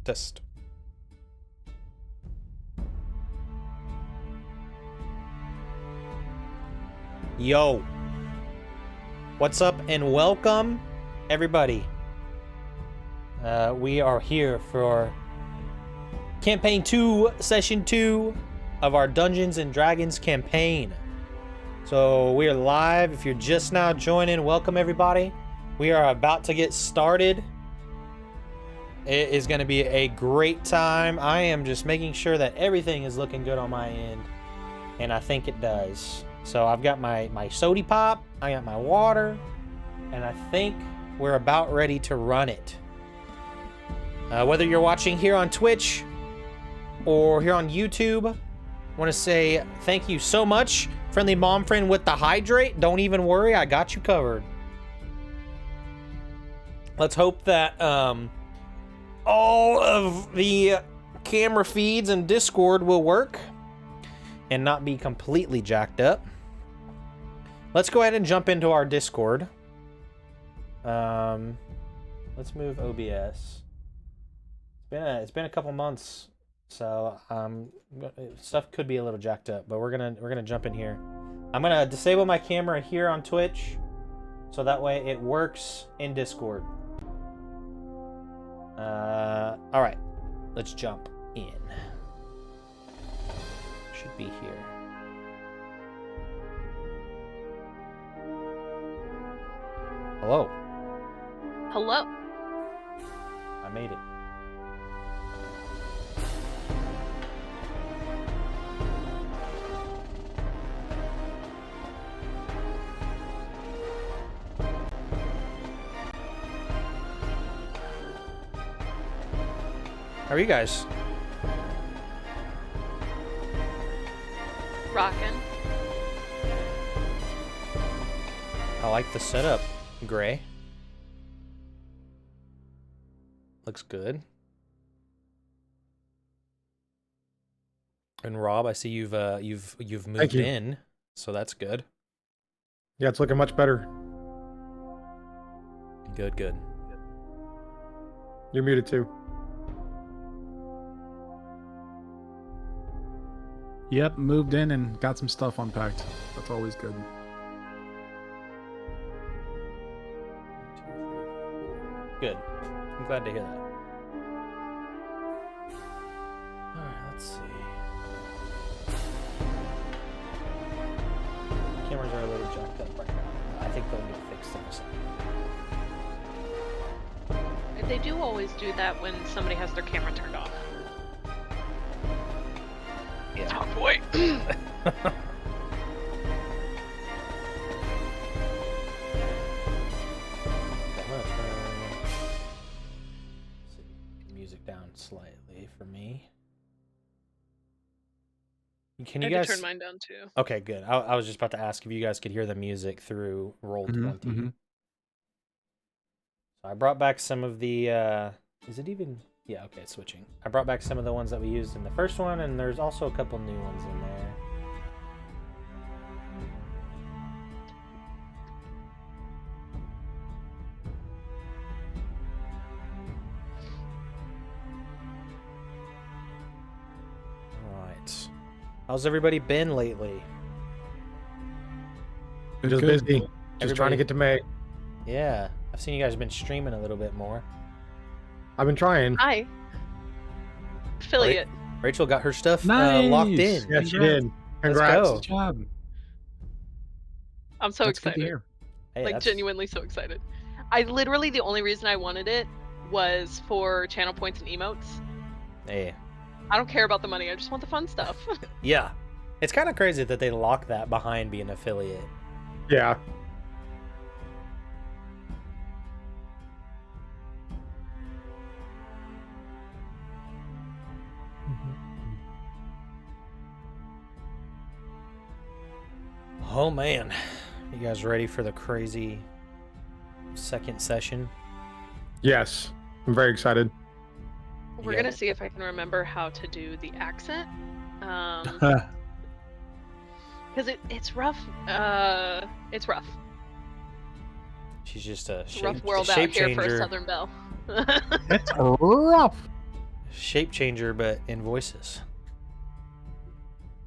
Test. Yo. What's up and welcome, everybody. We are here for Campaign 2, Session 2 of our Dungeons & Dragons campaign. So we are live. If you're just now joining, welcome everybody. We are about to get started. It is going to be a great time. I am just making sure that everything is looking good on my end, and I think it does. So I've got my sody pop, I got my water, and I think we're about ready to run it. Whether you're watching here on Twitch or here on YouTube, I want to say thank you so much. Friendly mom friend with the hydrate. Don't even worry, I got you covered. Let's hope that all of the camera feeds and Discord will work and not be completely jacked up. Let's go ahead and jump into our Discord. Let's move OBS. It's been a couple months, so stuff could be a little jacked up, but we're gonna jump in here. I'm gonna disable my camera here on Twitch, so that way it works in Discord. All right, let's jump in. Should be here. Hello. Hello. I made it. How are you guys? Rockin'. I like the setup, Gray. Looks good. And Rob, I see you've moved in, so that's good. Yeah, it's looking much better. Good. You're muted too. Yep, moved in and got some stuff unpacked. That's always good. Good. I'm glad to hear that. Alright, let's see. Cameras are a little jacked up right now. I think they'll get fixed in a second. They do always do that when somebody has their camera turned off. Yeah. Oh boy. I'm gonna turn music down slightly for me. Can you I guys turn mine down too? Okay, good. I was just about to ask if you guys could hear the music through Roll20. Mhm. So I brought back some of the is it even? Yeah, okay, it's switching. I brought back some of the ones that we used in the first one, and there's also a couple new ones in there. Alright. How's everybody been lately? Just Good. busy. Just trying to get to May. Yeah, I've seen you guys been streaming a little bit more. I've been trying. Hi. Affiliate. Rachel got her stuff Nice. locked in. Yeah, she Congrats. did. Congrats. go. Good job. I'm so That's good to excited. hear. Hey, Like that's- genuinely so excited. I literally the only reason I wanted it was for channel points and emotes. Hey. I don't care about the money. I just want the fun stuff. Yeah. It's kind of crazy that they lock that behind being affiliate. Yeah. Oh man. You guys ready for the crazy second session? Yes. I'm very excited. We're Yeah. gonna see if I can remember how to do the accent. Because it's rough. It's rough. She's just a It's a rough shape, world a out shape here for a changer. Southern Belle. It's rough. shape changer, but in voices.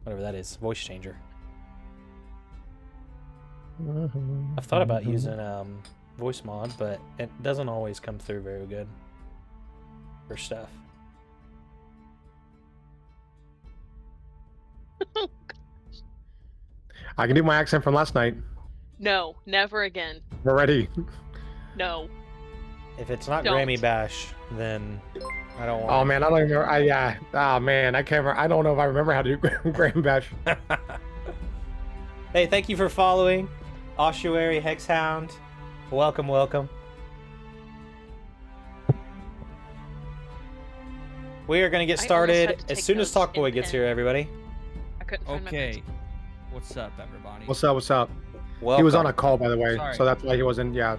Whatever that is, voice changer. I've thought about using voice mod, but it doesn't always come through very good for stuff. I can do my accent from last night. No, never again. We're ready. No. If it's not Don't. Grammy Bash, then I don't want. Oh man, I don't even remember. Oh man, I can't. I don't know if I remember how to do Graham Bash. Hey, thank you for following, Ossuary Hexhound. Welcome, welcome. We are going to get I almost started had to as take soon as those Talkboy in gets pen. here, everybody. I couldn't find my Okay. pencil. What's up, everybody? What's up? What's up? Welcome. He was on a call, by the way, Sorry. so that's why he wasn't. Yeah.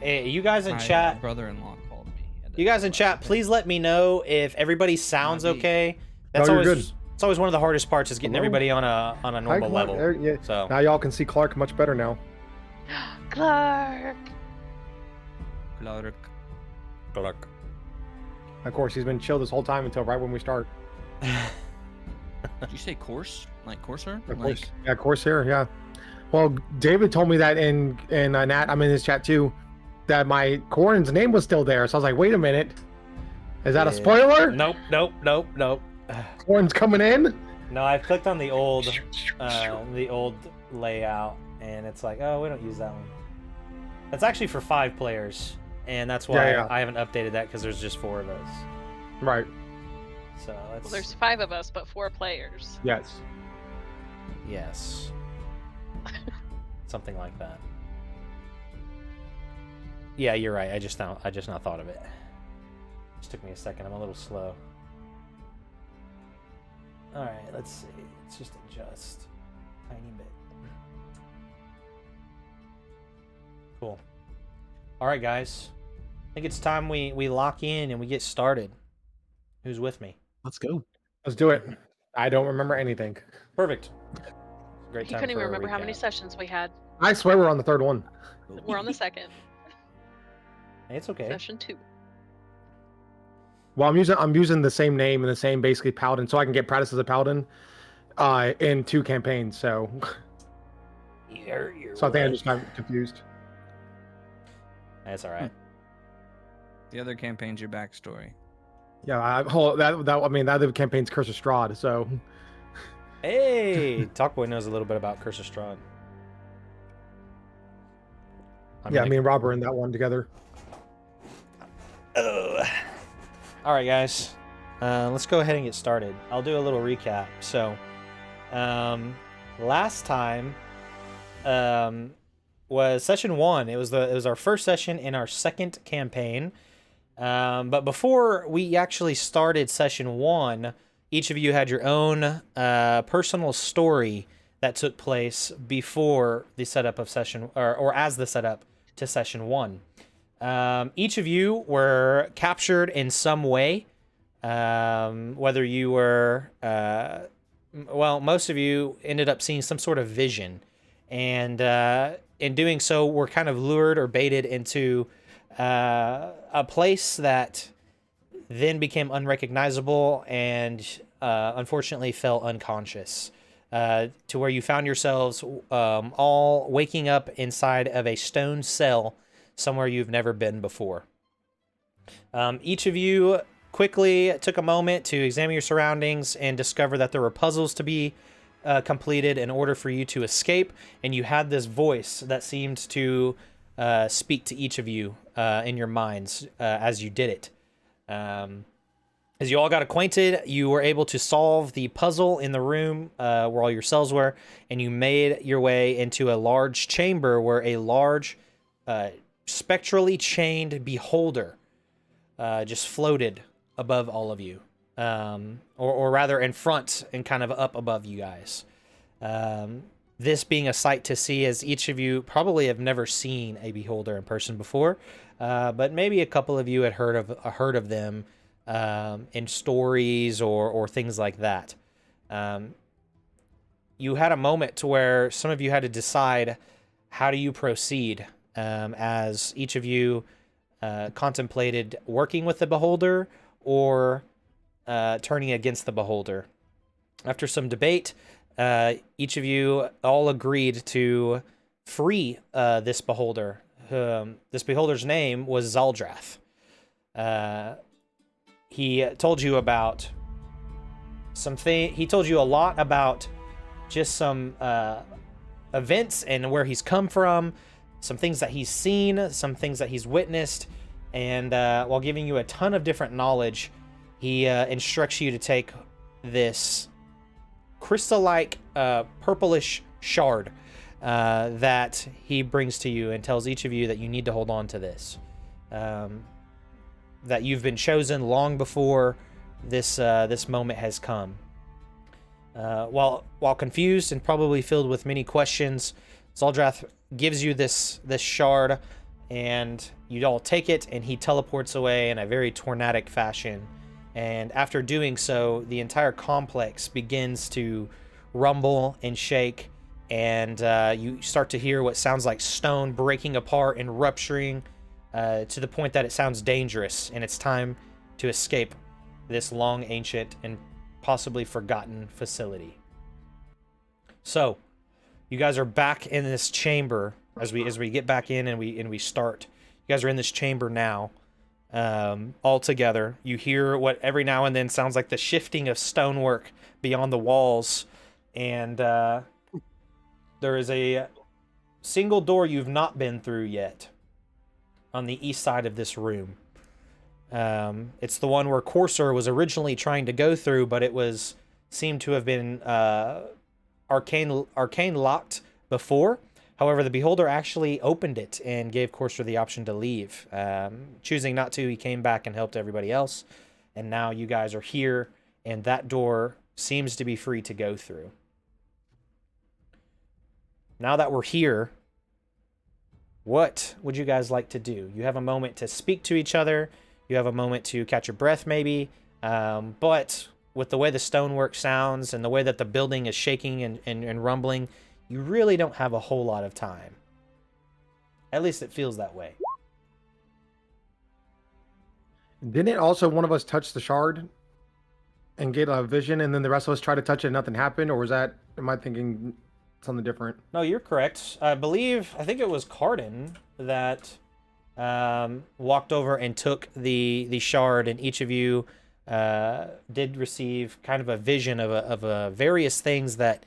Hey, you guys in My chat. brother-in-law called me. and You guys in that's chat, why. please let me know if everybody sounds Might be. okay. That's No, you're always good. it's always one of the hardest parts is getting Hello? everybody on a Hi, normal Clark. level. There- yeah. So Now y'all can see Clark much better now. Clark. Clark. Of course, he's been chill this whole time until right when we start. Did you say course? Like courser? Of Like, course. Yeah, Corsair. Yeah. Well, David told me that in Nat, I'm in his chat too, that my Corin's name was still there. So I was like, wait a minute, is that a Yeah. spoiler? Nope, nope, nope, nope. Corin's coming in. No, I clicked on the old layout, and it's like, oh, we don't use that one. That's actually for 5 players, and that's why Yeah. I haven't updated that because there's just 4 of us. Right. So let's. Well, there's 5 of us, but 4 players. Yes. Yes. Something like that. Yeah, you're right. I just now thought of it. Just took me a second. I'm a little slow. All right, let's see. Let's just adjust a tiny bit. Cool. All right, guys. I think it's time we lock in and we get started. Who's with me? Let's go. Let's do it. I don't remember anything. Perfect. Great He time couldn't even for a remember how many recap. sessions we had. I swear we're on the 3rd one. We're on the 2nd. Hey, it's okay. Session 2. Well, I'm using the same name and the same basically paladin, so I can get practice as a paladin, in 2 campaigns. So, You're so I think I right. just got confused. That's all right. the other campaign's your backstory. Yeah, I mean that other campaign's Curse of Strahd. So, Hey, Talkboy knows a little bit about Curse of Strahd. yeah, me and Rob are in that one together. All right, guys. Let's go ahead and get started. I'll do a little recap. So, last time was session 1. It was our first session in our 2nd campaign. But before we actually started session 1, each of you had your own personal story that took place before the setup of session, or as the setup to session 1. Each of you were captured in some way, whether you were, well, most of you ended up seeing some sort of vision, and in doing so, were kind of lured or baited into a place that then became unrecognizable and unfortunately fell unconscious, to where you found yourselves all waking up inside of a stone cell somewhere you've never been before. Each of you quickly took a moment to examine your surroundings and discover that there were puzzles to be completed in order for you to escape, and you had this voice that seemed to speak to each of you in your minds as you did it. As you all got acquainted, you were able to solve the puzzle in the room where all your cells were, and you made your way into a large chamber where a large spectrally chained beholder just floated above all of you, or rather in front and kind of up above you guys. This being a sight to see, as each of you probably have never seen a beholder in person before, but maybe a couple of you had heard of them in stories or things like that. You had a moment to where some of you had to decide, how do you proceed, as each of you contemplated working with the beholder or turning against the beholder. After some debate, each of you all agreed to free this beholder. This beholder's name was Zaldrath. He told you about something. He told you a lot about just some events and where he's come from, some things that he's seen, some things that he's witnessed, and while giving you a ton of different knowledge, he instructs you to take this crystal-like purplish shard that he brings to you and tells each of you that you need to hold on to this. That you've been chosen long before this moment has come. While confused and probably filled with many questions, Zaldrath gives you this shard, and you all take it, and he teleports away in a very tornadic fashion. And after doing so, the entire complex begins to rumble and shake, and you start to hear what sounds like stone breaking apart and rupturing to the point that it sounds dangerous, and it's time to escape this long, ancient, and possibly forgotten facility. So, you guys are back in this chamber as we get back in and we start. You guys are in this chamber now, all together. You hear what every now and then sounds like the shifting of stonework beyond the walls, and there is a single door you've not been through yet on the east side of this room. It's the one where Corsair was originally trying to go through, but it seemed to have been arcane locked before. However, the Beholder actually opened it and gave Corsair the option to leave. Choosing not to, he came back and helped everybody else. And now you guys are here, and that door seems to be free to go through. Now that we're here, what would you guys like to do? You have a moment to speak to each other. You have a moment to catch your breath, maybe. But with the way the stonework sounds and the way that the building is shaking and rumbling, you really don't have a whole lot of time. At least it feels that way. Didn't also one of us touch the shard and get a vision, and then the rest of us try to touch it and nothing happened? Or was that, am I thinking something different? No, you're correct. I think it was Cardin that walked over and took the shard, and each of you did receive kind of a vision of various things that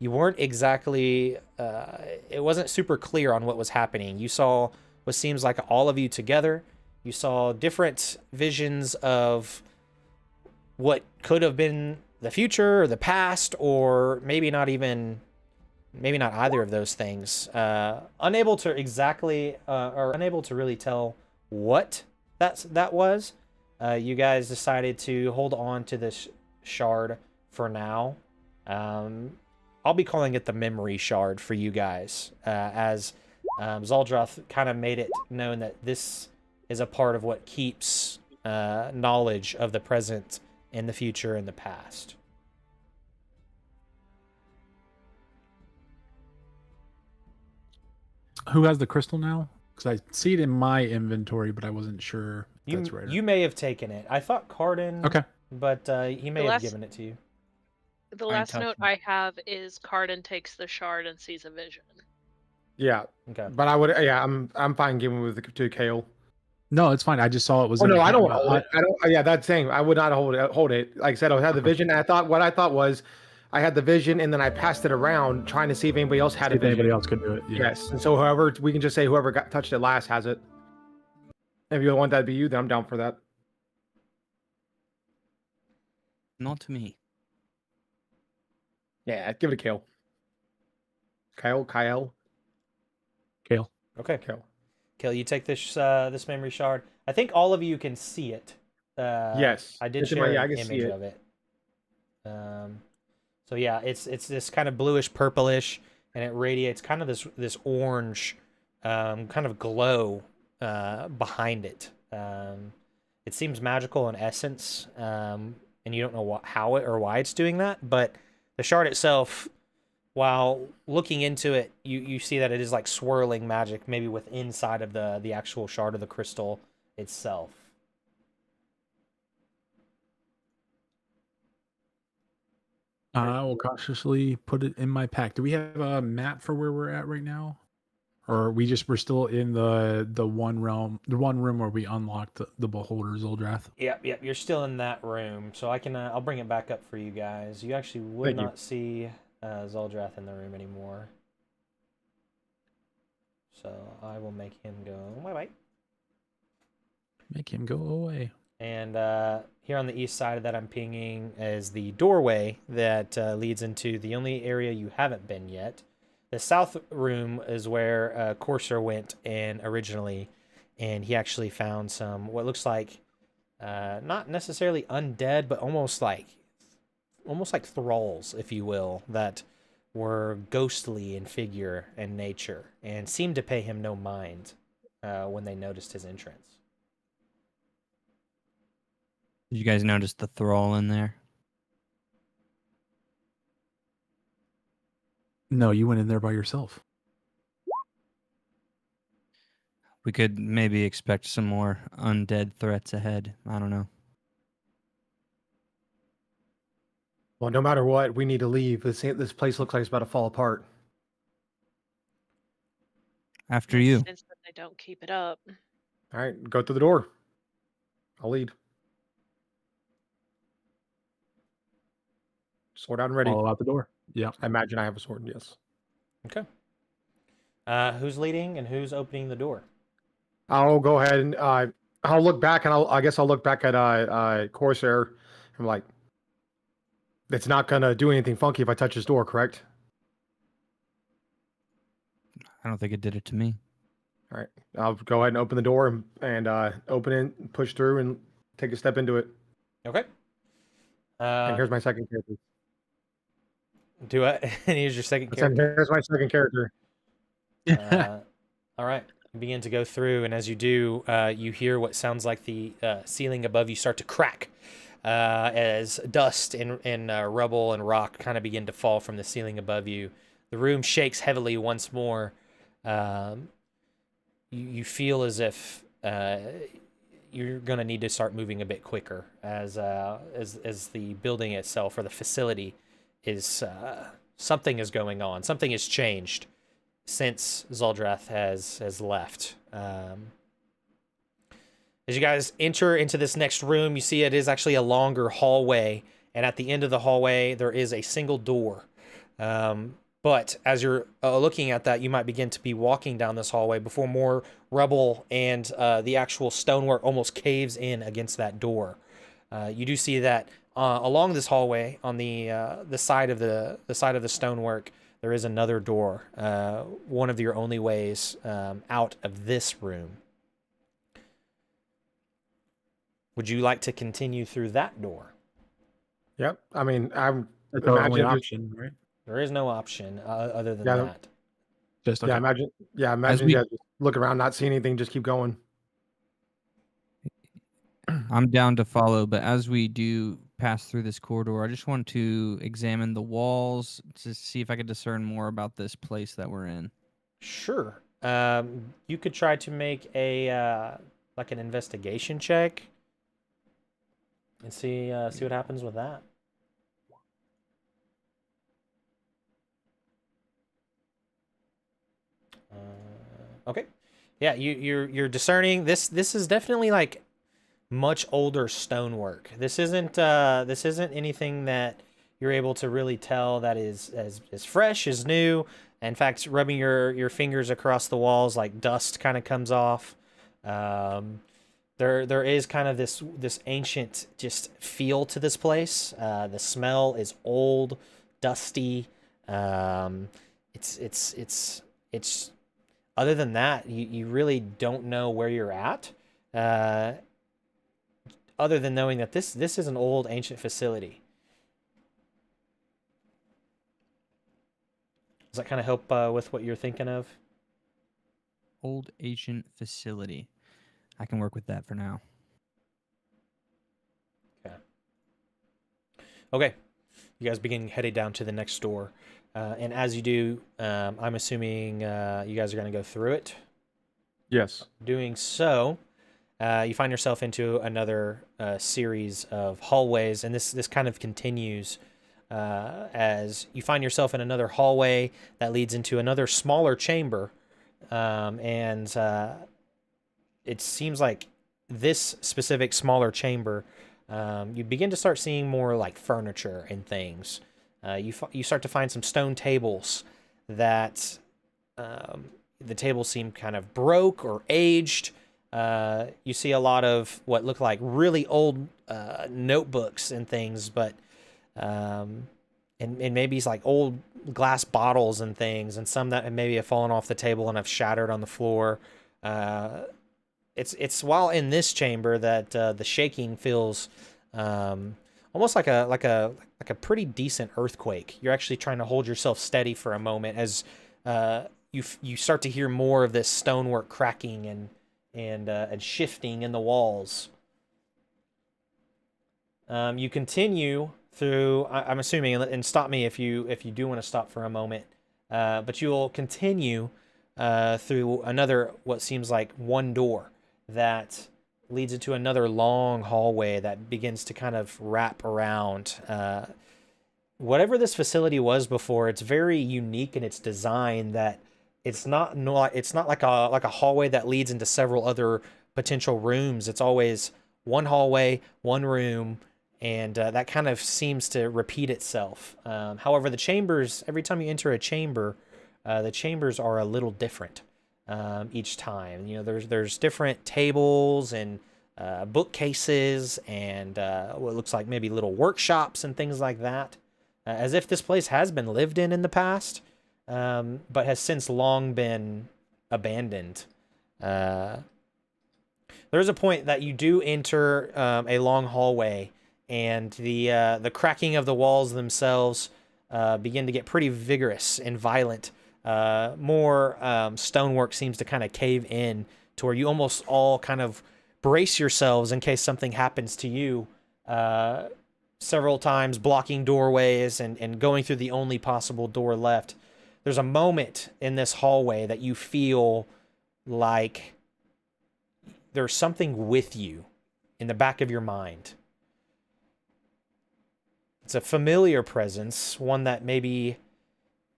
you weren't exactly, it wasn't super clear on what was happening. You saw what seems like all of you together. You saw different visions of what could have been the future or the past, or maybe not either of those things. Unable to exactly, or unable to really tell what that was. You guys decided to hold on to this shard for now. I'll be calling it the memory shard for you guys, as Zaldrath kind of made it known that this is a part of what keeps knowledge of the present and the future and the past. Who has the crystal now? Because I see it in my inventory, but I wasn't sure if that's right. You may have taken it. I thought Cardin, Okay, but he may have given it to you. The last note I have is Cardin takes the shard and sees a vision. Yeah. Okay. But I would, yeah, I'm fine giving it to Kale. no, it's fine. I just saw it was. Oh no, I don't hold it. I don't. Yeah, that's saying I would not hold it. Like I said, I had the vision, and what I thought was, I had the vision, and then I passed it around trying to see if anybody else had it. If anybody else could do it. Yeah. Yes, and so however, we can just say whoever touched it last has it. If you want that to be you, then I'm down for that. Not to me. Yeah, give it to Kale. Kyle. Kale. Okay. Kale. Kale, you take this this memory shard. I think all of you can see it. Yes. I did It's in share my- I an can see image it. of it. So yeah, it's this kind of bluish purplish, and it radiates kind of this orange kind of glow behind it. It seems magical in essence, and you don't know how it or why it's doing that, but the shard itself, while looking into it, you see that it is like swirling magic, maybe with inside of the actual shard of the crystal itself. I will cautiously put it in my pack. Do we have a map for where we're at right now? Or we're still in the one room where we unlocked the beholder Zoldrath? Yep. You're still in that room, so I can. I'll bring it back up for you guys. You actually would Thank you. not see Zoldrath in the room anymore. So I will make him go bye. Make him go away. And here on the east side of that, I'm pinging is the doorway that leads into the only area you haven't been yet. The south room is where Corsair went in originally, and he actually found some what looks like not necessarily undead, but almost like thralls, if you will, that were ghostly in figure and nature, and seemed to pay him no mind when they noticed his entrance. Did you guys notice the thrall in there? No, you went in there by yourself. We could maybe expect some more undead threats ahead. I don't know. Well, no matter what, we need to leave. This place looks like it's about to fall apart. After Makes you. sense that they don't keep it up. All right, go through the door. I'll lead. Sword out and ready. Follow out the door. Yeah. I imagine I have a sword. Yes. Okay. Who's leading and who's opening the door? I'll go ahead and I'll look back, and I guess I'll look back at Corsair. I'm like, it's not gonna do anything funky if I touch this door, correct? I don't think it did it to me. All right, I'll go ahead and open the door and open it, push through, and take a step into it. Okay. And here's my second character. Do it. And here's your second And character. here's my second character. All right. You begin to go through, and as you do, you hear what sounds like the ceiling above you start to crack as dust and rubble and rock kind of begin to fall from the ceiling above you. The room shakes heavily once more. You feel as if you're going to need to start moving a bit quicker as the building itself or the facility is something is going on. Something has changed since Zoldrath has left. As you guys enter into this next room, you see it is actually a longer hallway, and at the end of the hallway there is a single door. But as you're looking at that, you might begin to be walking down this hallway before more rubble and the actual stonework almost caves in against that door. You do see that along this hallway, on the side of the stonework, there is another door. One of your only ways out of this room. Would you like to continue through that door? Yep. I mean, I'm That's our only imagine. option, right? There is no option other than Yeah. that. Just okay. Yeah, imagine. we- Yeah, just look around, not see anything, just keep going. I'm down to follow, but as we do pass through this corridor, I just want to examine the walls to see if I could discern more about this place that we're in. Sure. You could try to make a like an investigation check and see what happens with that. Okay. Yeah, you're discerning this is definitely like much older stonework. This isn't anything that you're able to really tell that is as fresh as new. In fact, rubbing your fingers across the walls, like dust kind of comes off. There is kind of this ancient just feel to this place. The smell is old, dusty. It's other than that, you really don't know where you're at. Other than knowing that this is an old ancient facility. Does that kind of help with what you're thinking of? Old ancient facility. I can work with that for now. Okay. You guys begin heading down to the next door. And as you do, I'm assuming you guys are going to go through it. Yes. Doing so, you find yourself into another series of hallways, and this kind of continues as you find yourself in another hallway that leads into another smaller chamber. And it seems like this specific smaller chamber, you begin to start seeing more like furniture and things. You start to find some stone tables that the tables seem kind of broke or aged. You see a lot of what look like really old notebooks and things, but and maybe it's like old glass bottles and things, and some that maybe have fallen off the table and have shattered on the floor. It's while in this chamber that the shaking feels almost like a pretty decent earthquake. You're actually trying to hold yourself steady for a moment as you start to hear more of this stonework cracking and shifting in the walls. You continue through. I'm assuming, and stop me if you do want to stop for a moment. But you'll continue through another what seems like one door that leads into another long hallway that begins to kind of wrap around. Whatever this facility was before, it's very unique in its design. That it's not like a hallway that leads into several other potential rooms. It's always one hallway, one room, and that kind of seems to repeat itself. However, the chambers, every time you enter a chamber, the chambers are a little different each time. You know, there's different tables and bookcases and what looks like maybe little workshops and things like that, as if this place has been lived in the past, but has since long been abandoned. There's a point that you do enter a long hallway, and the cracking of the walls themselves begin to get pretty vigorous and violent. More stonework seems to kind of cave in to where you almost all kind of brace yourselves in case something happens to you, several times blocking doorways and going through the only possible door left. There's a moment in this hallway that you feel like there's something with you in the back of your mind. It's a familiar presence, one that maybe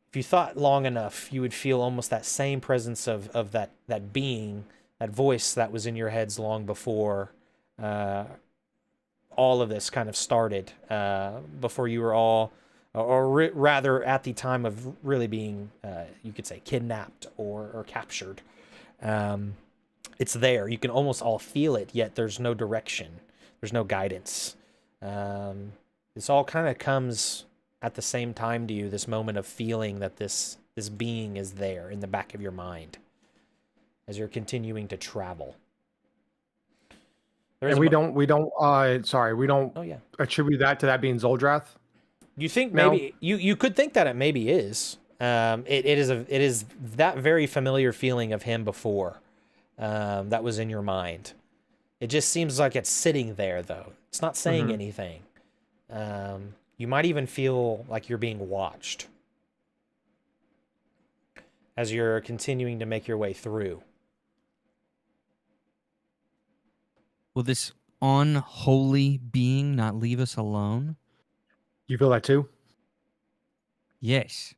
if you thought long enough, you would feel almost that same presence of that being, that voice that was in your heads long before all of this kind of started, before you were all, or rather at the time of really being, you could say, kidnapped or captured. It's there. You can almost all feel it, yet there's no direction. There's no guidance. This all kind of comes at the same time to you, this moment of feeling that this being is there in the back of your mind as you're continuing to travel. And we don't Oh yeah. attribute that to that being Zoldrath. You think No. maybe you could think that it maybe is. It is that very familiar feeling of him before, that was in your mind. It just seems like it's sitting there though. It's not saying anything. You might even feel like you're being watched as you're continuing to make your way through. Will this unholy being not leave us alone? You feel that too? Yes.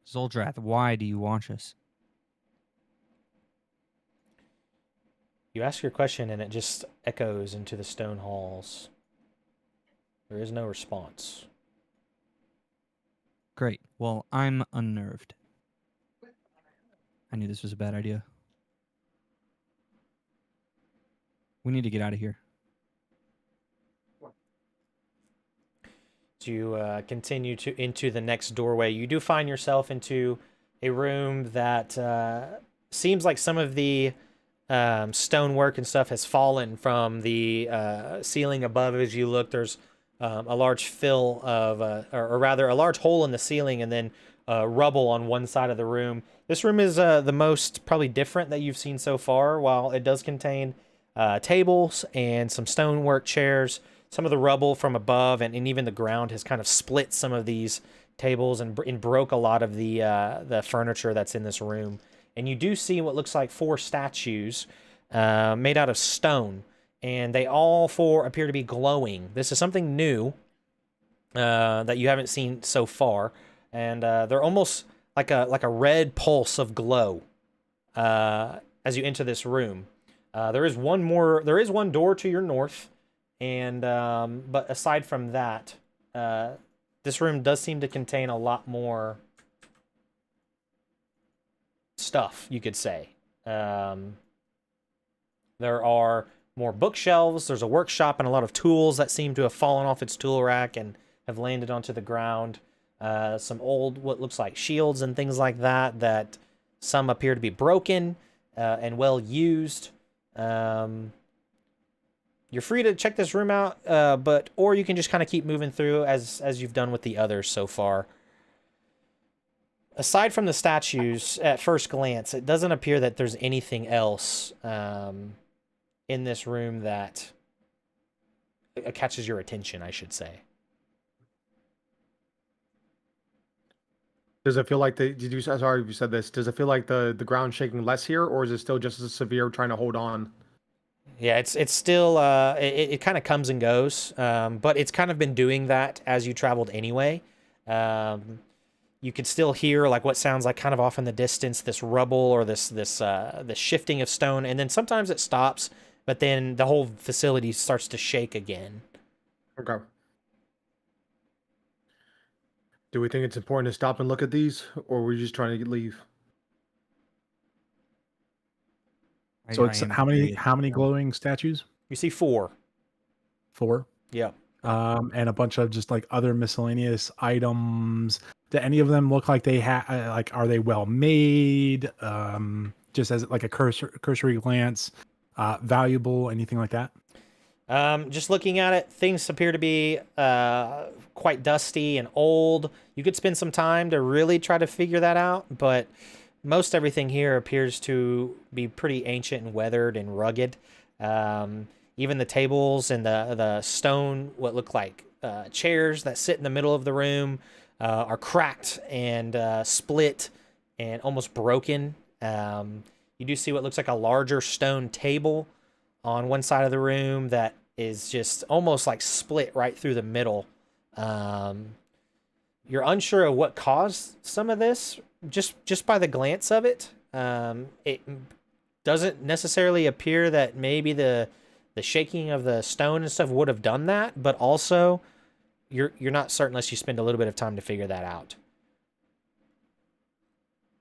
Zoldrath, why do you watch us? You ask your question and it just echoes into the stone halls. There is no response. Great. Well, I'm unnerved. I knew this was a bad idea. We need to get out of here. As you continue into the next doorway, you do find yourself into a room that seems like some of the stonework and stuff has fallen from the ceiling above. As you look, there's a large fill of, or rather a large hole in the ceiling, and then rubble on one side of the room. This room is the most probably different that you've seen so far. While it does contain tables and some stonework chairs, some of the rubble from above and even the ground has kind of split some of these tables and broke a lot of the furniture that's in this room. And you do see what looks like 4 statues made out of stone, and they all 4 appear to be glowing. This is something new that you haven't seen so far, and they're almost like a red pulse of glow as you enter this room. There is one door to your north, and but aside from that, this room does seem to contain a lot more stuff, you could say. There are more bookshelves, there's a workshop, and a lot of tools that seem to have fallen off its tool rack and have landed onto the ground. Some old, what looks like shields and things like that, that some appear to be broken and well used. You're free to check this room out, or you can just kind of keep moving through as you've done with the others so far. Aside from the statues, at first glance, it doesn't appear that there's anything else in this room that catches your attention, I should say. Does it feel like sorry if you said this, does it feel like the ground shaking less here, or is it still just as severe trying to hold on? Yeah, it's still, it kind of comes and goes, but it's kind of been doing that as you traveled anyway. You could still hear like what sounds like kind of off in the distance, this rubble or this shifting of stone, and then sometimes it stops, but then the whole facility starts to shake again. Okay. Do we think it's important to stop and look at these, or are we just trying to leave? So it's how many glowing statues? You see 4. 4. Yeah. And a bunch of just like other miscellaneous items. Do any of them look like they are they well made? Just as like a cursory glance, valuable, anything like that? Just looking at it, things appear to be quite dusty and old. You could spend some time to really try to figure that out, but most everything here appears to be pretty ancient and weathered and rugged. Even the tables and the stone, what look like chairs that sit in the middle of the room, are cracked and split and almost broken. You do see what looks like a larger stone table on one side of the room that is just almost like split right through the middle. You're unsure of what caused some of this just by the glance of it. It doesn't necessarily appear that maybe the shaking of the stone and stuff would have done that, but also you're not certain unless you spend a little bit of time to figure that out.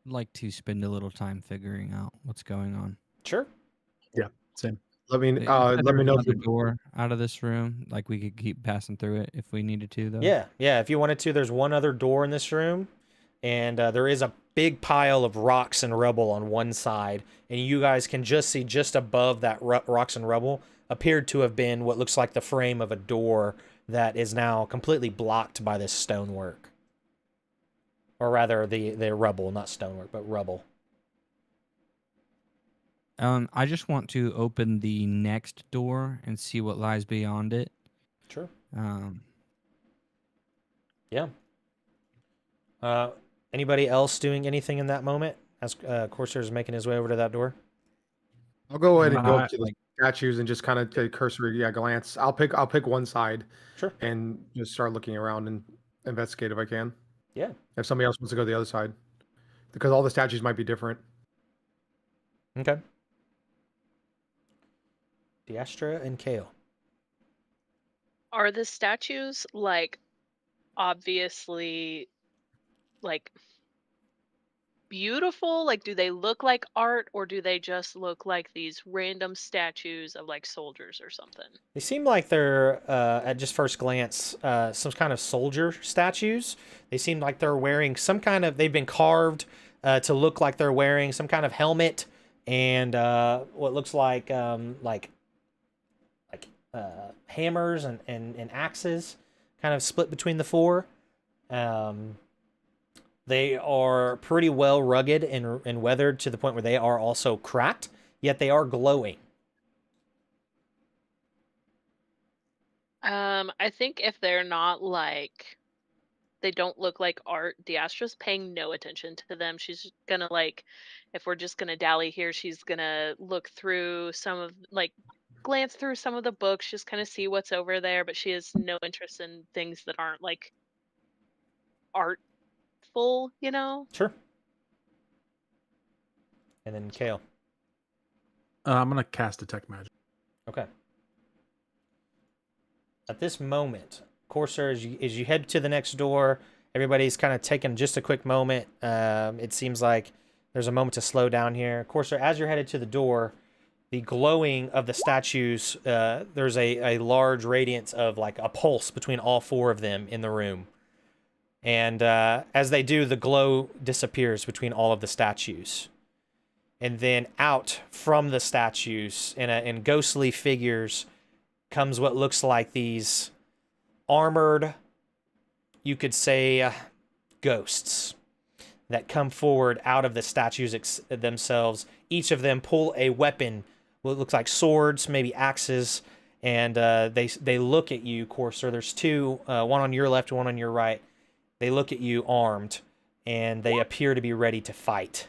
I'd like to spend a little time figuring out what's going on. Sure. Yeah, same. Let me You said let me there know was if another you, door out of this room. Like we could keep passing through it if we needed to, though. Yeah. If you wanted to, there's one other door in this room, and there is a big pile of rocks and rubble on one side, and you guys can just see just above that rocks and rubble appeared to have been what looks like the frame of a door that is now completely blocked by this stonework. Or rather, the rubble, not stonework, but rubble. I just want to open the next door and see what lies beyond it. Sure. Um, Yeah. Anybody else doing anything in that moment as Corsair is making his way over to that door? I'll go ahead and go Uh, up to the statues and just kind of take a cursory glance. I'll pick one side. Sure. And just start looking around and investigate if I can. Yeah. If somebody else wants to go to the other side, because all the statues might be different. Okay. Diastra and Kale. Are the statues like obviously like beautiful? Like, do they look like art, or do they just look like these random statues of like soldiers or something? They seem like they're, at just first glance, some kind of soldier statues. They seem like they're wearing some kind of, they've been carved to look like they're wearing some kind of helmet and what looks like hammers and axes kind of split between the 4. They are pretty well rugged and weathered to the point where they are also cracked, yet they are glowing. I think if they're not like, they don't look like art, Diastra's paying no attention to them. She's gonna like, if we're just gonna dally here, she's gonna look through some of like glance through some of the books, just kind of see what's over there, but she has no interest in things that aren't like artful, you know? Sure. And then Kale. I'm gonna cast detect magic. Okay. At this moment, Corsair, as you head to the next door, everybody's kind of taking just a quick moment. It seems like there's a moment to slow down here. Corsair, as you're headed to the door, the glowing of the statues, there's a large radiance of like a pulse between all four of them in the room. And as they do, the glow disappears between all of the statues. And then out from the statues, in ghostly figures, comes what looks like these armored, you could say, ghosts that come forward out of the statues themselves. Each of them pull a weapon, what looks like swords, maybe axes, and they look at you, Corsair. There's two, one on your left, one on your right. They look at you armed, and they appear to be ready to fight.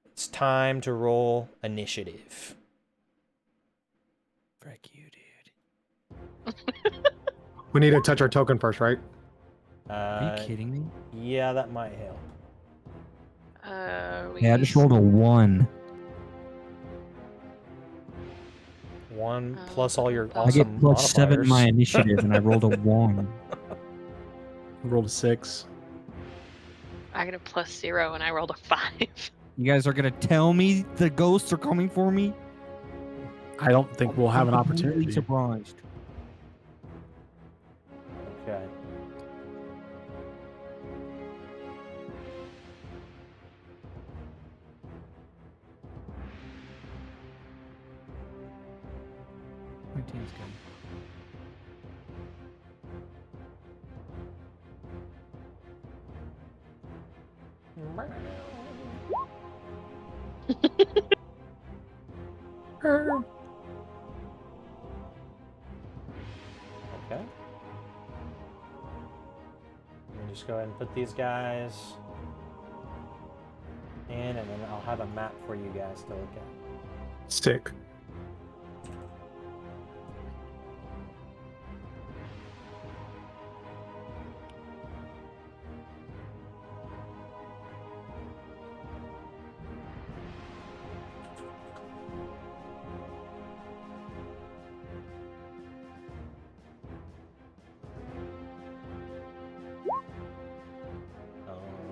It's time to roll initiative. Frick you, dude. We need to touch our token first, right? Are you kidding me? Yeah, that might help. Yeah, I just rolled a 1. 1 plus all your I I awesome get plus 7 in my modifiers. initiative, and I rolled a 1. I rolled a 6. I got a +0 and I rolled a 5. You guys are gonna tell me the ghosts are coming for me? I don't think we'll have an I'm completely opportunity. surprised. Okay. My team's good. Okay. Let me just go ahead and put these guys in, and then I'll have a map for you guys to look at. Sick.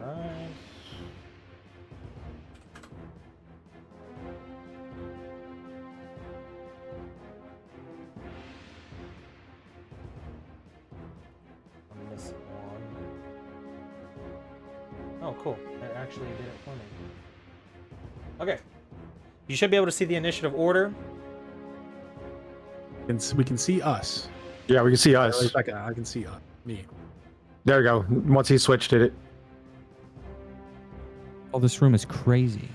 Alright. I'm missing one. Oh, cool. It actually did it for me. Okay. You should be able to see the initiative order. We can see us. Yeah, we can see Wait us. a second, I can see me. There we go. Once he switched it. Oh, this room is crazy.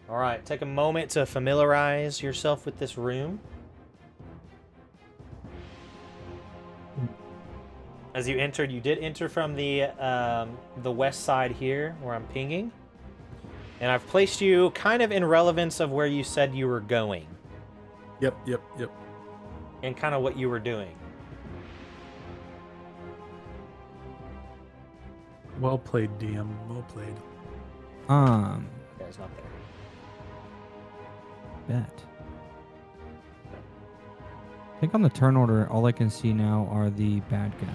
All right, take a moment to familiarize yourself with this room. As you entered, you did enter from the west side here, where I'm pinging. And I've placed you kind of in relevance of where you said you were going Yep. and kind of what you were doing. Well played, DM. Well played. There's not there. Bet. I think on the turn order, all I can see now are the bad guys.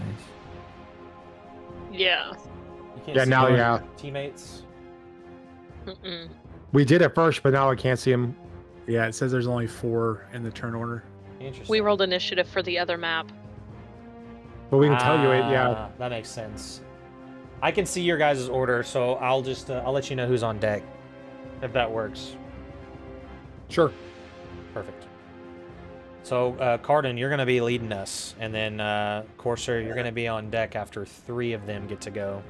Yeah. You can't Yeah, see now, your yeah. teammates. Mm-mm. We did it first, but now I can't see him. Yeah, it says there's only 4 in the turn order. Interesting. We rolled initiative for the other map. But we can tell you it. Yeah. Ah, that makes sense. I can see your guys' order, so I'll just I'll let you know who's on deck, if that works. Sure. Perfect. So, Cardin, you're going to be leading us, and then Corsair, you're going to be on deck after 3 of them get to go.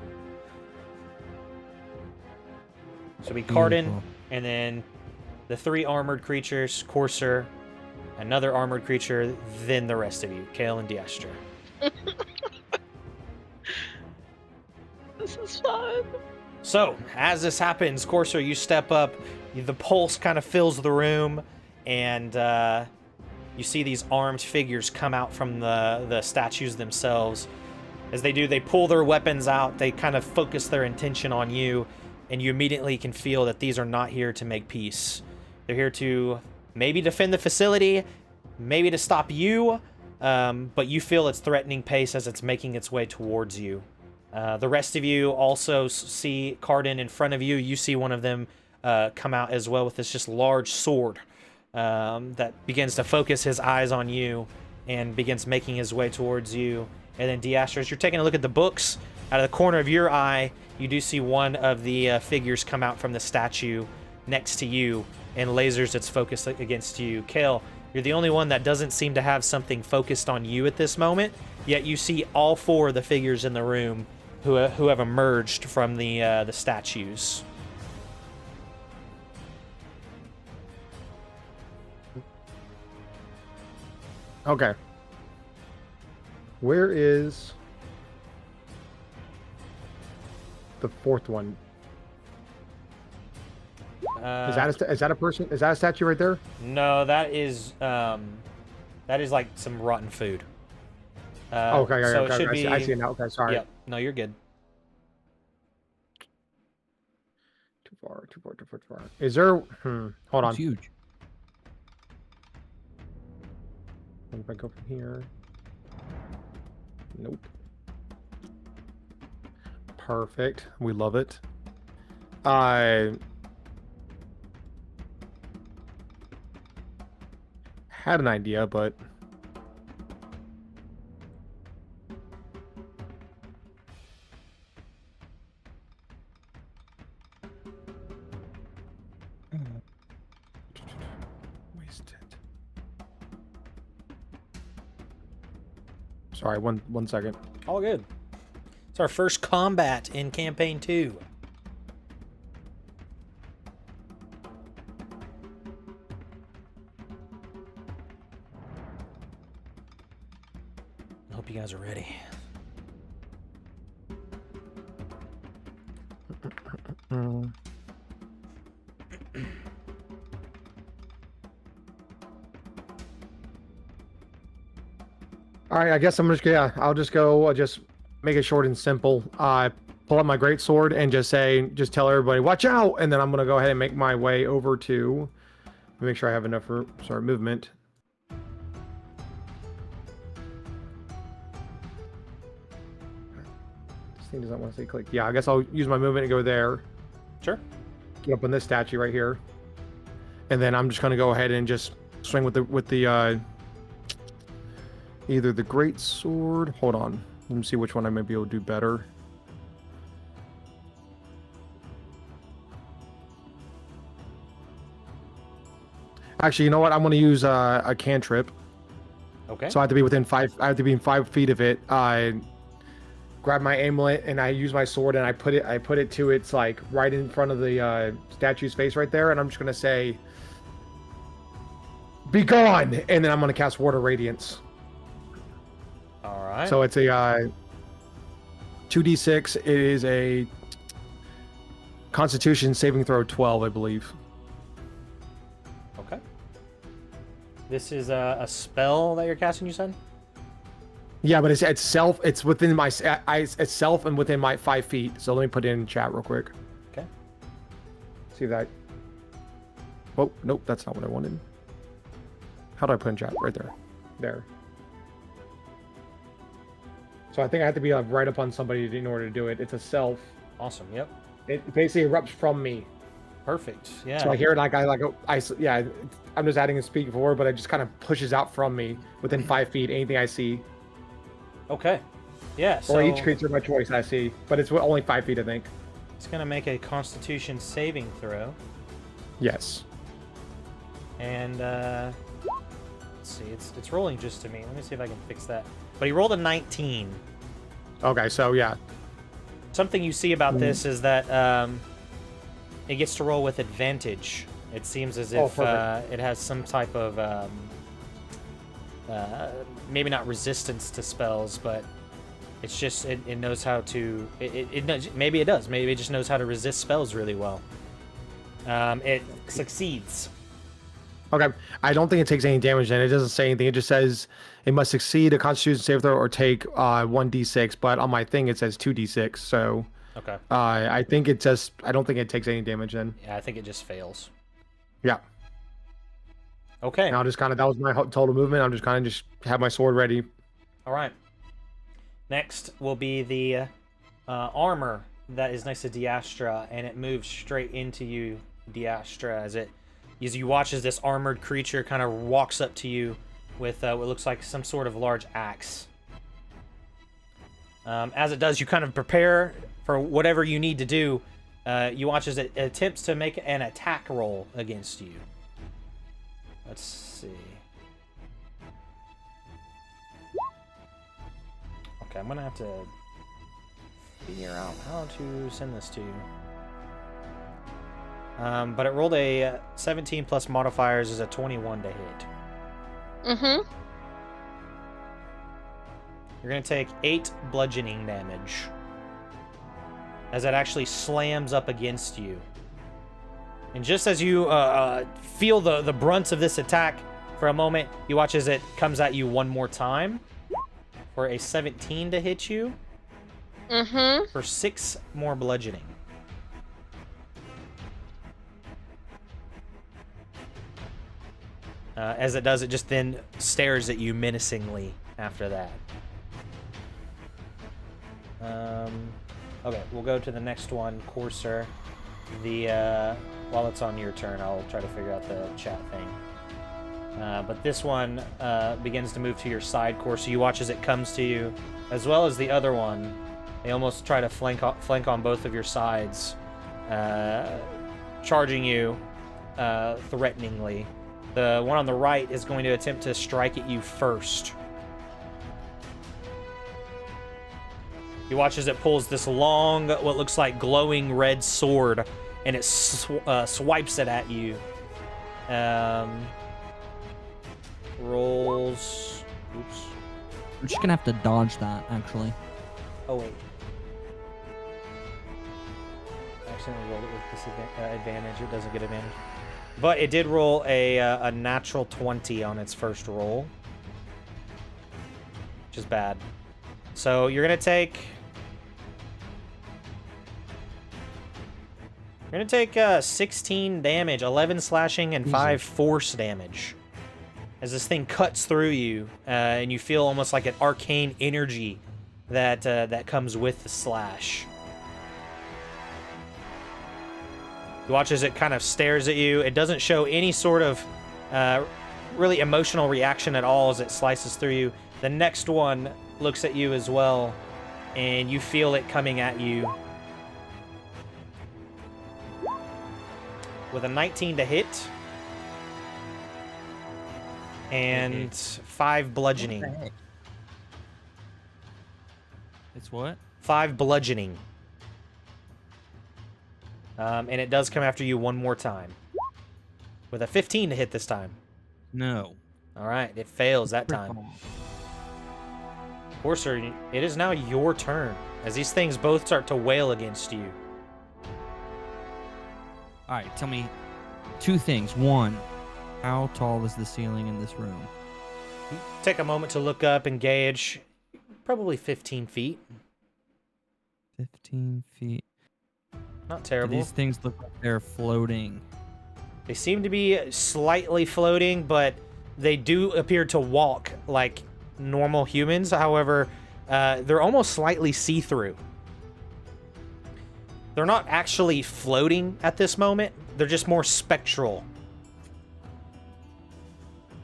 So it'll be Cardin, Beautiful. and then the 3 armored creatures, Corsair, another armored creature, then the rest of you, Kale and Diestra. This is fun. So, as this happens, Corsair, you step up, the pulse kind of fills the room, and you see these armed figures come out from the statues themselves. As they do, they pull their weapons out. They kind of focus their intention on you, and you immediately can feel that these are not here to make peace. They're here to maybe defend the facility, maybe to stop you, but you feel its threatening pace as it's making its way towards you. The rest of you also see Cardin in front of you. You see one of them come out as well with this just large sword that begins to focus his eyes on you and begins making his way towards you. And then Diastros, you're taking a look at the books. Out of the corner of your eye, you do see one of the figures come out from the statue next to you and lasers its focus against you. Kale, you're the only one that doesn't seem to have something focused on you at this moment, yet you see all 4 of the figures in the room who have emerged from the statues. Okay. Where is the 4th one? Is that a person? Is that a statue right there? No, that is like some rotten food. Okay, so okay, it should be. I see it now. Okay, sorry. Yep. No, you're good. Too far. Is there? Hold on. It's huge. If I go from here. Nope. Perfect. We love it. I had an idea, but wasted. Sorry, one second. All good. It's our first combat in campaign 2. I hope you guys are ready. All right, I guess I'm just I'll just go. Just make it short and simple. Pull up my great sword and just tell everybody, watch out! And then I'm gonna go ahead and make my way over to. Make sure I have enough movement. This thing doesn't want to say click. Yeah, I guess I'll use my movement and go there. Sure. Get up on this statue right here, and then I'm just gonna go ahead and just swing with the either the great sword. Hold on. Let me see which one I might be able to do better. Actually, you know what? I'm going to use a cantrip. Okay. So I have to be within 5. I have to be in 5 feet of it. I grab my amulet and I use my sword and I put it to its like right in front of the statue's face right there, and I'm just going to say, "Be gone!" And then I'm going to cast Ward of Radiance. All right. So it's a 2d6. It is a Constitution saving throw 12, I believe. Okay. This is a spell that you're casting, you said? Yeah, but it's self. It's within my. It's self and within my 5 feet. So let me put it in chat real quick. Okay. See that? Oh nope, that's not what I wanted. How do I put in chat? Right there. There. So I think I have to be like right up on somebody in order to do it. It's a self. Awesome. Yep. It basically erupts from me. Perfect. Yeah. So I hear it like I'm just adding a speak forward, but it just kind of pushes out from me within 5 feet. Anything I see, Okay. Yeah. So or each creature of my choice I see, but it's only 5 feet, I think. it's gonna make a Constitution saving throw, Yes. and let's see, it's rolling just to me. Let me see if I can fix that. But he rolled a 19. Okay, so yeah. Something you see about this is that it gets to roll with advantage. It seems as if it has some type of maybe not resistance to spells, but it's just it knows how to. Maybe it does. Maybe it just knows how to resist spells really well. It succeeds. Okay. I don't think it takes any damage then. It doesn't say anything. It just says it must succeed a constitution save throw or take 1d6, but on my thing it says 2d6. So Okay. I think it says I don't think it takes any damage then. Yeah, I think it just fails. Yeah. Okay. And I'll just kind of that was my total movement. I'm just kind of just have my sword ready. All right. Next will be the armor that is next to Diastra, and it moves straight into you, Diastra, as you watch as this armored creature kind of walks up to you with what looks like some sort of large axe. As it does, you kind of prepare for whatever you need to do. You watch as it attempts to make an attack roll against you. Let's see. Okay, I'm gonna have to figure out how to send this to you. But it rolled a 17 plus modifiers is a 21 to hit. Mm-hmm. You're gonna take 8 bludgeoning damage as it actually slams up against you. And just as you feel the brunt of this attack for a moment, you watch as it comes at you one more time for a 17 to hit you. Mm-hmm. For 6 more bludgeoning. As it does, it just then stares at you menacingly after that. Okay, we'll go to the next one, Courser. While it's on your turn, I'll try to figure out the chat thing. But this one begins to move to your side, Courser. You watch as it comes to you, as well as the other one. They almost try to flank on both of your sides, charging you threateningly. The one on the right is going to attempt to strike at you first. You watch as it pulls this long, what looks like glowing red sword, and it swipes it at you. Rolls. Oops. I'm just gonna have to dodge that, actually. Oh wait. I accidentally rolled it with disadvantage. It doesn't get advantage. But it did roll a natural 20 on its first roll, which is bad. So you're gonna take 16 damage, 11 slashing, and 5 force damage. As this thing cuts through you, and you feel almost like an arcane energy that comes with the slash. You watch as it kind of stares at you. It doesn't show any sort of really emotional reaction at all as it slices through you. The next one looks at you as well, and you feel it coming at you. With a 19 to hit. And 5 bludgeoning. It's what? 5 bludgeoning. And it does come after you one more time. With a 15 to hit this time. No. Alright, it fails that time. Courser, it is now your turn. As these things both start to wail against you. Alright, tell me 2 things. 1, how tall is the ceiling in this room? Take a moment to look up and gauge. Probably 15 feet. 15 feet. Not Do terrible. these things look like they're floating? They seem to be slightly floating, but they do appear to walk like normal humans. However, they're almost slightly see-through. They're not actually floating at this moment. They're just more spectral.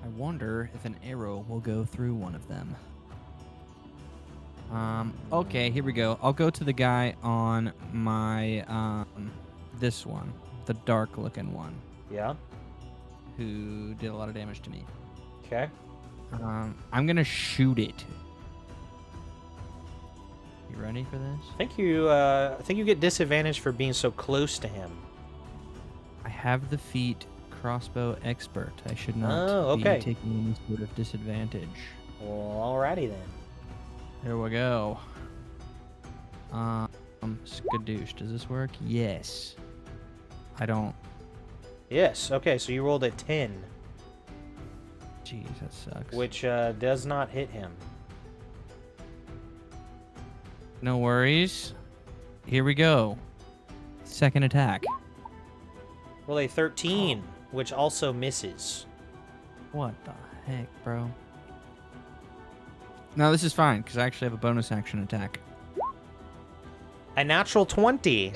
I wonder if an arrow will go through one of them. Okay, here we go. I'll go to the guy on my, this one. The dark-looking one. Yeah. Who did a lot of damage to me. Okay. I'm gonna shoot it. You ready for this? I think you get disadvantage for being so close to him. I have the feat crossbow expert. I should not Oh, be okay. taking any sort of disadvantage. Well, alrighty then. Here we go. Skadoosh. Does this work? Yes. I don't. Yes. Okay. So you rolled a 10. Jeez, that sucks. which does not hit him. No worries. Here we go. Second attack. Roll a 13, which also misses. What the heck, bro? No, this is fine, because I actually have a bonus action attack. A natural 20,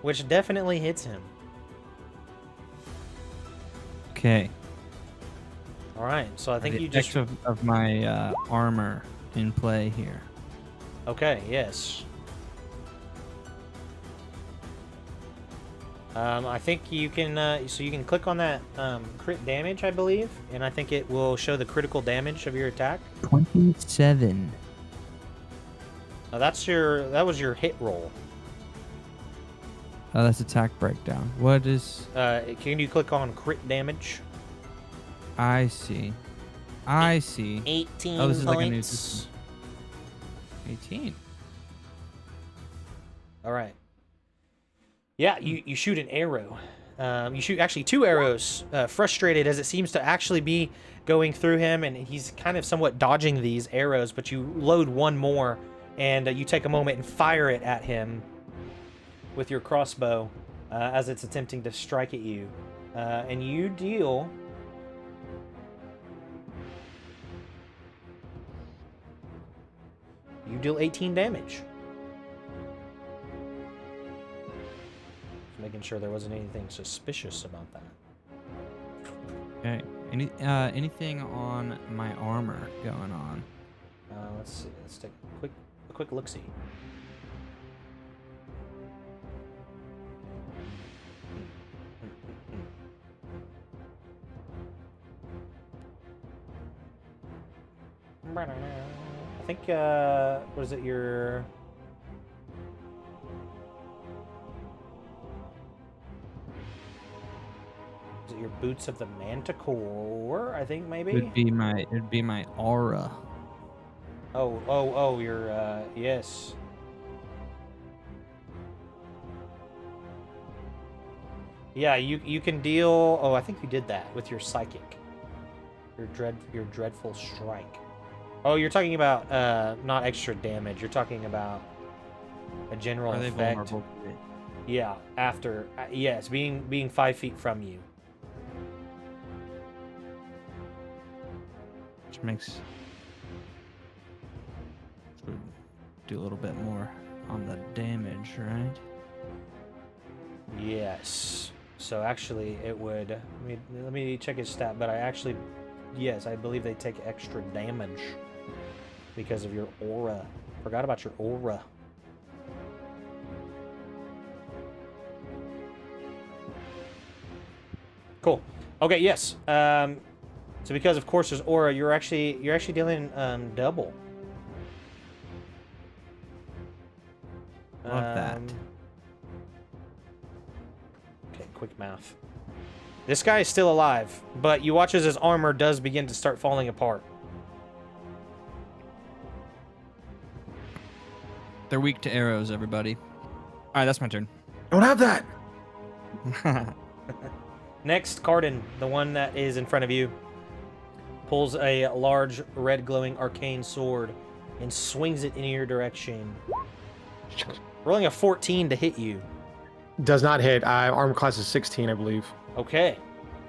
which definitely hits him. Okay. All right, so I think the you just... effects of my armor in play here. Okay, yes. I think you can, so you can click on that crit damage, I believe, and I think it will show the critical damage of your attack. 27. That was your hit roll. Oh, that's attack breakdown. What is... Can you click on crit damage? I see. I see. 18 Oh, this is like a new points. system. 18. All right. Yeah, you shoot an arrow. You shoot actually 2 arrows, frustrated as it seems to actually be going through him, and he's kind of somewhat dodging these arrows, but you load one more, and you take a moment and fire it at him with your crossbow as it's attempting to strike at you. And you deal... You deal 18 damage. Just making sure there wasn't anything suspicious about that. Okay. Anything on my armor going on? Let's see. Let's take a quick look-see. I think, what is it, your... Is it your Boots of the Manticore, I think, maybe? It'd be my aura. Oh, your, yes. Yeah, you can deal... Oh, I think you did that with your Psychic. Your Dreadful Strike. Oh, you're talking about not extra damage. You're talking about a general Are they effect. vulnerable to it? Yeah, after yes, being 5 feet from you. Which makes do a little bit more on the damage, right? Yes. So actually, it would. Let me check his stat. But yes, I believe they take extra damage because of your aura. Forgot about your aura. Cool. Okay. Yes. So because of course there's aura, you're actually dealing double. Love that. Okay, quick math. This guy is still alive, but you watch as his armor does begin to start falling apart. They're weak to arrows, everybody. All right, that's my turn. Don't have that. Next, Cardin, the one that is in front of you, pulls a large red glowing arcane sword and swings it in your direction. Rolling a 14 to hit you. Does not hit. Armor class is 16, I believe. Okay.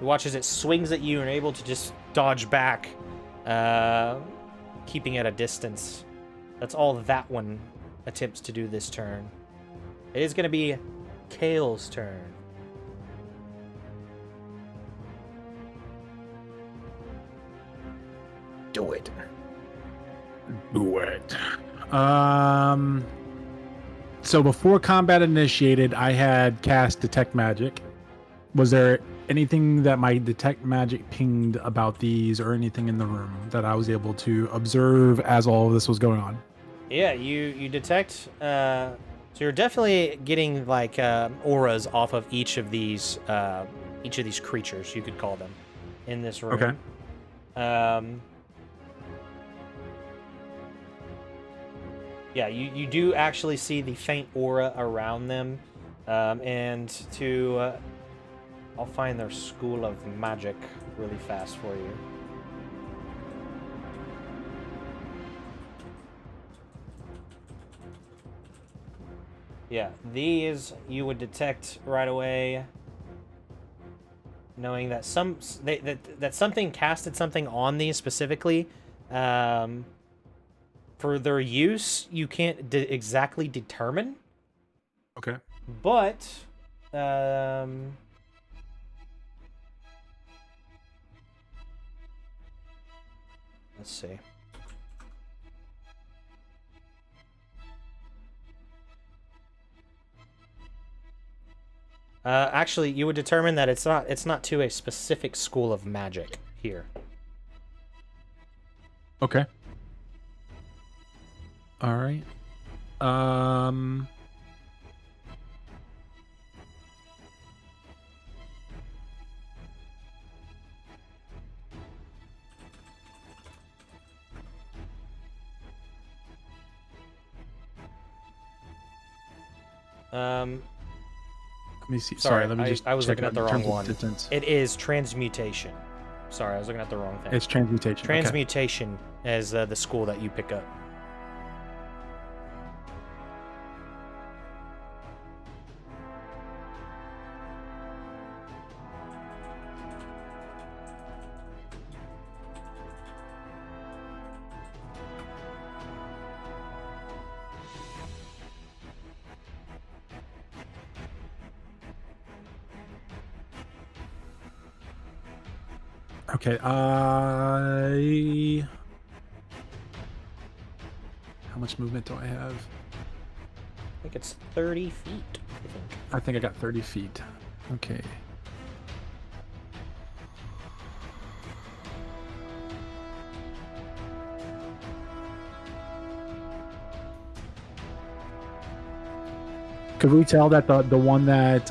You watch as it swings at you and are able to just dodge back, keeping at a distance. That's all that one attempts to do this turn. It is going to be Kale's turn. Do it. Do it. So before combat initiated, I had cast Detect Magic. Was there anything that my Detect Magic pinged about these or anything in the room that I was able to observe as all of this was going on? Yeah, you detect. So you're definitely getting like auras off of each of these creatures, you could call them, in this room. Okay. Yeah, you do actually see the faint aura around them, and to I'll find their school of magic really fast for you. Yeah, these you would detect right away, knowing that that something casted something on these specifically. For their use, you can't exactly determine. Okay. But let's see. Actually, you would determine that it's not to a specific school of magic here. Okay. All right. Let me see. Sorry, Let me just. I was check looking out at the in wrong terms of one. distance. It is transmutation. Sorry, I was looking at the wrong thing. It's transmutation. Okay. Transmutation is the school that you pick up. Okay. How much movement do I have? I think it's 30 feet. I think. I think I got 30 feet. Okay. Could we tell that the one that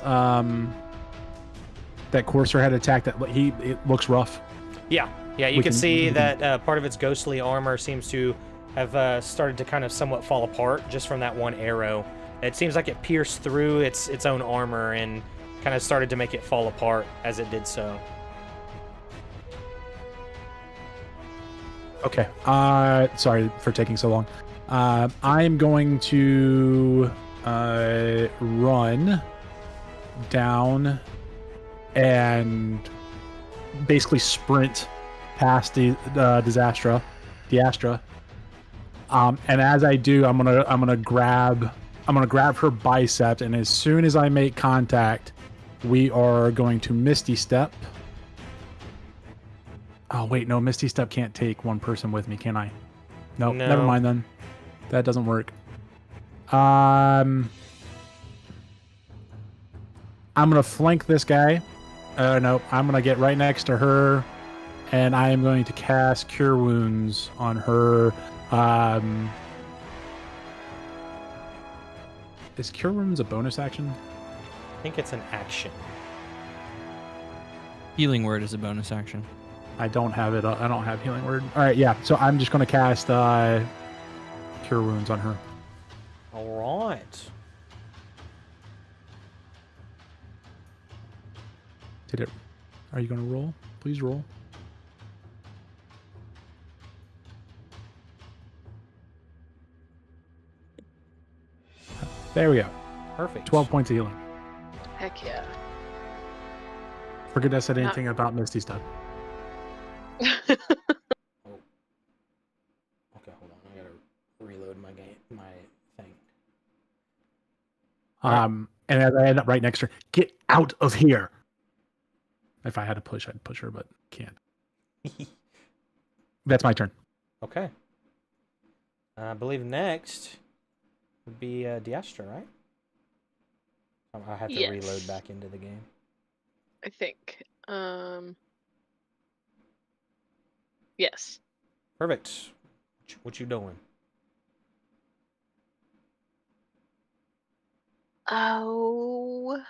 that Courser had attacked, that it looks rough? Yeah, you We can can- see we can- that part of its ghostly armor seems to have started to kind of somewhat fall apart just from that one arrow. It seems like it pierced through its own armor and kind of started to make it fall apart as it did so. Okay. Sorry for taking so long. I'm going to run down and basically sprint past the Diastra. And as I do, I'm gonna grab her bicep, and as soon as I make contact, we are going to Misty Step. Oh wait, no, Misty Step can't take one person with me, can I? Nope, No. never mind then. That doesn't work. I'm gonna flank this guy. No, I'm gonna get right next to her, and I am going to cast Cure Wounds on her. Is Cure Wounds a bonus action? I think it's an action. Healing word is a bonus action. I don't have it. I don't have Healing Word. All right, yeah. So I'm just gonna cast Cure Wounds on her. All right. Did it? Are you gonna roll? Please roll. There we go. Perfect. 12 points of healing. Heck yeah. Forget I said anything about Misty Step. Okay, hold on. I gotta reload my thing. And as I end up right next to her, get out of here. If I had to push, I'd push her, but can't. That's my turn. Okay. I believe next would be Diastra, right? I have to Yes. reload back into the game. I think. Yes. Perfect. What you doing? Oh.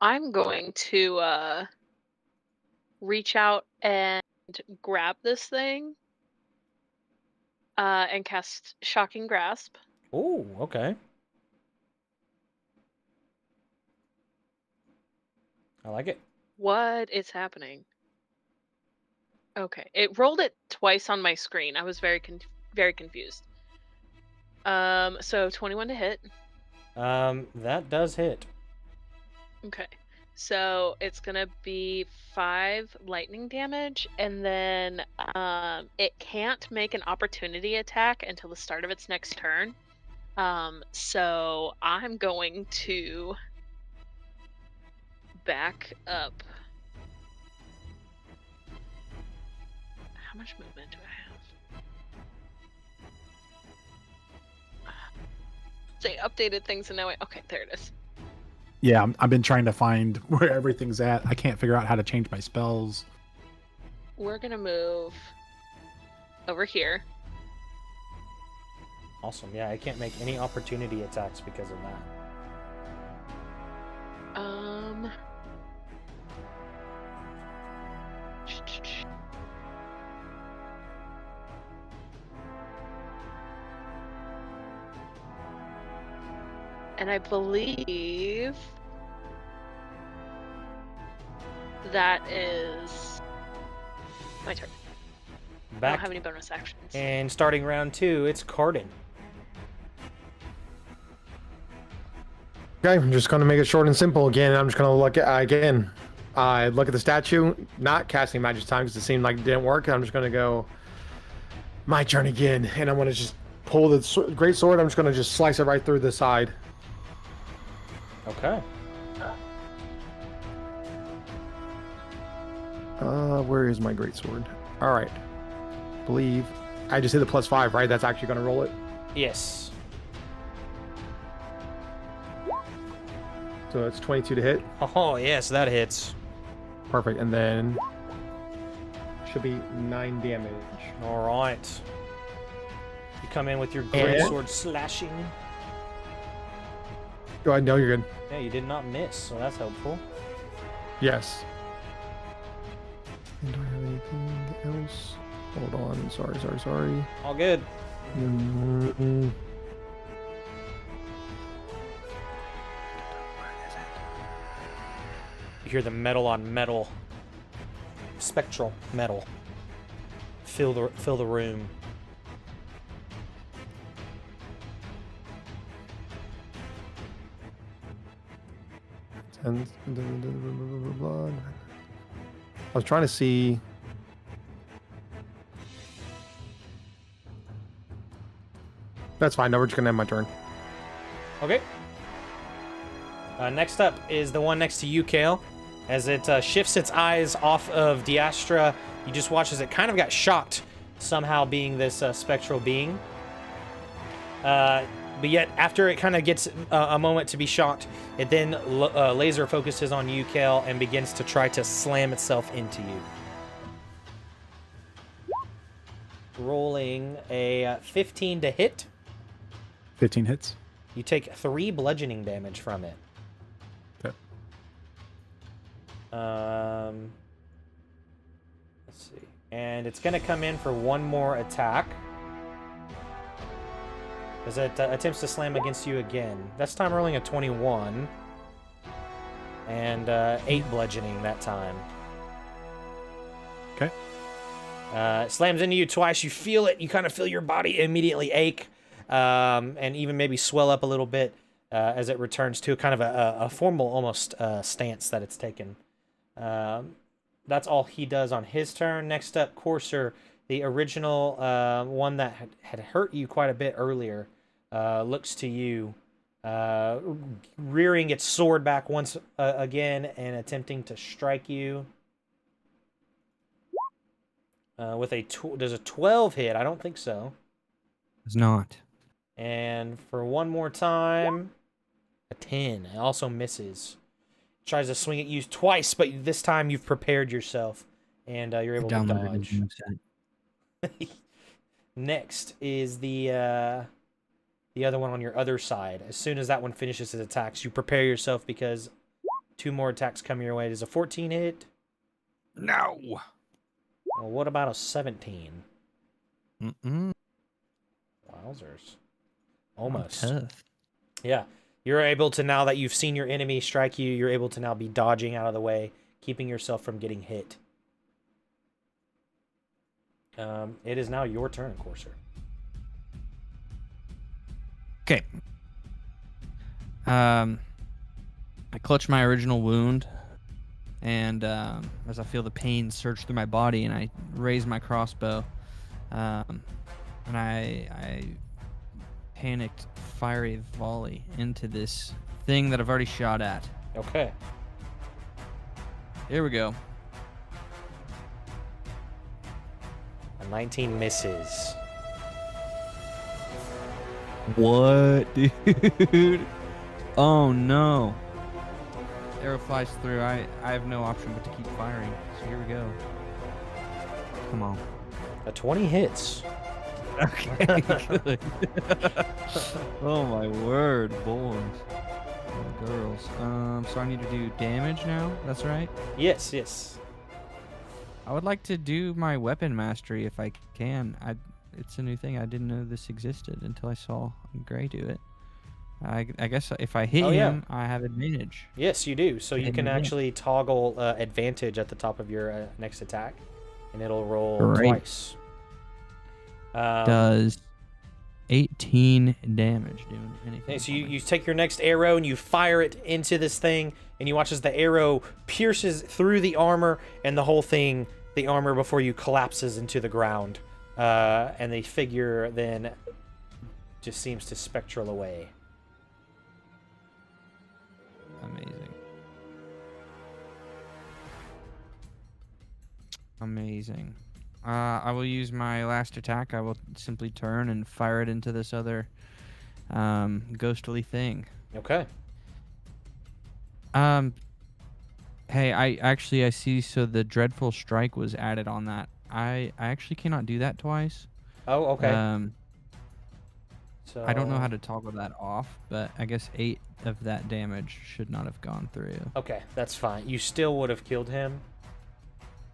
I'm going to reach out and grab this thing. and cast Shocking Grasp. Oh, okay. I like it. What is happening? Okay, it rolled it twice on my screen. I was very confused. So 21 to hit. That does hit. Okay, so it's gonna be 5 lightning damage, and then it can't make an opportunity attack until the start of its next turn. So I'm going to back up. How much movement do I have? They updated things and now okay, there it is. Yeah, I've been trying to find where everything's at. I can't figure out how to change my spells. We're gonna move over here. Awesome. Yeah, I can't make any opportunity attacks because of that. And I believe that is my turn. I don't Back have any bonus actions. and starting round 2, it's Cardin. Okay, I'm just gonna make it short and simple again. I'm just gonna look at again. I look at the statue, not casting magic time because it seemed like it didn't work. I'm just gonna go my turn again, and I'm gonna just pull the great sword. I'm just gonna just slice it right through the side. Okay. Where is my great sword? All right, believe I just hit the +5, right? That's actually gonna roll it. Yes. So it's 22 to hit. Oh, yes, that hits. Perfect, and then should be 9 damage. All right. You come in with your great And- sword slashing. Go ahead. No, you're good. Yeah, you did not miss, so that's helpful. Yes. And do I have anything else? Hold on. Sorry. All good. Mm-mm. You hear the metal on metal, spectral metal. Fill the room. And blood. I was trying to see. That's fine. No, we're just gonna end my turn. Okay. Next up is the one next to you, Kale. As it shifts its eyes off of Diastra, you just watch as it kind of got shocked, somehow being this spectral being. But yet, after it kind of gets a moment to be shocked, it then laser focuses on you, Kale, and begins to try to slam itself into you. Rolling a 15 to hit. 15 hits. You take 3 bludgeoning damage from it. Okay. Let's see. And it's going to come in for one more attack. As it attempts to slam against you again. This time rolling a 21. And 8 bludgeoning that time. Okay. It slams into you twice. You feel it. You kind of feel your body immediately ache. And even maybe swell up a little bit as it returns to kind of a formal almost stance that it's taken. That's all he does on his turn. Next up, Courser, the original one that had hurt you quite a bit earlier, looks to you, rearing its sword back once again and attempting to strike you. With does a 12 hit? I don't think so. It's not. And for one more time, a 10. It also misses. Tries to swing at you twice, but this time you've prepared yourself, and you're able to Downloaded dodge. a new set. Next is the other one on your other side. As soon as that one finishes its attacks, you prepare yourself because 2 more attacks come your way. Does a 14 hit? No. Well, what about a 17? Mm-mm. Wowzers. I'm Almost. tough. Yeah. You're able to, now that you've seen your enemy strike you, you're able to now be dodging out of the way, keeping yourself from getting hit. It is now your turn, Courser. Okay. I clutch my original wound, and as I feel the pain surge through my body, and I raise my crossbow, and I panicked fire a volley into this thing that I've already shot at. Okay. Here we go. A 19 misses. What, dude? Oh no. Arrow flies through. I have no option but to keep firing. So here we go. Come on. A 20 hits. Okay, good. Oh my word, boys and girls. So I need to do damage now. That's right. Yes, yes. I would like to do my weapon mastery if I can. It's a new thing. I didn't know this existed until I saw Gray do it. I guess if I hit Oh, yeah. him, I have advantage. Yes, you do. So you And can yeah. actually toggle advantage at the top of your next attack, and it'll roll Great. twice. Does 18 damage doing anything? Okay, so for you, me? you take your next arrow and you fire it into this thing, and you watch as the arrow pierces through the armor, and the whole thing, the armor before you, collapses into the ground. And the figure then just seems to spectral away. Amazing. Amazing. I will use my last attack. I will simply turn and fire it into this other ghostly thing. Okay. Hey, I see. So the dreadful strike was added on that. I actually cannot do that twice. Oh, okay. I don't know how So- to toggle that off, but I guess 8 of that damage should not have gone through. Okay, that's fine. You still would have killed him.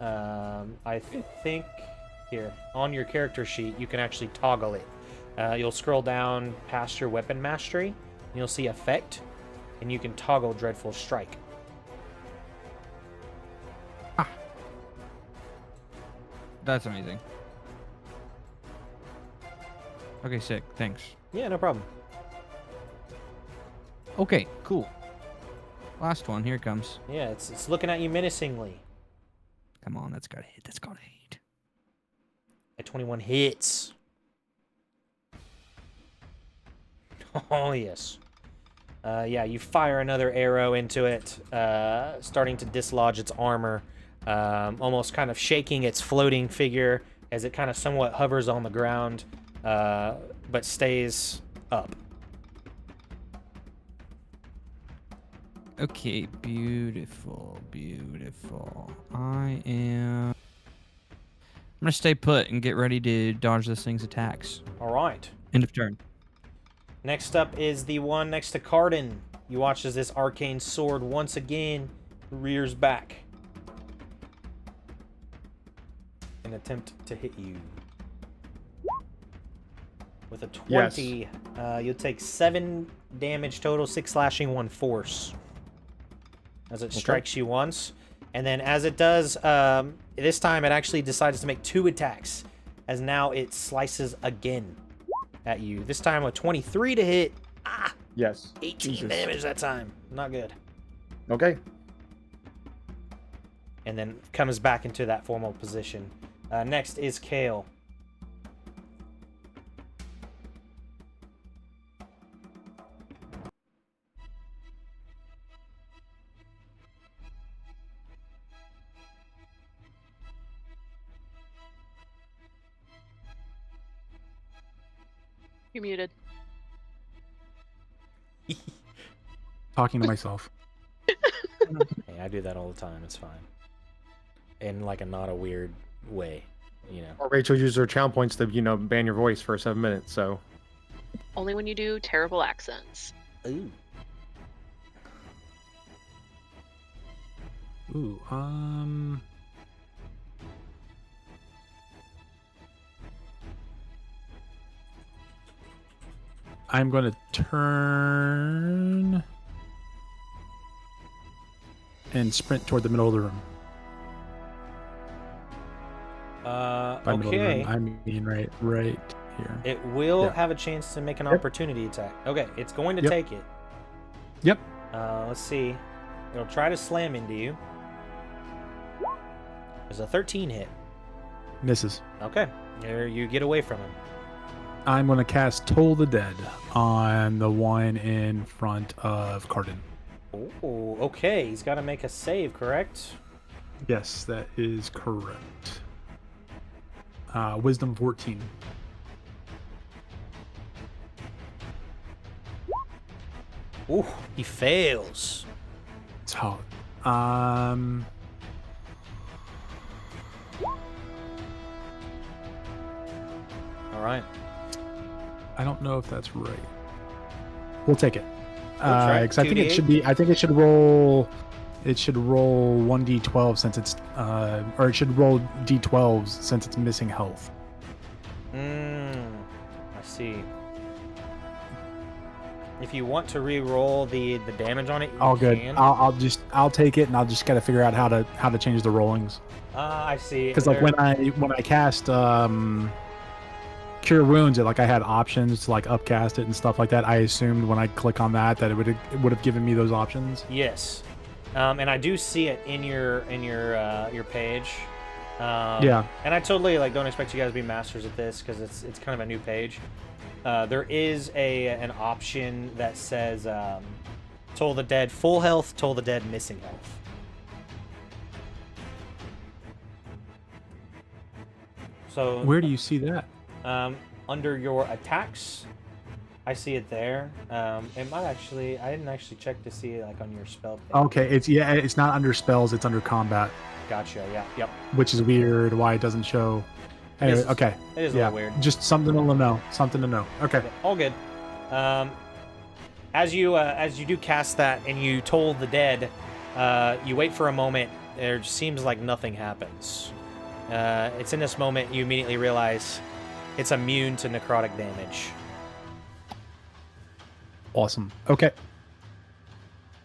I think here on your character sheet you can actually toggle it. You'll scroll down past your weapon mastery, and you'll see effect, and you can toggle dreadful strike. That's amazing. Okay, sick. Thanks. Yeah, no problem. Okay, cool. Last one. Here it comes. Yeah, it's looking at you menacingly. Come on, that's got to hit. That's got to hit. At 21 hits. Oh yes. Yeah, you fire another arrow into it, starting to dislodge its armor, almost kind of shaking its floating figure as it kind of somewhat hovers on the ground, but stays up. Okay, beautiful, beautiful. I'm gonna stay put and get ready to dodge this thing's attacks. All right. End of turn. Next up is the one next to Cardin. You watch as this arcane sword once again rears back. An attempt to hit you. With a 20, you'll take 7 damage total, 6 slashing, 1 force. As it strikes you once. And then as it does, this time it actually decides to make 2 attacks. As now it slices again at you. This time a 23 to hit. Ah! Yes. 18 Jesus. damage that time. Not good. Okay. And then comes back into that formal position. Next is Kale. You're muted. Talking to myself. Hey, I do that all the time. It's fine. In like a not a weird way, you know. Or Rachel used her channel points to, ban your voice for 7 minutes. So Only when you do terrible accents. Ooh. Ooh, I'm going to turn and sprint toward the middle of the room. By middle of the Okay. room, I mean right here. It will Yeah. have a chance to make an Yep. opportunity attack. Okay, it's going to Yep. take it. Yep. Let's see. It'll try to slam into you. There's a 13 hit. Misses. Okay, there you get away from him. I'm going to cast Toll the Dead on the one in front of Cardin. Oh, okay. He's got to make a save, correct? Yes, that is correct. Wisdom 14. Ooh, he fails. Solid. All right. I don't know if that's right. We'll take it. try it. 'Cause I think 2d8? it should be. I think it should roll. It should roll 1d12 since it's, or it should roll d12s since it's missing health. I see. If you want to re-roll the damage on it, you All good. can. I'll take it, and I'll just gotta figure out how to change the rollings. I see. Because like when I cast Cure Wounds, I had options to like upcast it and stuff like that. I assumed when I click on that it would have given me those options. Yes, and I do see it in your page. Yeah. And I totally don't expect you guys to be masters at this because it's kind of a new page. There is an option that says Toll the Dead full health, Toll the Dead missing health. So Where do you see that? under your attacks, I see it there. It might actually, I didn't actually check to see it on your spell page. Okay, it's not under spells, it's under combat, Gotcha. Yeah. Yep. which is weird why it doesn't show. Anyway, is- okay. It is a Yeah, little weird. just something to know. Something to know. Okay. All good. As you do cast that and you toll the dead, you wait for a moment. There seems like nothing happens. It's in this moment you immediately realize it's immune to necrotic damage. Awesome. Okay.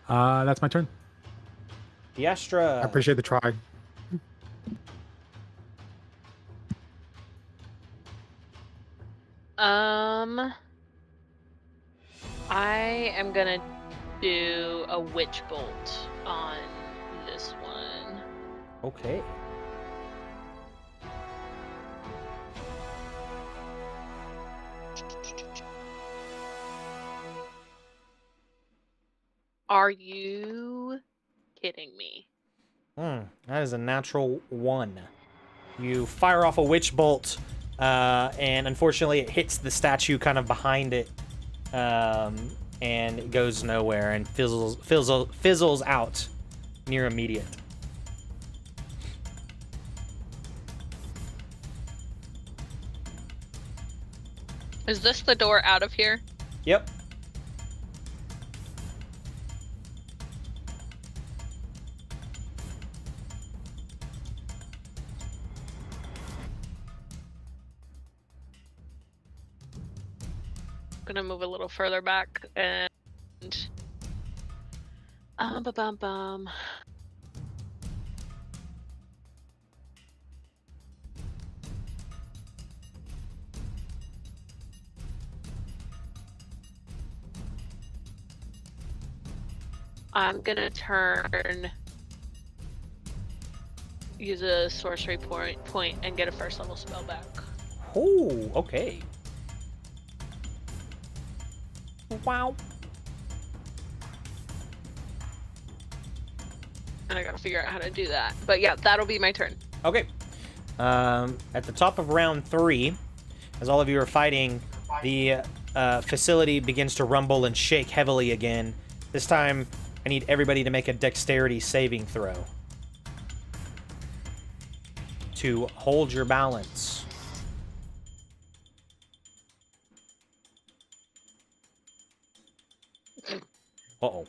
That's my turn. The Astra. I appreciate the try. I am gonna do a witch bolt on this one. Okay. Are you kidding me? That is a natural 1. You fire off a witch bolt, and unfortunately it hits the statue kind of behind it, and it goes nowhere and fizzles out near immediate. Is this the door out of here? Yep. Gonna move a little further back and bum. I'm gonna use a sorcery point and get a first level spell back. Oh, okay. Wow. And I gotta figure out how to do that. But yeah, that'll be my turn. Okay. At the top of round 3, as all of you are fighting, the facility begins to rumble and shake heavily again. This time, I need everybody to make a dexterity saving throw to hold your balance. Uh-oh.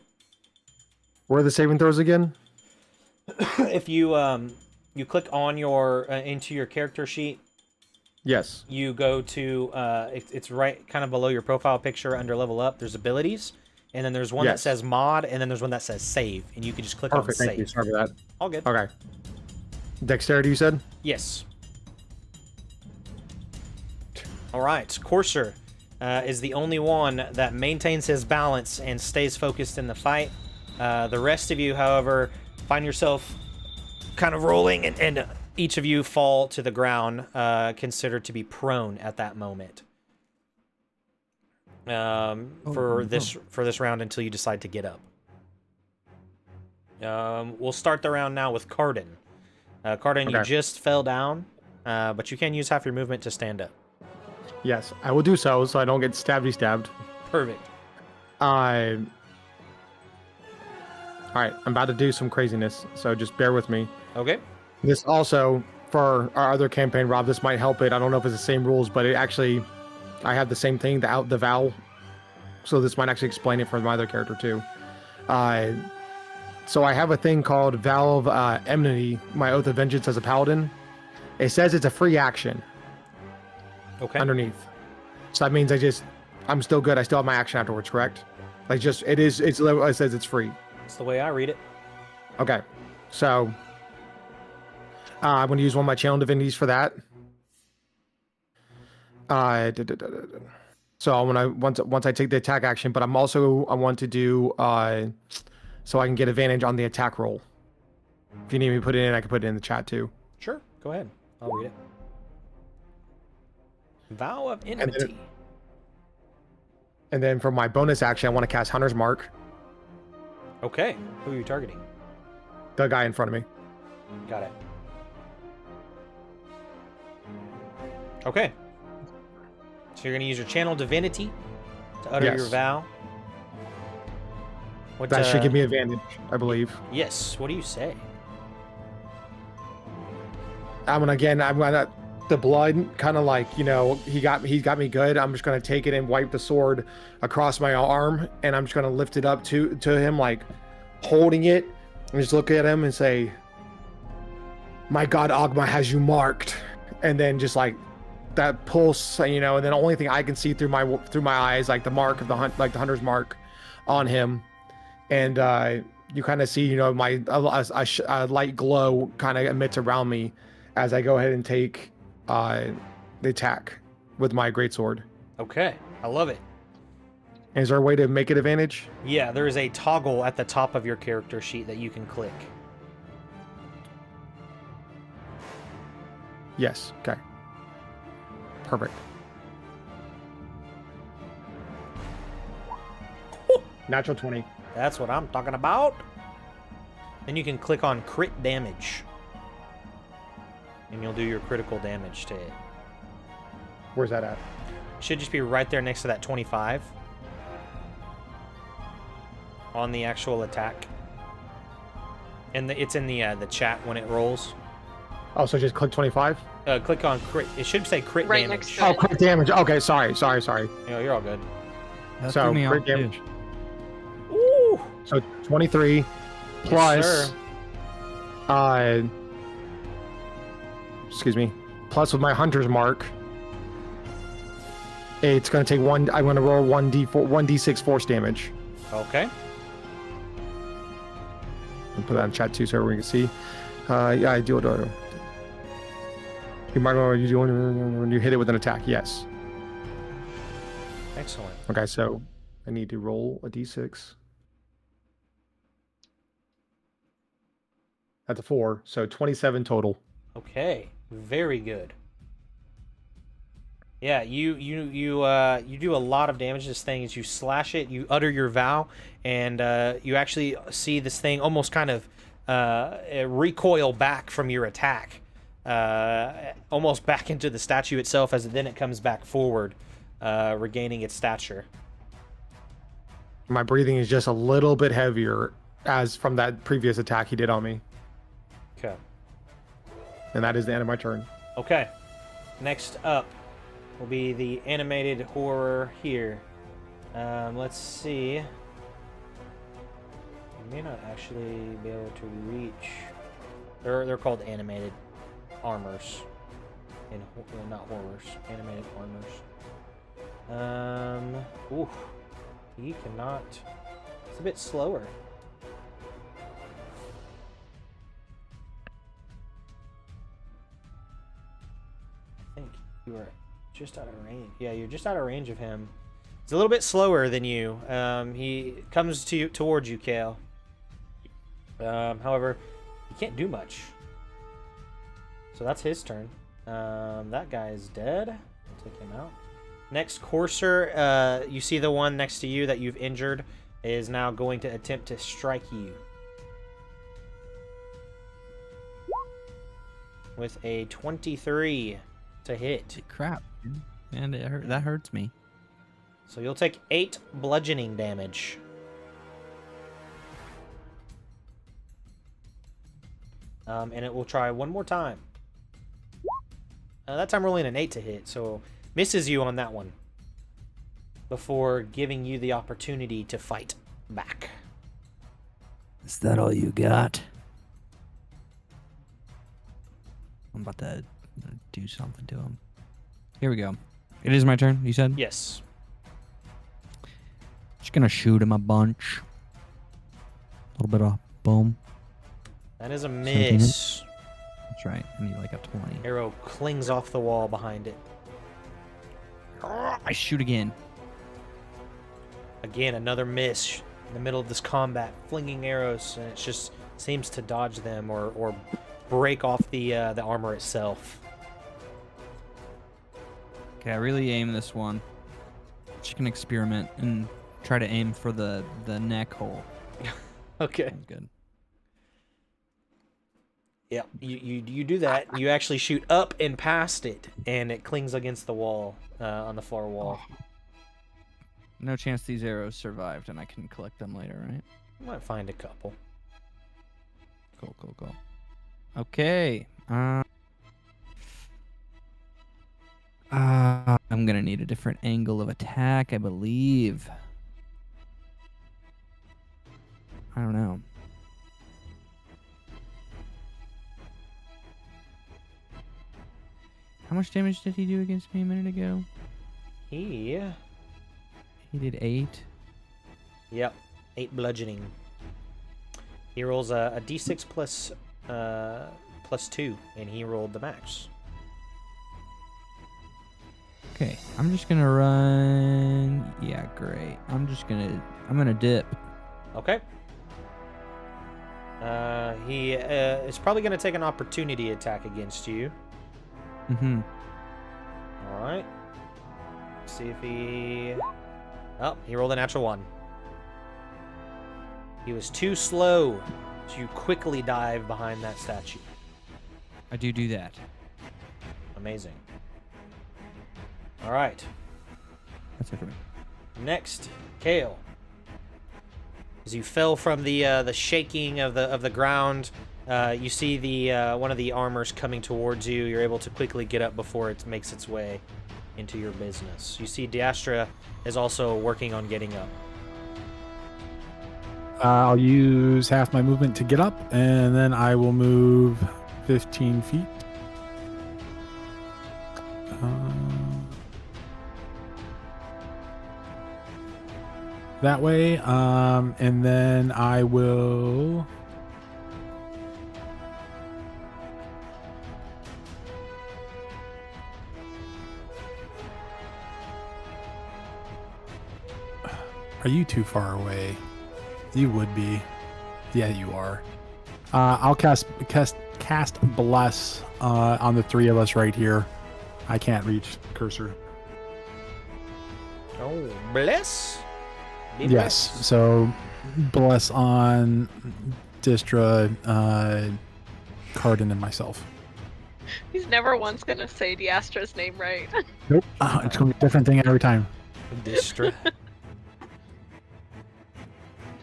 Where are the saving throws again? If you you click on your into your character sheet Yes. you go to it's right kind of below your profile picture under level up. There's abilities, and then there's one that Yes. says mod, and then there's one that says save, and you can just click on Perfect. save. Thank you. Sorry for that. All good. Okay. Dexterity, you said? Yes. All right. Courser is the only one that maintains his balance and stays focused in the fight. The rest of you, however, find yourself kind of rolling, and each of you fall to the ground, considered to be prone at that moment. For this round until you decide to get up. We'll start the round now with Cardin. Cardin, you Okay. just fell down, but you can use half your movement to stand up. Yes, I will do so I don't get stabbed. Perfect. All right, I'm about to do some craziness, so just bear with me. Okay. This also, for our other campaign, Rob, this might help it. I don't know if it's the same rules, but it actually, I have the same thing, the vow. So this might actually explain it for my other character too. So I have a thing called Vow of Enmity, my Oath of Vengeance as a Paladin. It says it's a free action Okay. underneath. So that means I'm still good. I still have my action afterwards, correct? Like it says it's free. That's the way I read it. Okay, so I'm going to use one of my channel divinities for that. So I want to once I take the attack action, but I want to do so I can get advantage on the attack roll. If you need me to put it in, I can put it in the chat too. Sure. Go ahead. I'll read it. Vow of then Enmity. And then for my bonus action, I want to cast Hunter's Mark. Okay. Who are you targeting? The guy in front of me. Got it. Okay. So you're going to use your channel divinity to utter your Yes. vow. What, That should give me advantage, I believe. Yes. What do you say? I'm gonna the blood kind of like, he got me good. I'm just gonna take it and wipe the sword across my arm, and I'm just gonna lift it up to him, like holding it, and just look at him and say, "My God, Ogma has you marked," and then just like that pulse, and then the only thing I can see through my eyes, like the mark of the hunter's mark on him, and you kind of see, my a light glow kind of emits around me as I go ahead and take the attack with my greatsword. Okay. I love it. Is there a way to make it advantage? Yeah, there is a toggle at the top of your character sheet that you can click. Yes. Okay. Perfect. Natural 20. That's what I'm talking about. Then you can click on crit damage. And you'll do your critical damage to it. Where's that at? Should just be right there next to that 25. On the actual attack. And it's in the chat when it rolls. Oh, so just click 25? Click on crit. It should say crit Right damage. next to Oh, it. crit damage. Okay, sorry. You're all good. That So threw me crit off, too. damage. Ooh. So 23 plus sir. excuse me, plus with my hunter's mark, it's going to take one. I'm going to roll 1d6 force damage. Okay. And put that in chat too so everyone can see. Yeah, I do it. You might know what you're doing when you hit it with an attack. Yes. Excellent. Okay, so I need to roll a d6. That's a 4, so 27 total. Okay. Very good. Yeah, you do a lot of damage to this thing as you slash it, you utter your vow, and you actually see this thing almost kind of recoil back from your attack. Almost back into the statue itself, as then it comes back forward, regaining its stature. My breathing is just a little bit heavier as from that previous attack he did on me. Okay. And that is the end of my turn. Okay. Next up will be the animated horror here. Let's see. You may not actually be able to reach. They're called animated armors. not horrors, animated armors. Ooh, he cannot. It's a bit slower. I think you are just out of range. Yeah, you're just out of range of him. He's a little bit slower than you. He comes towards you, Kale. However, he can't do much. So that's his turn. That guy is dead. I'll take him out. Next, Courser, you see the one next to you that you've injured is now going to attempt to strike you. With a 23 to hit. Crap, dude. Man, that hurts me. So you'll take 8 bludgeoning damage. And it will try one more time. That time rolling an 8 to hit, so misses you on that one. Before giving you the opportunity to fight back. Is that all you got? I'm about to do something to him. Here we go. It is my turn, you said? Yes. Just gonna shoot him a bunch. A little bit of boom. That is a 17 miss. That's right. I need like a 20. Arrow clings off the wall behind it. I shoot again. Again, another miss in the middle of this combat, flinging arrows, and it just seems to dodge them or break off the armor itself. Okay, I really aim this one. Just gonna experiment and try to aim for the neck hole. Okay. Sounds good. Yeah, you do that. You actually shoot up and past it, and it clings against the wall, on the far wall. No chance these arrows survived, and I can collect them later, right? Might find a couple. Cool. Okay. I'm gonna need a different angle of attack, I believe. I don't know. How much damage did he do against me a minute ago? He did 8. Yep, 8 bludgeoning. He rolls a d6 plus 2, and he rolled the max. Okay, I'm just gonna run. Yeah, great. I'm gonna dip. Okay. He is probably going to take an opportunity attack against you. Mm-hmm. All right. See if he... Oh, he rolled a natural 1. He was too slow to quickly dive behind that statue. I do that. Amazing. All right. That's it for me. Next, Kale. As you fell from the shaking of the ground, you see the one of the armors coming towards you. You're able to quickly get up before it makes its way into your business. You see Diastra is also working on getting up. I'll use half my movement to get up, and then I will move 15 feet. That way, and then I will... Are you too far away? You would be. Yeah, you are. I'll cast Bless on the 3 of us right here. I can't reach cursor. Oh, bless. Be Yes. blessed. So Bless on Distra, Cardin, and myself. He's never once gonna say Diastra's name right. Nope. It's going to be a different thing every time. Distra.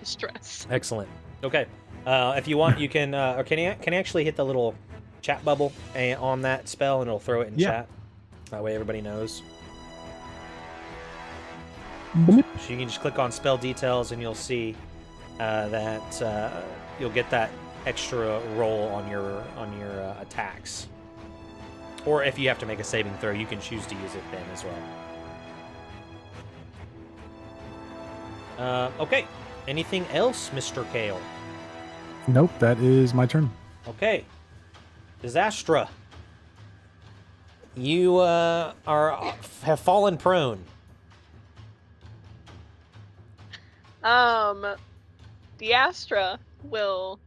Distress. Excellent. Okay. If you want, you can, or can you actually hit the little chat bubble on that spell, and it'll throw it in Yeah. chat. That way everybody knows. Bloop. So you can just click on spell details, and you'll see that you'll get that extra roll on your attacks. Or if you have to make a saving throw, you can choose to use it then as well. Okay. Anything else, Mr. Kale? Nope, that is my turn. Okay. Disastra. You have fallen prone. Diastra will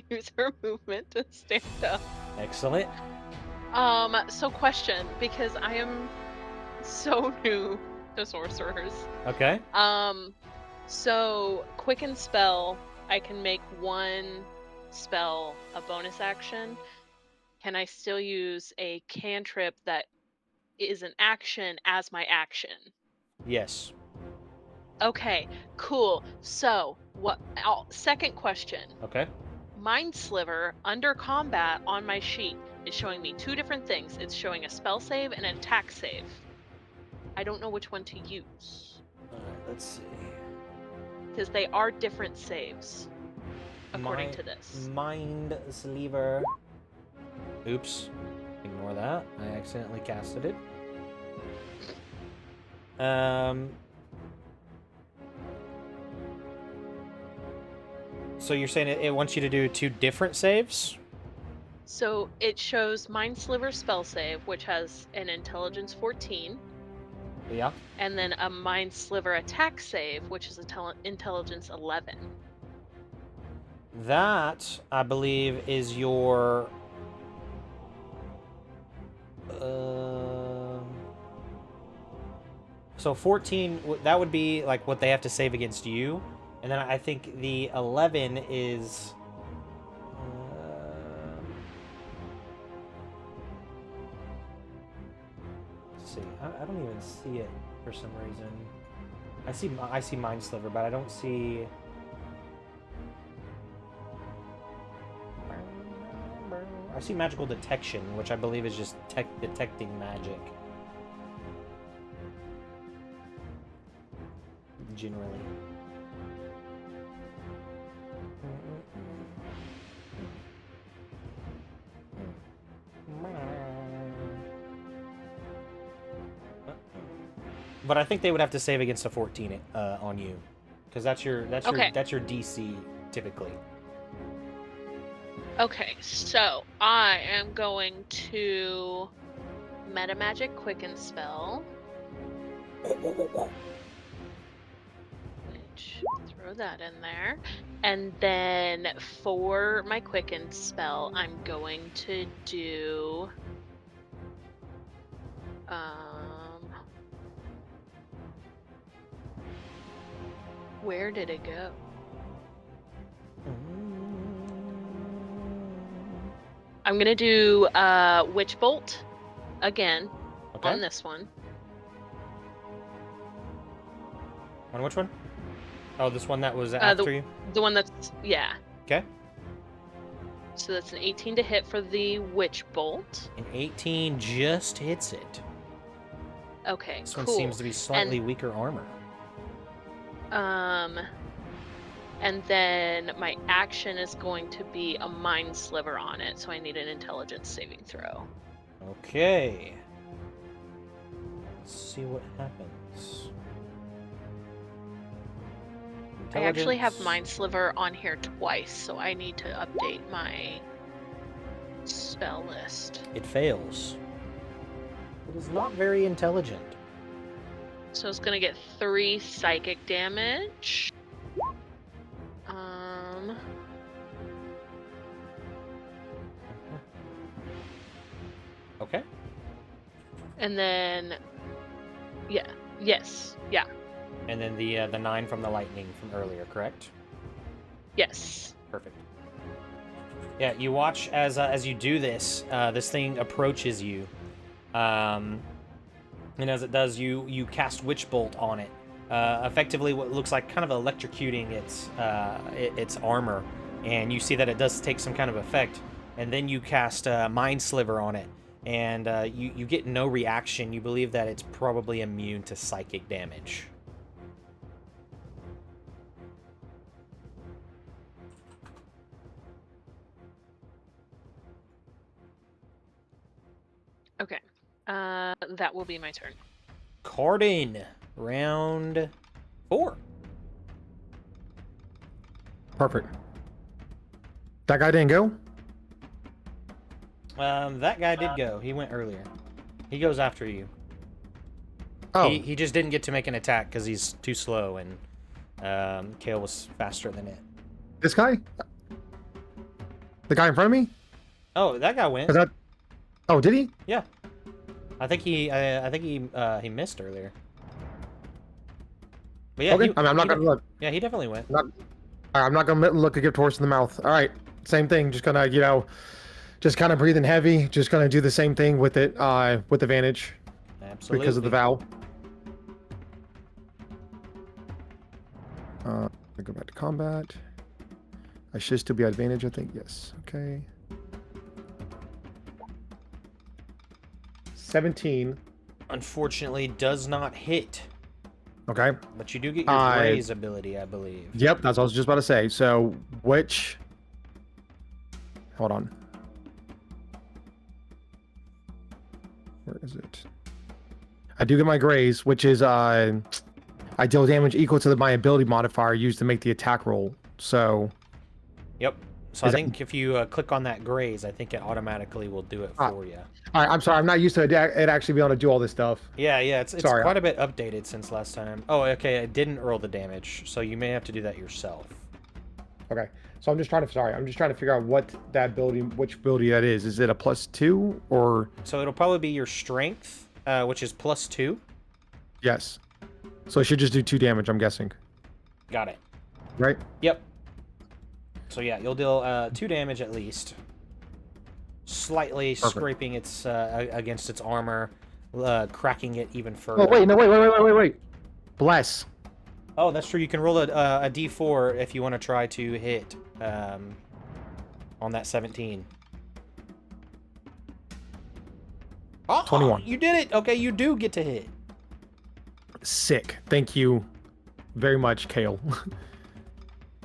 use her movement to stand up. Excellent. So question, because I am so new to sorcerers. Okay. So quicken spell, I can make one spell a bonus action. Can I still use a cantrip that is an action as my action? Yes. Okay, cool. So, second question. Okay. Mind Sliver under combat on my sheet is showing me two different things. It's showing a spell save and an attack save. I don't know which one to use. All right, let's see. Because they are different saves, according to this. Mind Sliver. Oops. Ignore that. I accidentally casted it. So you're saying it wants you to do two different saves? So it shows Mind Sliver spell save, which has an intelligence 14, Yeah. and then a Mind Sliver attack save, which is intelligence 11. That, I believe, is your... So 14, that would be like what they have to save against you. And then I think the 11 is... let's see. I don't even see it for some reason. I see Mind Sliver, but I don't see... I see Magical Detection, which I believe is just detecting magic. Generally. But I think they would have to save against a 14 on you, because that's your DC typically. Okay, so I am going to Meta Magic Quicken spell. Which, throw that in there. And then for my Quicken spell, I'm going to do... where did it go? I'm gonna do Witch Bolt again on this one. On which one? Oh, this one that was after you? The one that's, yeah. Okay. So that's an 18 to hit for the Witch Bolt. An 18 just hits it. Okay, This cool. one seems to be slightly weaker armor. And then my action is going to be a Mind Sliver on it, so I need an intelligence saving throw. Okay. Let's see what happens. I actually have Mind Sliver on here twice, so I need to update my spell list. It fails. It is not very intelligent. So it's gonna get 3 psychic damage. Okay. And then, yeah. And then the 9 from the lightning from earlier, correct? Yes. Perfect. Yeah, you watch as you do this. This thing approaches you, and as it does, you cast Witch Bolt on it. Effectively, what looks like kind of electrocuting its armor, and you see that it does take some kind of effect. And then you cast Mind Sliver on it, and you get no reaction. You believe that it's probably immune to psychic damage. That will be my turn. Cardin, round 4. Perfect. That guy didn't go? That guy did go. He went earlier. He goes after you. Oh, He just didn't get to make an attack because he's too slow, and Kale was faster than it. this guy? The guy in front of me? Oh, that guy went. Is that... Oh, did he? Yeah. I think he missed earlier. But yeah, Okay. I'm not gonna look. Yeah, he definitely went. I'm not gonna look to give Taurus in the mouth. All right. Same thing. Just gonna, just kind of breathing heavy. Just gonna do the same thing with it, with advantage Absolutely. because of the vow. I go back to combat. I should still be at advantage, I think. Yes. Okay. 17. Unfortunately, does not hit. Okay. But you do get your raise ability, I believe. Yep, that's what I was just about to say. So, which... Hold on. Where is it? I do get my graze, which is, I deal damage equal to my ability modifier used to make the attack roll. So... Yep. So I think if you click on that graze, I think it automatically will do it for you. All right, I'm sorry. I'm not used to it actually being able to do all this stuff. Yeah, it's Sorry. quite a bit updated since last time. Oh, okay, it didn't roll the damage, so you may have to do that yourself. Okay. So I'm just trying to figure out what that ability, which ability that is. Is it a +2 or? So it'll probably be your strength, which is +2. Yes. So it should just do 2 damage, I'm guessing. Got it. Right? Yep. So yeah, you'll deal 2 damage at least. Slightly Perfect. scraping its against its armor, cracking it even further. Oh wait, no, wait. Bless. Oh, that's true. You can roll a d4 if you want to try to hit on that 17. Oh, 21. You did it. Okay, you do get to hit. Sick. Thank you very much, Kale.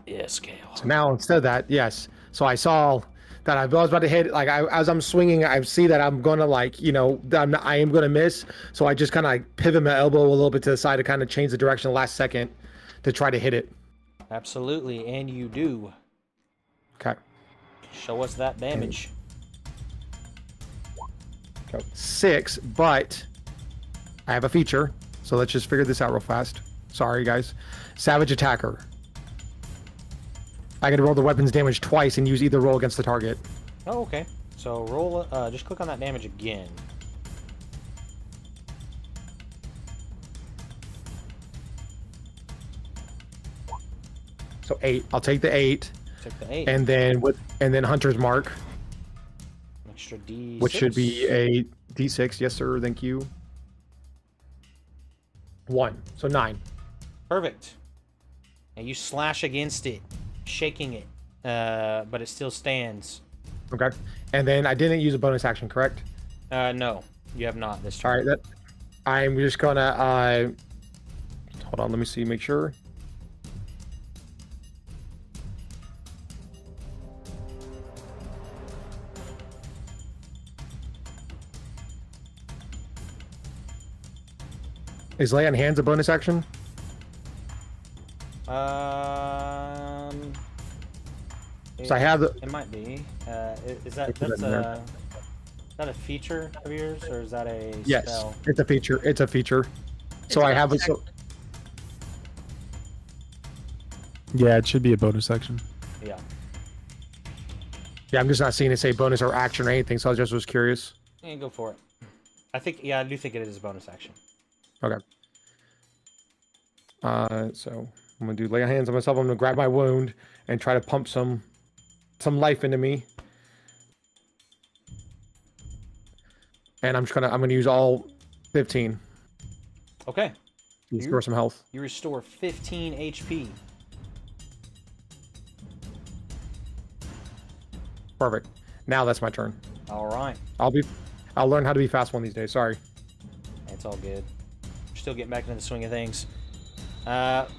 Yes, Kale. So now instead of that, yes. So I saw that I was about to hit. Like as I'm swinging, I see that I'm gonna I am gonna miss. So I just kind of pivot my elbow a little bit to the side to kind of change the direction last second to try to hit it. Absolutely, and you do. Okay. Show us that damage. Okay. 6, but I have a feature. So let's just figure this out real fast. Sorry, guys. Savage Attacker. I get to roll the weapon's damage twice and use either roll against the target. Oh, okay. So roll. Just click on that damage again. So 8. I'll take the 8. Take the 8. And then Hunter's Mark, Extra D6. which should be a D6. Yes, sir. Thank you. 1. So 9. Perfect. And you slash against it, shaking it, but it still stands. Okay. And then I didn't use a bonus action, correct? No, you have not this All turn. right. I'm just gonna hold on. Let me see. Make sure. Is Lay on Hands a bonus action? So I have the. It might be. Is I that put it that's in there. is that a feature of yours, or is that a Yes, spell? it's a feature. It's a feature. So It's I a have it. bonus So, Yeah, it should be a bonus action. Yeah. yeah, I'm just not seeing it say bonus or action or anything. So I just was curious. Yeah, go for it. I do think it is a bonus action. Okay. So I'm gonna do lay hands on myself. I'm gonna grab my wound and try to pump some life into me. And I'm gonna use all 15 Okay. to restore some health. You restore 15 HP. Perfect. Now that's my turn. All right. I'll learn how to be fast one of these days. Sorry. It's all good. We're still getting back into the swing of things.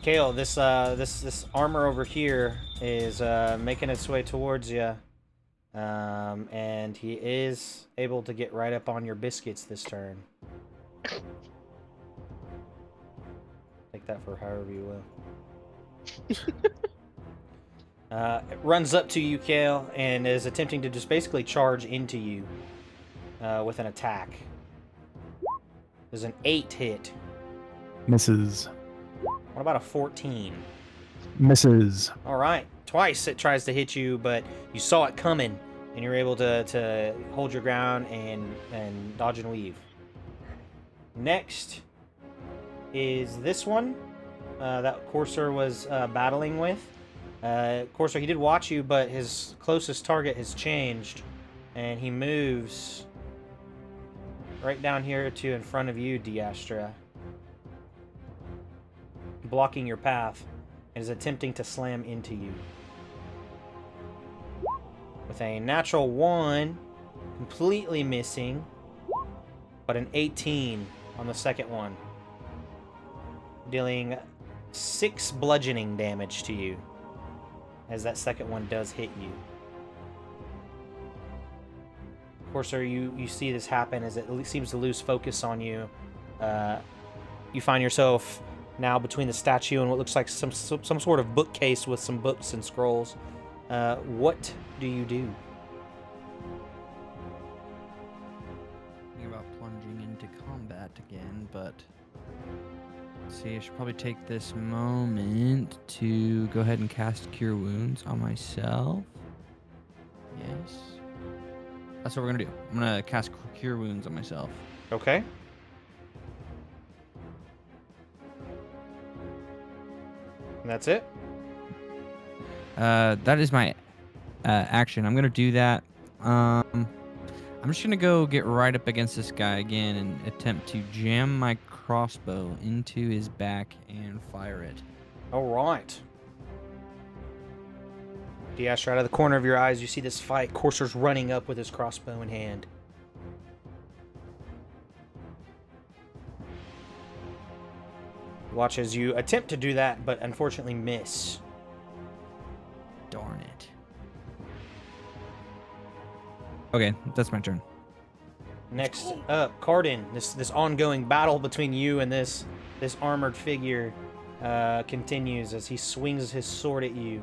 Kale, this armor over here is making its way towards you. And he is able to get right up on your biscuits this turn. Take that for however you will. It runs up to you, Kale, and is attempting to just basically charge into you with an attack. There's an 8 hit. Misses. What about a 14? Misses. All right. Twice it tries to hit you, but you saw it coming, and you're able to hold your ground and dodge and weave. Next is this one that Corsair was battling with. Corsair, he did watch you, but his closest target has changed, and he moves right down here to in front of you, D'Astra, blocking your path, and is attempting to slam into you. With a natural 1, completely missing, but an 18 on the second one, dealing 6 bludgeoning damage to you, as that second one does hit you. Corsair, you see this happen as it seems to lose focus on you. You find yourself now between the statue and what looks like some sort of bookcase with some books and scrolls. What do you do? Thinking about plunging into combat again, but let's see, I should probably take this moment to go ahead and cast Cure Wounds on myself. Yes. That's what we're gonna do. I'm gonna cast Cure Wounds on myself. Okay. And that's it? That is my action. I'm gonna do that. I'm just gonna go get right up against this guy again and attempt to jam my crossbow into his back and fire it. All right. D'Astra, out of the corner of your eyes, you see this fight. Corsair's running up with his crossbow in hand. Watch as you attempt to do that, but unfortunately miss. Darn it. Okay, that's my turn. Next up, Cardin. This ongoing battle between you and this armored figure continues as he swings his sword at you.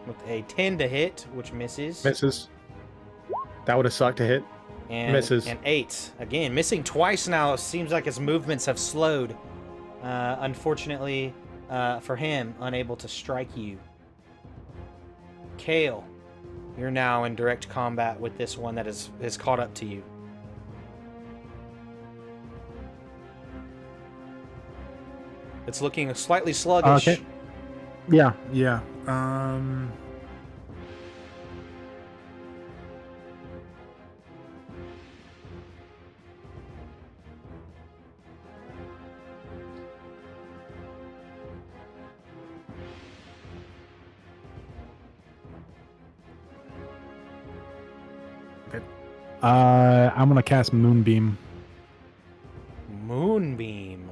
With a 10 to hit, which misses. Misses. That would have sucked to hit. And, Misses. And 8. Again, missing twice now. It seems like his movements have slowed. Unfortunately for him, unable to strike you. Kale, you're now in direct combat with this one that is caught up to you. It's looking slightly sluggish. Okay. Yeah. I'm gonna cast Moonbeam. Moonbeam.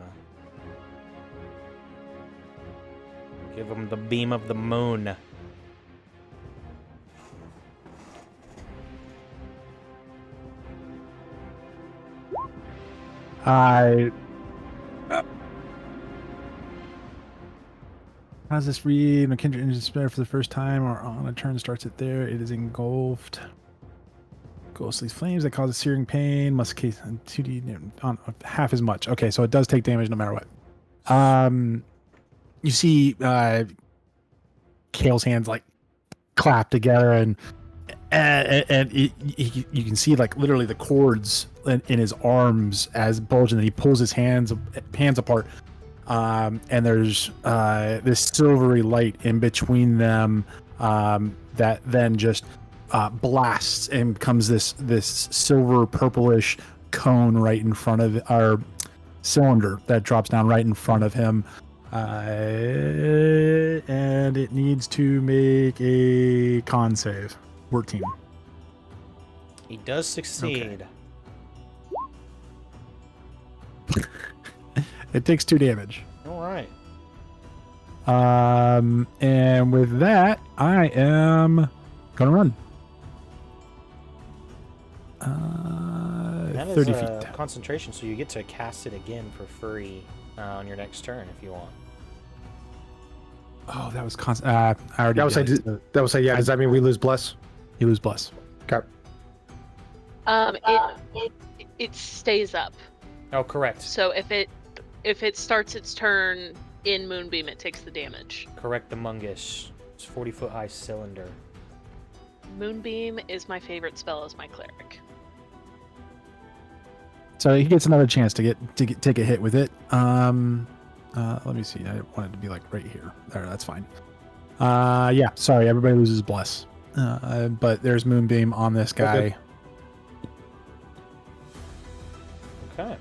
Give him the beam of the moon. How does this read? When a kindred enters despair for the first time or on a turn starts it there, it is engulfed. Ghostly flames that cause a searing pain must case 2d on half as much. Okay, so it does take damage no matter what. You see Kale's hands like clap together, and you can see like literally the cords in his arms as bulge, and then he pulls his hands apart, and there's this silvery light in between them that then just blasts and becomes this silver purplish cone right in front of our cylinder that drops down right in front of him. And it needs to make a con save. 14. He does succeed. It takes 2 damage. All right. And with that, I am gonna run. That is 30 a feet. concentration, so you get to cast it again for free on your next turn if you want. Oh, that was constant. I already That was did say. it, so That would say. Yeah. Does that mean we lose bless? you lose bless. Okay. It stays up. Oh, correct. So if it starts its turn in Moonbeam, it takes the damage. Correct the Mungus. It's 40-foot high cylinder. Moonbeam is my favorite spell as my cleric. So he gets another chance to take a hit with it. Let me see. I want it to be like right here. There, that's fine. Yeah. Sorry, everybody loses bless. But there's Moonbeam on this guy. Okay. Okay.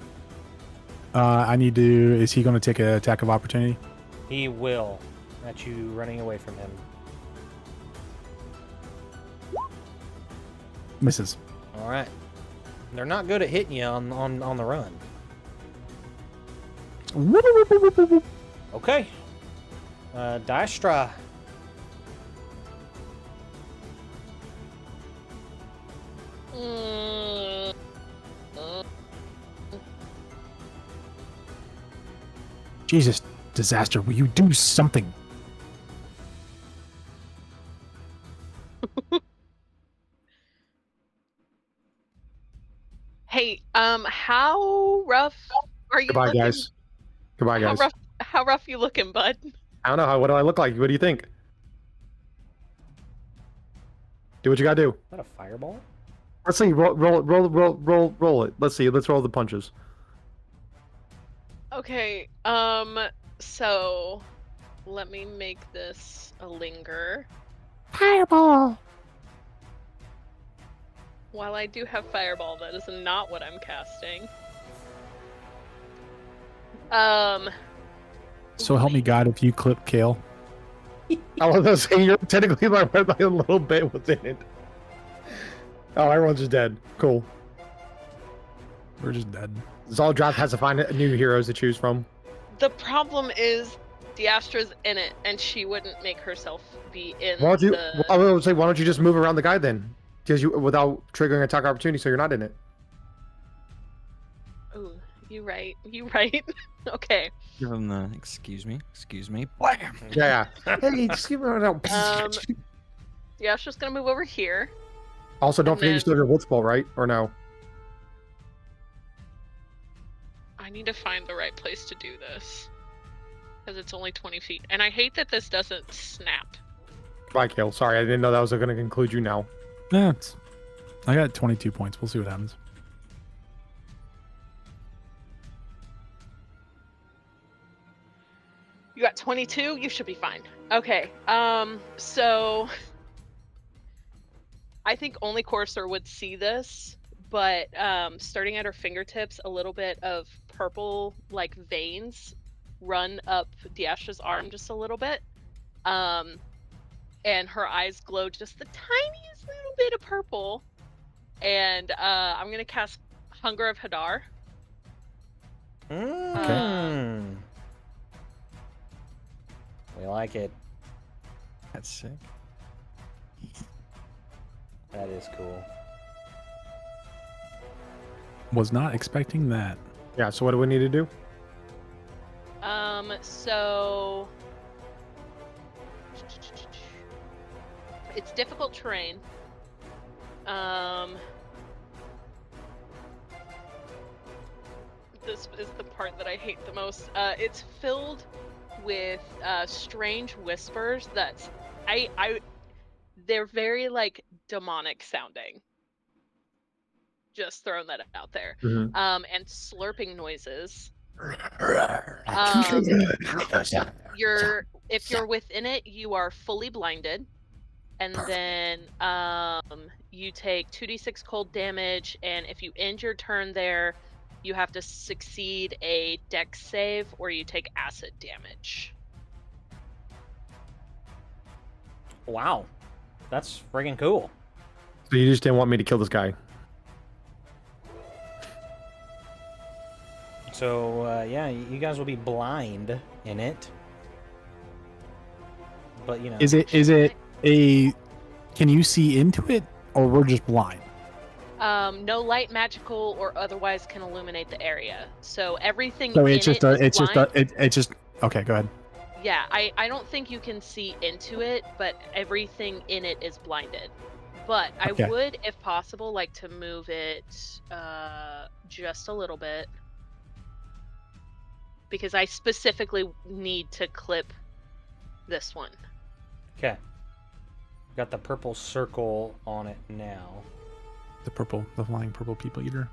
I need to. Is he going to take an attack of opportunity? He will. At you running away from him. Misses. All right. They're not good at hitting you on the run. Okay. Dystra. Jesus, disaster! Will you do something? Hey, how rough are you Goodbye, looking? guys. Goodbye, guys. How rough you looking, bud? I don't know. What do I look like? What do you think? Do what you gotta do. Is that a fireball? Let's see. Roll it. Let's see. Let's roll the punches. Okay, so let me make this a linger. Fireball. While I do have fireball, that is not what I'm casting. So help me God, if you clip Kale. I was gonna say you're technically like a little bit within it. Oh, everyone's just dead. Cool. We're just dead. Zaldroth has to find new heroes to choose from. The problem is Diastra's in it, and she wouldn't make herself be in Why don't you? the... I would say, why don't you just move around the guy then? Because you, without triggering attack opportunity, so you're not in it. Ooh, you right. You right. Okay. Give him the excuse me. Yeah. Hey, just give it out. Diastra's gonna move over here. Also, don't and forget you then- still have your wolf ball, right? Or no? I need to find the right place to do this. Because it's only 20 feet. And I hate that this doesn't snap. Bye, Kale. Sorry, I didn't know that was going to conclude you now. Yeah, I got 22 points. We'll see what happens. You got 22? You should be fine. Okay. So I think only Corsair would see this, but starting at her fingertips, a little bit of purple like veins run up Diastra's arm just a little bit. And her eyes glow just the tiniest little bit of purple. And I'm gonna cast Hunger of Hadar. Mm. We like it. That's sick. That is cool. Was not expecting that. Yeah, so what do we need to do? So it's difficult terrain. This is the part that I hate the most. It's filled with strange whispers that they're very like demonic sounding. Just throwing that out there. Mhm. And slurping noises. If you're within it, you are fully blinded, and then you take 2d6 cold damage, and if you end your turn there, you have to succeed a dex save or you take acid damage. Wow. That's friggin' cool. So you just didn't want me to kill this guy. So, yeah, you guys will be blind in it. but you know. Is it a? Can you see into it, or we're just blind? No light, magical, or otherwise can illuminate the area. So everything So in it's just it a. is It's just blind. a. It's just okay. Go ahead. Yeah, I don't think you can see into it, but everything in it is blinded. But I Okay. would, if possible, like to move it just a little bit. Because I specifically need to clip this one. Okay. Got the purple circle on it now. The flying purple people eater.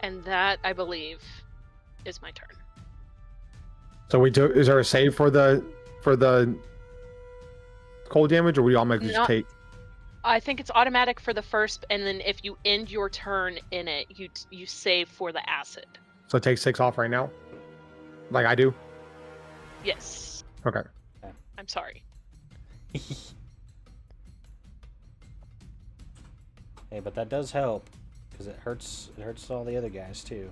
And that, I believe, is my turn. So we do. Is there a save for the cold damage, or we automatically just Not- take? I think it's automatic for the first, and then if you end your turn in it, you save for the acid. So take 6 off right now, like I do. Yes. Okay. I'm sorry. Hey, but that does help because it hurts. It hurts all the other guys too.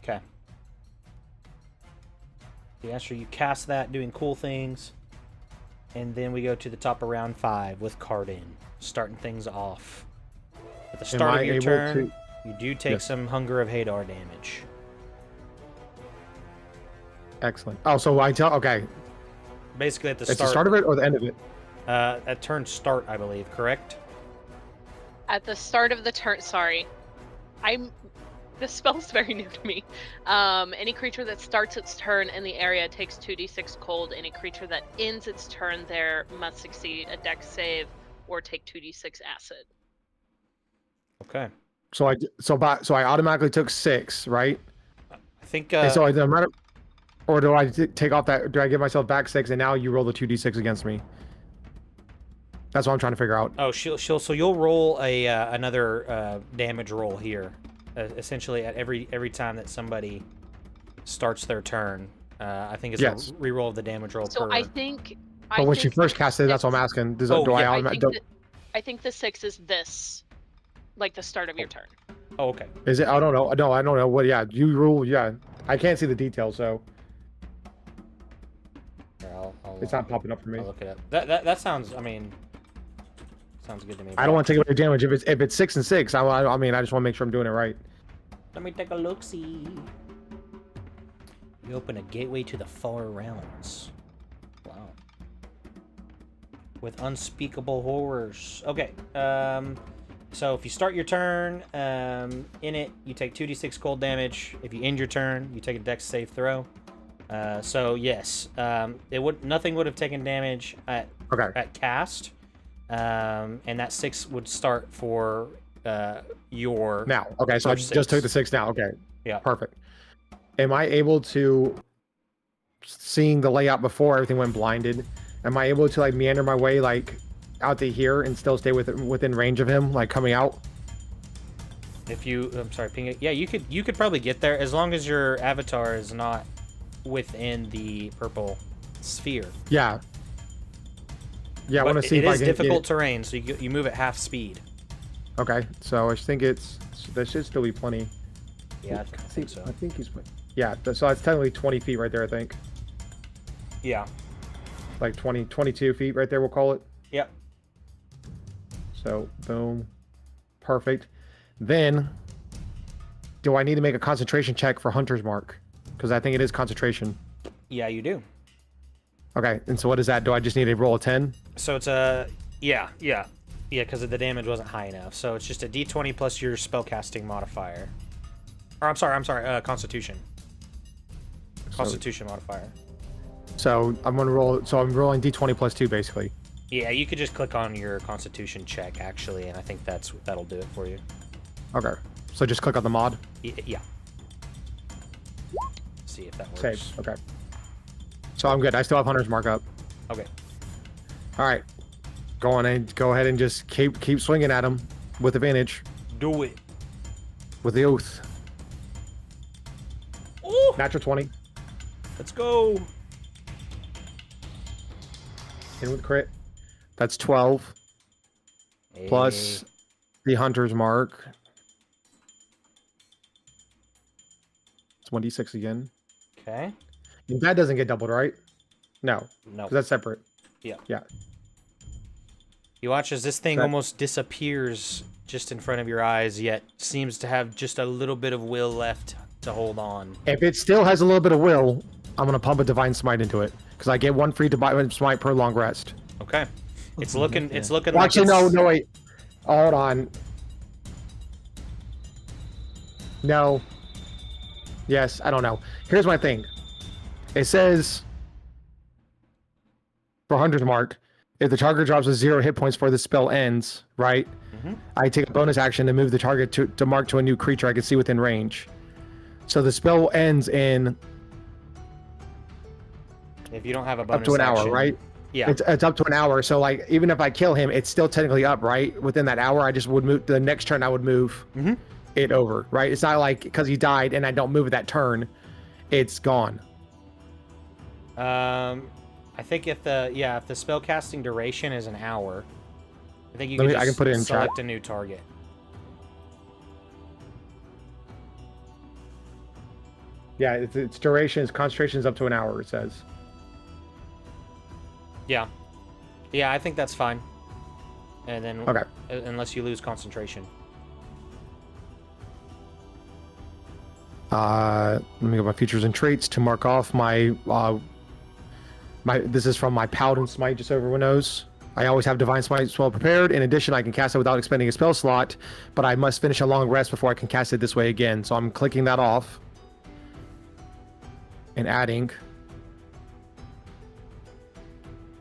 Okay. Yeah, sure. You cast that, doing cool things, and then we go to the top of round 5 with Cardin, starting things off. At the start I of your able turn, to- you do take Yes. some Hunger of Hadar damage. Excellent. Oh, so I tell. Okay. Basically, at the It's the start of it or the end of it? at turn start, I believe. Correct? At the start of the turn, sorry. This spell's very new to me. Any creature that starts its turn in the area takes 2d6 cold. Any creature that ends its turn there must succeed a dex save or take 2d6 acid. Okay. So I automatically took 6, right? I think. And so no matter, or do I take off that? Do I give myself back 6 and now you roll the 2d6 against me? That's what I'm trying to figure out. Oh, she'll. So you'll roll a another damage roll here, essentially at every time that somebody starts their turn. I think it's Yes. a reroll of the damage roll So per. I think. But when she think first the cast it, that's what I'm six- asking. Oh, Do I yeah, automatically? I think the 6 is this, like the start of your turn. Oh, okay. Is it? I don't know. No, I don't know. What? Yeah, you rule. Yeah, I can't see the details, so Here, I'll, it's not popping up for me. I'll look it up. That sounds. I mean, sounds good to me. I don't want to take away damage. If it's 6 and 6, I mean, I just want to make sure I'm doing it right. Let me take a look. See. You open a gateway to the far realms. Wow. With unspeakable horrors. Okay. So if you start your turn, in it, you take 2d6 cold damage. If you end your turn, you take a dex save throw. So yes, nothing would have taken damage at cast, and that 6 would start for your Now, okay, so I First just took 6. the 6 now. Okay, Yeah. perfect. Am I able to, seeing the layout before everything went blinded, am I able to like meander my way like out to here and still stay within range of him, like coming out? If you, I'm sorry, ping it. Yeah, you could probably get there as long as your avatar is not within the purple sphere. Yeah. Yeah, I But want to see it if I is can difficult terrain, so you move at half speed. Okay, so I think there should still be plenty. Yeah, I think so. I think he's. Yeah, so it's technically 20 feet right there. I think Yeah. like 22 feet right there. We'll call it. Yep. So boom, perfect. Then, do I need to make a concentration check for Hunter's Mark? Because I think it is concentration. Yeah, you do. Okay, and so what is that? Do I just need to roll a 10? So it's yeah, because the damage wasn't high enough. So it's just a d20 plus your spellcasting modifier. Or I'm sorry, Constitution. Constitution modifier. So I'm gonna roll. So I'm rolling d20 plus 2 basically. Yeah, you could just click on your Constitution check actually, and I think that'll do it for you. Okay. So just click on the mod. Yeah. See if that works. Save. Okay. So I'm good. I still have Hunter's Mark up. Okay. All right. Go ahead and just keep swinging at him with advantage, Do it. with the oath. Ooh, Natural 20. let's go. 10 with crit. That's 12 plus the hunter's mark. It's 1d6 again. Okay. And that doesn't get doubled, right? No, No. 'cause that's separate. Yeah. Yeah. You watch as this thing That- almost disappears just in front of your eyes, yet seems to have just a little bit of will left to hold on. If it still has a little bit of will, I'm gonna pump a divine smite into it because I get 1 free divine smite per long rest. Okay. It's looking. Okay. It's looking Well, like. actually, it's... no, wait. Hold on. No. Yes, I don't know. Here's my thing. It says for 100 mark, if the target drops with 0 hit points before the spell ends, right? Mhm. I take a bonus action to move the target to mark to a new creature I can see within range. So the spell ends in If you don't have a bonus up to an action, hour, right? Yeah. It's up to an hour. So like even if I kill him, it's still technically up, right? Within that hour, I just would move the next turn. I would move Mhm. it over, right? It's not like because he died and I don't move it that turn, it's gone. I think if the spell casting duration is an hour, I think you Let can me- just I can put it in chat. select a new target. Yeah, its duration, its concentration is up to an hour. It says. Yeah. Yeah, I think that's fine. And then Okay. unless you lose concentration. Let me go to my features and traits to mark off my this is from my Paladin Smite, just so everyone knows. I always have Divine Smite well prepared. In addition, I can cast it without expending a spell slot, but I must finish a long rest before I can cast it this way again. So I'm clicking that off and adding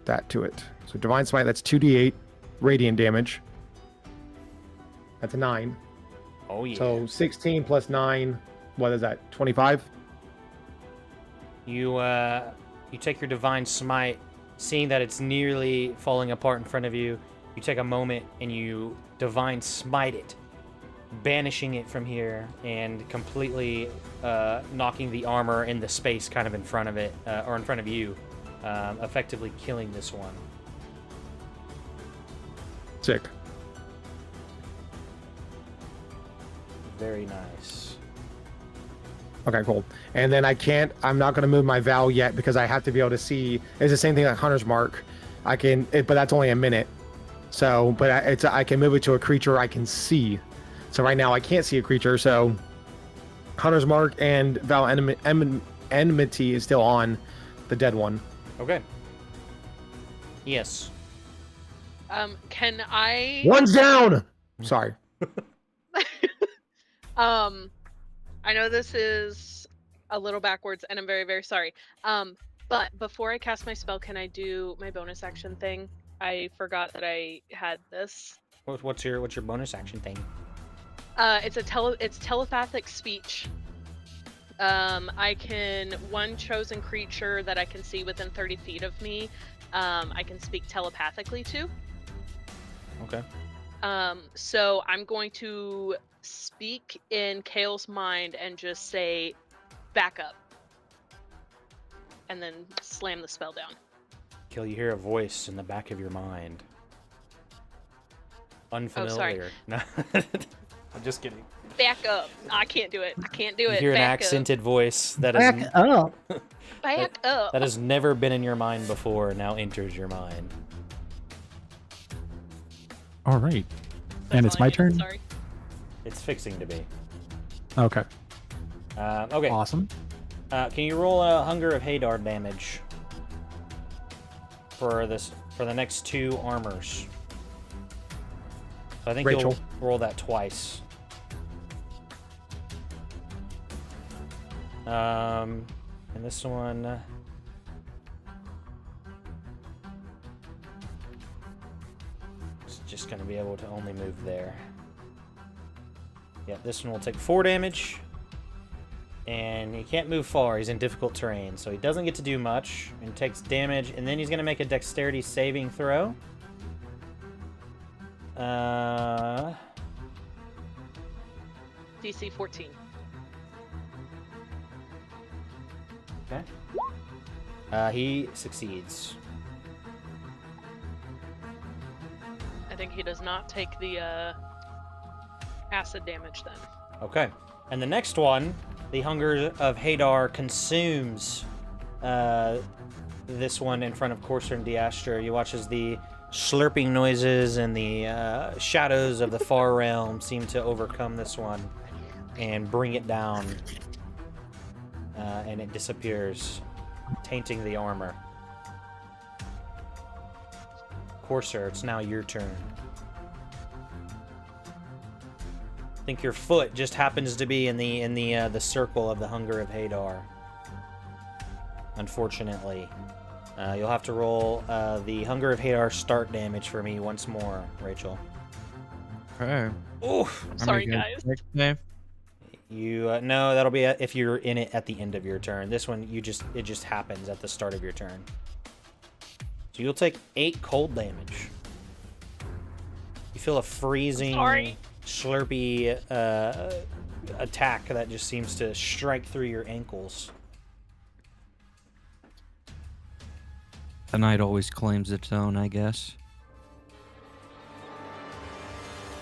that to it. So Divine Smite, that's 2d8 radiant damage. That's a 9. Oh yeah. So 16 plus 9, what is that? 25? You take your divine smite, seeing that it's nearly falling apart in front of you. You take a moment and you divine smite it, banishing it from here and completely knocking the armor in the space kind of in front of it, or in front of you, effectively killing this one. Sick. Very nice. Okay, cool. And then I'm not going to move my Vow yet because I have to be able to see. It's the same thing like Hunter's Mark. But that's only a minute. So, but I can move it to a creature I can see. So right now I can't see a creature. So Hunter's Mark and Vow Enmity is still on the dead one. Okay. Yes. Can I? One's down. Sorry. I know this is a little backwards, and I'm very, very sorry. But before I cast my spell, can I do my bonus action thing? I forgot that I had this. What's your bonus action thing? It's telepathic speech. I can one chosen creature that I can see within 30 feet of me. I can speak telepathically to. Okay. So I'm going to speak in Kale's mind and just say, "Back up," and then slam the spell down. Kill, you hear a voice in the back of your mind. Unfamiliar. sorry. No. I'm just kidding. Back up! I can't do it. I can't do You it. hear an Back accented voice that Back is up. Back up. that has never been in your mind before, now enters your mind. All right. That's And it's all I my need, turn? Sorry. It's fixing to be. Okay. Okay. Awesome. Can you roll a Hunger of Hadar damage for the next 2 armors? So I think Rachel. you'll roll that twice. And this one. It's just gonna be able to only move there. Yeah, this one will take 4 damage. And he can't move far. He's in difficult terrain, so he doesn't get to do much and takes damage. And then he's gonna make a dexterity saving throw. DC 14. Okay. He succeeds. I think he does not take the acid damage then. Okay. And the next one, the Hunger of Hadar consumes this one in front of Corsair and Diastra. You watch as the slurping noises and the shadows of the far realm seem to overcome this one and bring it down. And it disappears, tainting the armor. Corsair, it's now your turn. I think your foot just happens to be in the circle of the Hunger of Hadar. Unfortunately, you'll have to roll the Hunger of Hadar start damage for me once more, Rachel. Okay. Oof. Sorry, guys. Okay. You no, that'll be if you're in it at the end of your turn. This one, it just happens at the start of your turn. So you'll take 8 cold damage. You feel a freezing, slurpy attack that just seems to strike through your ankles. The night always claims its own, I guess.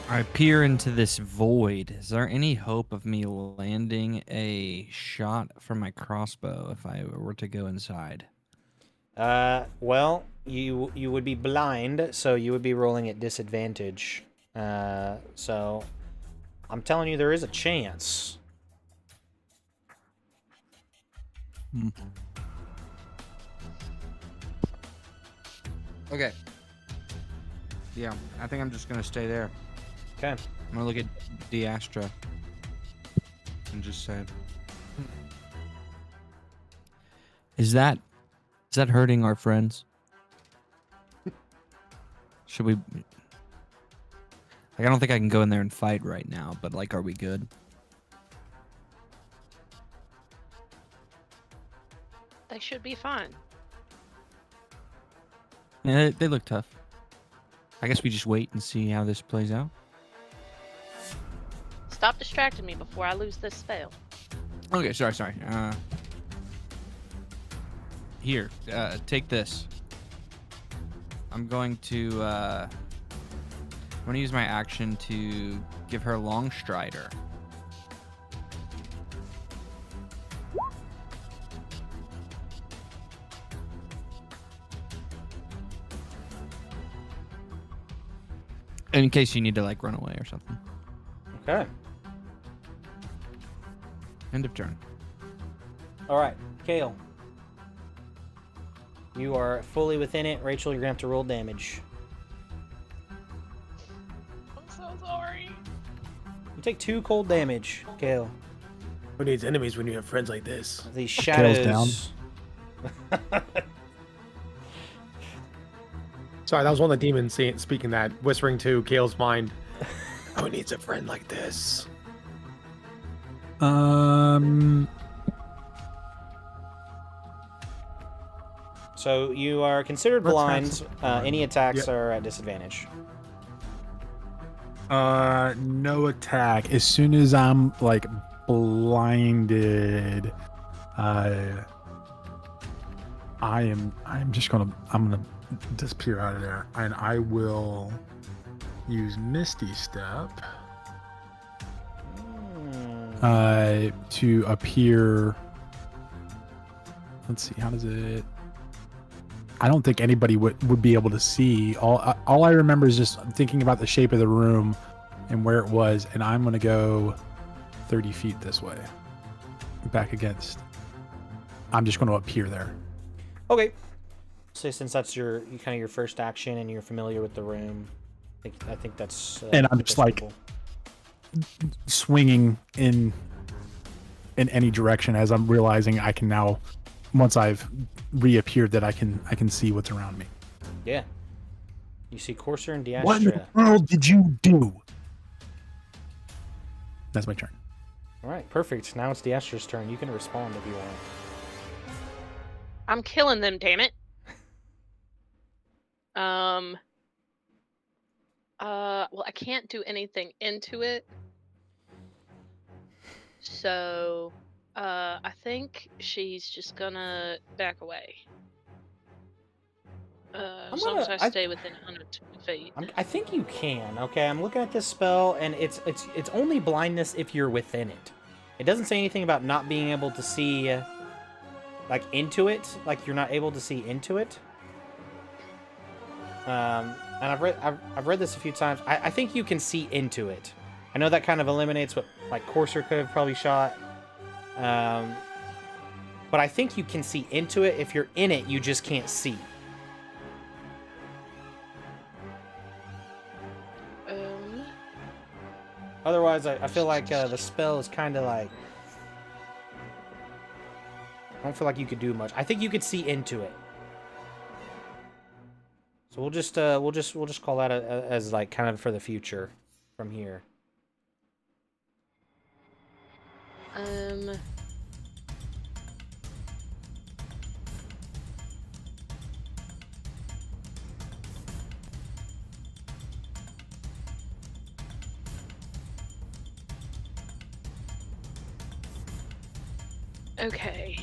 I peer into this void. Is there any hope of me landing a shot from my crossbow if I were to go inside? Well, you would be blind, so you would be rolling at disadvantage. So I'm telling you, there is a chance. Okay. Yeah, I think I'm just gonna stay there. Okay. I'm gonna look at Diastra and just say, "Is that hurting our friends? Should we? Like, I don't think I can go in there and fight right now, but like, are we good?" They should be fine. Yeah, they look tough. I guess we just wait and see how this plays out. Stop distracting me before I lose this spell. Okay, sorry. Here, take this. I'm going to use my action to give her Long Strider. In case you need to like run away or something. Okay. End of turn. All right, Kale. You are fully within it. Rachel, you're gonna have to roll damage. I'm so sorry. You take 2 cold damage, Kale. Who needs enemies when you have friends like this? These Kale's shadows. Sorry, that was one of the demons speaking that, whispering to Kale's mind. Who needs a friend like this? So you are considered Let's blind. have some- Any attacks Yep. are at disadvantage. No attack. As soon as I'm like blinded, I'm gonna disappear out of there, and I will use Misty Step to appear. Let's see, how does it? I don't think anybody would be able to see. All I remember is just thinking about the shape of the room and where it was, and I'm gonna go 30 feet this way, back against. I'm just gonna appear there. Okay. So since that's your kind of your first action and you're familiar with the room, I think that's. And I'm just like doable. swinging in any direction as I'm realizing I can now, once I've reappeared, that I can see what's around me. Yeah. You see Corsair and Diastra. What in the world did you do? That's my turn. All right, perfect. Now it's Diastra's turn. You can respond if you want. I'm killing them, damn it. Well, I can't do anything into it. So, I think she's just gonna back away. As long as I stay within 120 feet. I think you can. Okay, I'm looking at this spell, and it's only blindness if you're within it. It doesn't say anything about not being able to see, like, into it. Like, you're not able to see into it. And I've read this a few times. I think you can see into it. I know that kind of eliminates what, like, Courser could have probably shot. But I think you can see into it. If you're in it, you just can't see. Otherwise, I feel like the spell is kind of like... I don't feel like you could do much. I think you could see into it. So we'll just call that as like kind of for the future from here. Okay.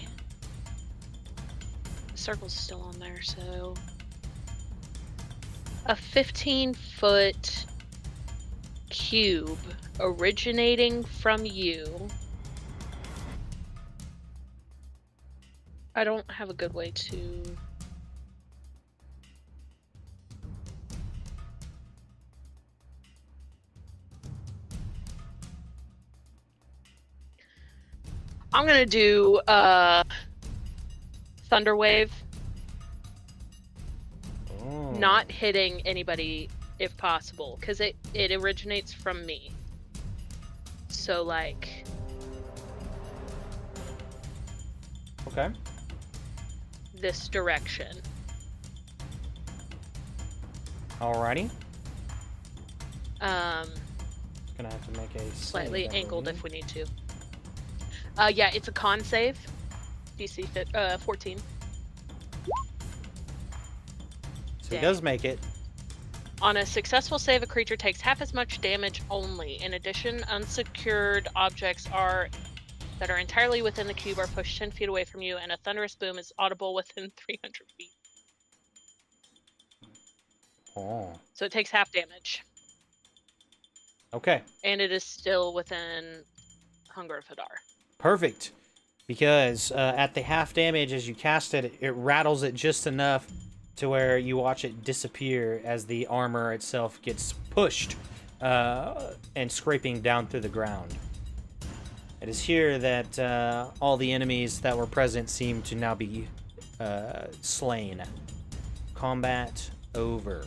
The circle's still on there, so a 15-foot cube originating from you. I don't have a good way to... I'm gonna do Thunder Wave. Oh. Not hitting anybody if possible, because it originates from me. So, like... Okay. This direction. Alrighty. Um, Gonna have to make a slightly save, I angled believe. if we need to. Yeah, it's a con save. DC 14. So he does make it. On a successful save, a creature takes half as much damage only. In addition, unsecured objects that are entirely within the cube are pushed 10 feet away from you, and a thunderous boom is audible within 300 feet. Oh. So it takes half damage. Okay. And it is still within Hunger of Hadar. Perfect. Because at the half damage as you cast it, it rattles it just enough to where you watch it disappear as the armor itself gets pushed and scraping down through the ground. It is here that all the enemies that were present seem to now be slain. Combat over.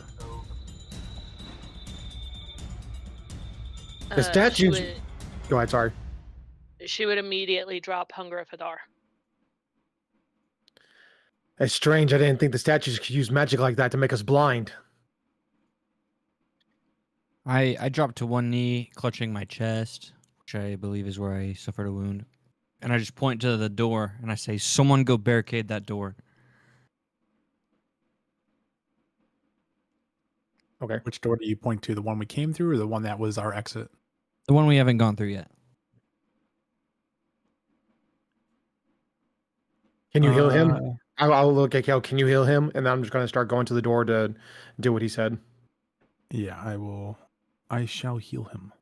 The statues. Go ahead, sorry. She would immediately drop Hunger of Hadar. It's strange. I didn't think the statues could use magic like that to make us blind. I dropped to one knee, clutching my chest, which I believe is where I suffered a wound. And I just point to the door and I say, "Someone go barricade that door." Okay. Which door do you point to? The one we came through or the one that was our exit? The one we haven't gone through yet. Can you heal him? I'll look at Kel. Can you heal him? And then I'm just going to start going to the door to do what he said. Yeah, I will. I shall heal him.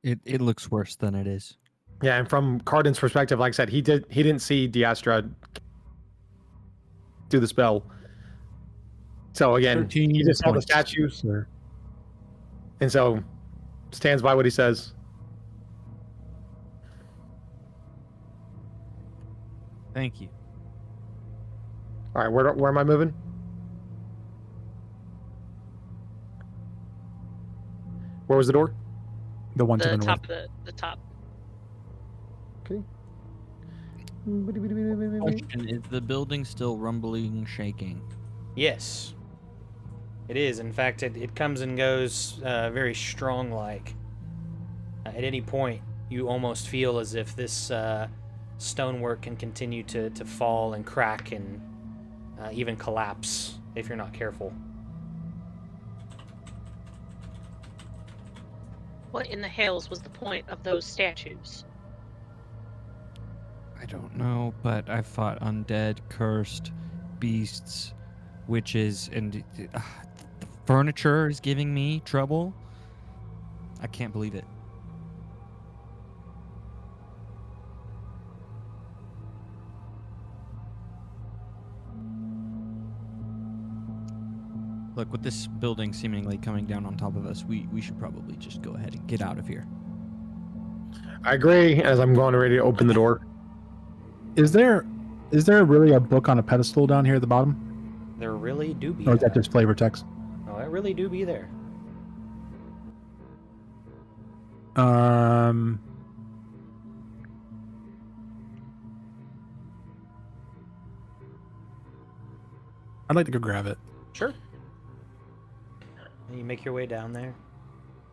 It looks worse than it is. Yeah, and from Cardin's perspective, like I said, he didn't see Diastra do the spell. So again, 13 he just saw the points, statues, sir. and so stands by what he says. Thank you. All right, where am I moving? Where was the door? The one to The the top north. of the top. Okay. Question, is the building still rumbling, shaking? Yes. It is. In fact, it comes and goes very strong-like. At any point, you almost feel as if this stonework can continue to fall and crack and even collapse if you're not careful. What in the hells was the point of those statues? I don't know, but I fought undead, cursed, beasts, which is and the furniture is giving me trouble. I can't believe it. Look, with this building seemingly coming down on top of us, we should probably just go ahead and get out of here. I agree. As I'm going ready to open the door. Is there really a book on a pedestal down here at the bottom? There really do be. Or is that just flavor text? Oh, it really do be there. I'd like to go grab it. Sure. And you make your way down there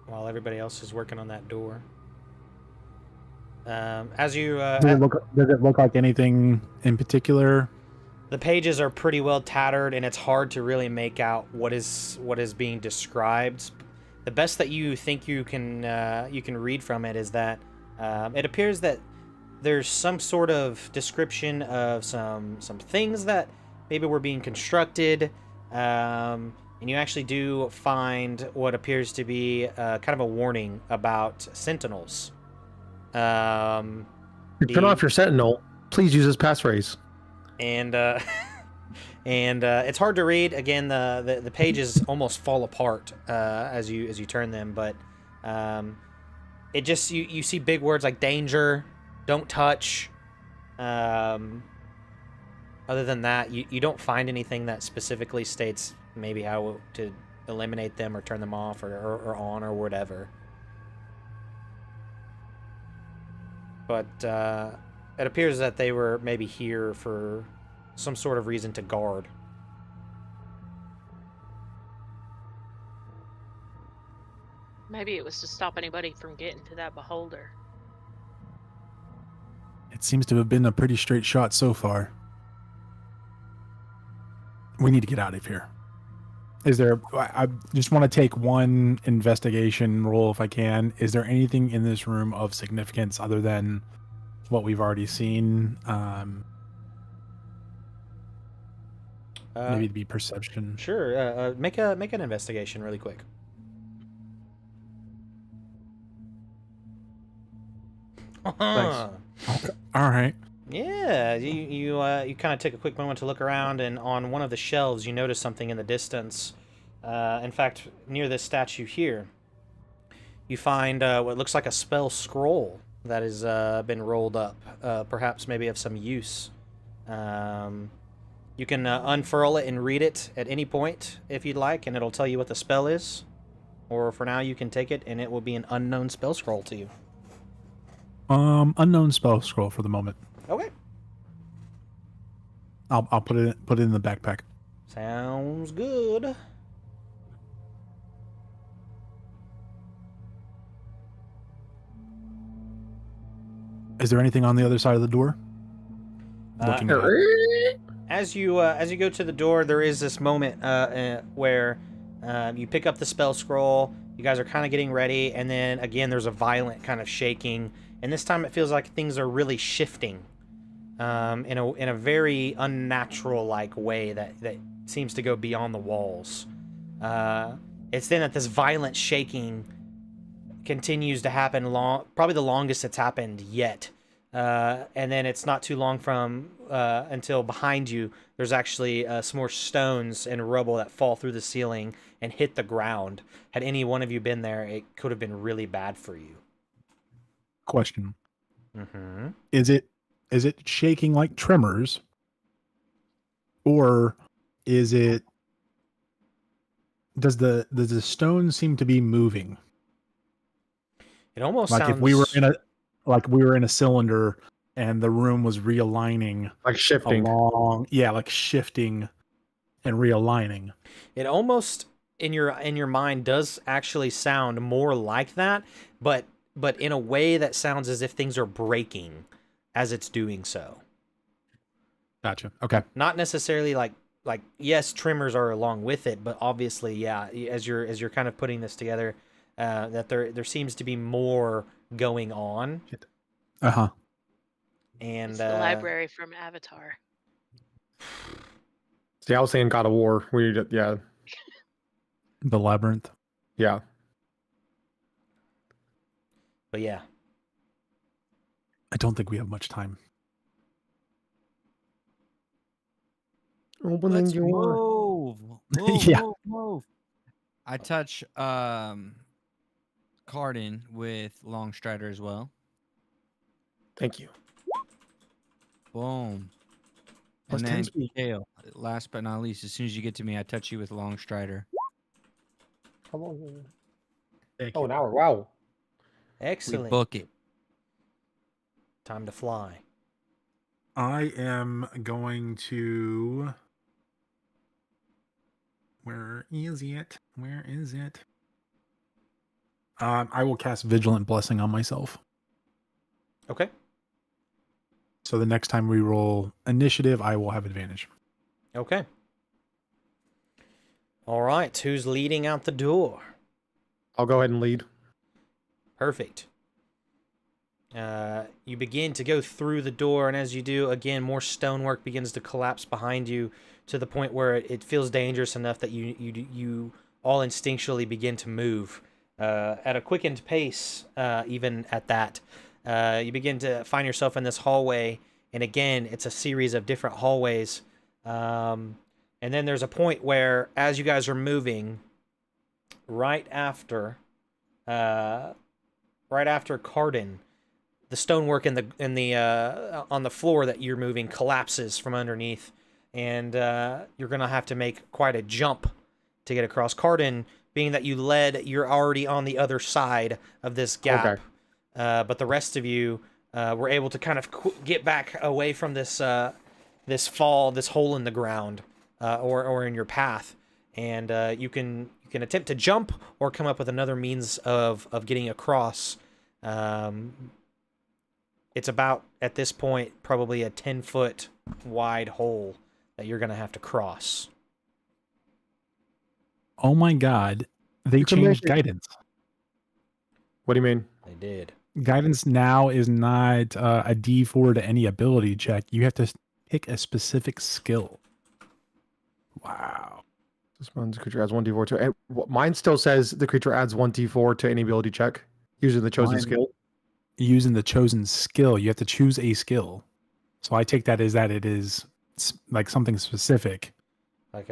while everybody else is working on that door. As you, Does it look like anything in particular? the pages are pretty well tattered, and it's hard to really make out what is being described. The best that you think you can read from it is that it appears that there's some sort of description of some things that maybe were being constructed, and you actually do find what appears to be kind of a warning about sentinels. Turn off your sentinel. Please use this passphrase. And it's hard to read. Again, the pages almost fall apart as you turn them, but it just you see big words like danger, don't touch. Other than that, you don't find anything that specifically states maybe how to eliminate them or turn them off or on or whatever. But it appears that they were maybe here for some sort of reason to guard. Maybe it was to stop anybody from getting to that beholder. It seems to have been a pretty straight shot so far. We need to get out of here. I just want to take one investigation roll if I can. Is there anything in this room of significance other than what we've already seen? Maybe it'd be perception. Sure. Make an investigation really quick. Thanks. Okay. All right. Yeah, you kind of take a quick moment to look around, and on one of the shelves you notice something in the distance. In fact, near this statue here, you find what looks like a spell scroll that has been rolled up, perhaps maybe of some use. You can unfurl it and read it at any point if you'd like, and it'll tell you what the spell is. Or for now, you can take it, and it will be an unknown spell scroll to you. Unknown spell scroll for the moment. Okay. I'll put it in the backpack. Sounds good. Is there anything on the other side of the door? Looking at it. As you go to the door, there is this moment where you pick up the spell scroll. You guys are kind of getting ready, and then again, there's a violent kind of shaking, and this time it feels like things are really shifting in a very unnatural like way that seems to go beyond the walls. It's then that this violent shaking continues to happen probably the longest it's happened yet. And then it's not too long from until behind you there's actually some more stones and rubble that fall through the ceiling and hit the ground. Had any one of you been there, it could have been really bad for you. Question. Mm-hmm. Is it shaking like tremors, or does the stone seem to be moving? It almost like sounds if we were in a cylinder and the room was realigning, Like shifting. like shifting and realigning. It almost in your mind does actually sound more like that, but in a way that sounds as if things are breaking as it's doing so. Gotcha. Okay. Not necessarily like yes, tremors are along with it, but obviously, yeah, as you're kind of putting this together, that there seems to be more going on. Uh-huh. And It's the library from Avatar. See, I was saying God of War. Yeah, The labyrinth. yeah. But yeah, I don't think we have much time. Open Let's the door. move. Move, Yeah. move. I touch Cardin with Long Strider as well. Thank you. Boom. Plus And 10 then speed. Kale, last but not least, as soon as you get to me, I touch you with Long Strider. How long? is it? Thank Oh, an hour. Wow. excellent. We book it. Time to fly. I am going to. Where is it? Where is it? I will cast Vigilant Blessing on myself. Okay. So the next time we roll initiative, I will have advantage. Okay. All right. Who's leading out the door? I'll go ahead and lead. Perfect. You begin to go through the door, and as you do, again, more stonework begins to collapse behind you to the point where it feels dangerous enough that you all instinctually begin to move at a quickened pace. Even at that, you begin to find yourself in this hallway, and again, it's a series of different hallways. And then there's a point where, as you guys are moving, right after Cardin, the stonework in the on the floor that you're moving collapses from underneath, and you're gonna have to make quite a jump to get across. Cardin, being that you led, you're already on the other side of this gap, Okay. but the rest of you were able to kind of get back away from this this hole in the ground, or in your path, and you can attempt to jump or come up with another means of getting across. It's about, at this point, probably a 10-foot wide hole that you're going to have to cross. Oh my god. They You can changed make it. guidance. What do you mean? They did. Guidance now is not a D4 to any ability check. You have to pick a specific skill. Wow. This one's creature adds 1d4 to. Mine still says the creature adds 1d4 to any ability check using the chosen Mine- skill. Using the chosen skill, you have to choose a skill. So I take that as that it is like something specific. Like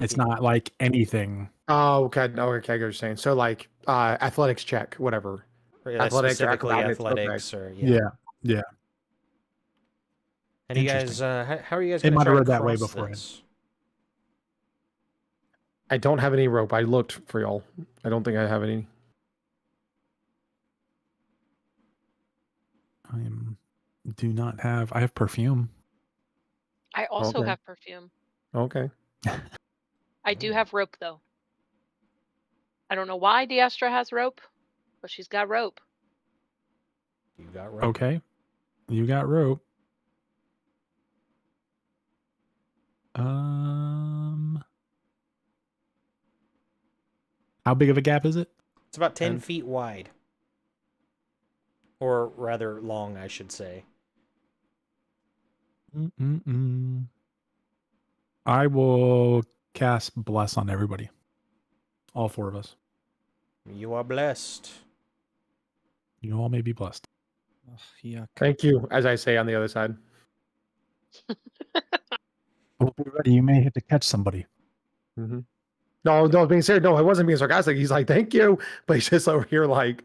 It's not like anything. Oh, okay. No, okay, I get what you're saying. So, like, athletics check, whatever. athletics or specifically acrobatics, okay. athletics, or yeah. Yeah. And you guys, Interesting. how are you guys It going to might try have to read that way cross beforehand. this? I don't have any rope. I looked for y'all. I don't think I have any. I have perfume. I also Okay. have perfume. Okay. I do have rope though. I don't know why Diastra has rope, but she's got rope. You got rope. Okay. You got rope. How big of a gap is it? It's about 10 10. feet wide. Or rather long, I should say. I will cast Bless on everybody. All four of us. You are blessed. You all may be blessed. Ugh, yuck. Thank you, as I say on the other side. Well, be ready. You may have to catch somebody. Mm-hmm. No, being serious. No, I wasn't being sarcastic. He's like, thank you. But he's just over here like,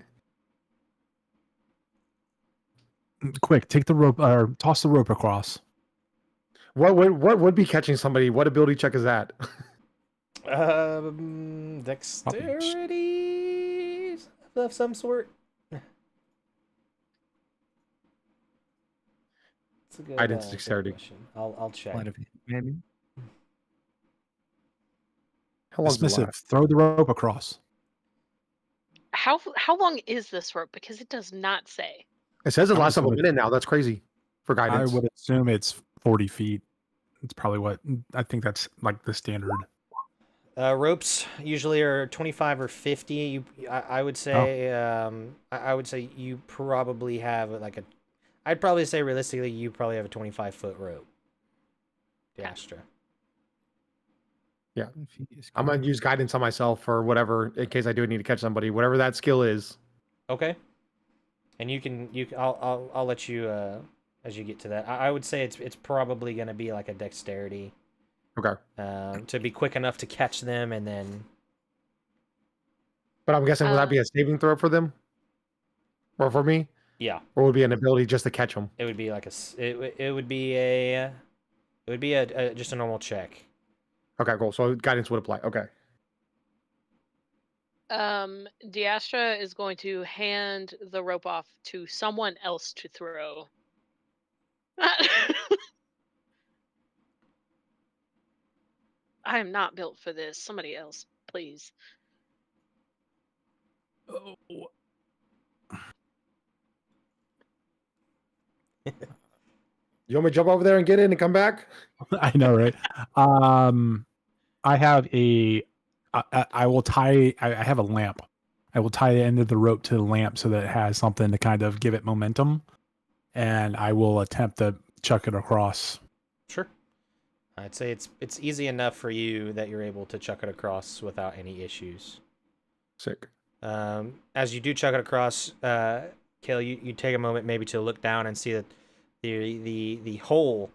Quick, take the rope or toss the rope across. what would be catching somebody? What ability check is that? Dexterity of some sort. It's a good, Guidance, good dexterity. question. I'll check. Might have been, maybe. How long does it Dismissive. last? Throw the rope across. How long is this rope? Because it does not say. It says it I lasts would a assume minute now. That's crazy for guidance. I would assume it's 40 feet. It's probably what I think that's like the standard. Ropes usually are 25 or 50. I would say, I would say you probably have like I'd probably say realistically you probably have a 25-foot rope. Okay. Diastra. Yeah. If he is I'm gonna use guidance on myself for whatever, in case I do need to catch somebody, whatever that skill is. Okay. And I'll let you as you get to that. I would say it's probably gonna be like a dexterity. Okay. To be quick enough to catch them, and then But I'm guessing would that be a saving throw for them, or for me, yeah, or would it be an ability just to catch them? it would be like it would be a just a normal check. Okay, cool. So guidance would apply. Okay. Diastra is going to hand the rope off to someone else to throw. I am not built for this. Somebody else, please. Oh. You want me to jump over there and get in and come back? I know, right? I have I will tie. I have a lamp. I will tie the end of the rope to the lamp so that it has something to kind of give it momentum, and I will attempt to chuck it across. Sure. I'd say it's easy enough for you that you're able to chuck it across without any issues. Sick. As you do chuck it across, Kale, you take a moment maybe to look down and see that the hole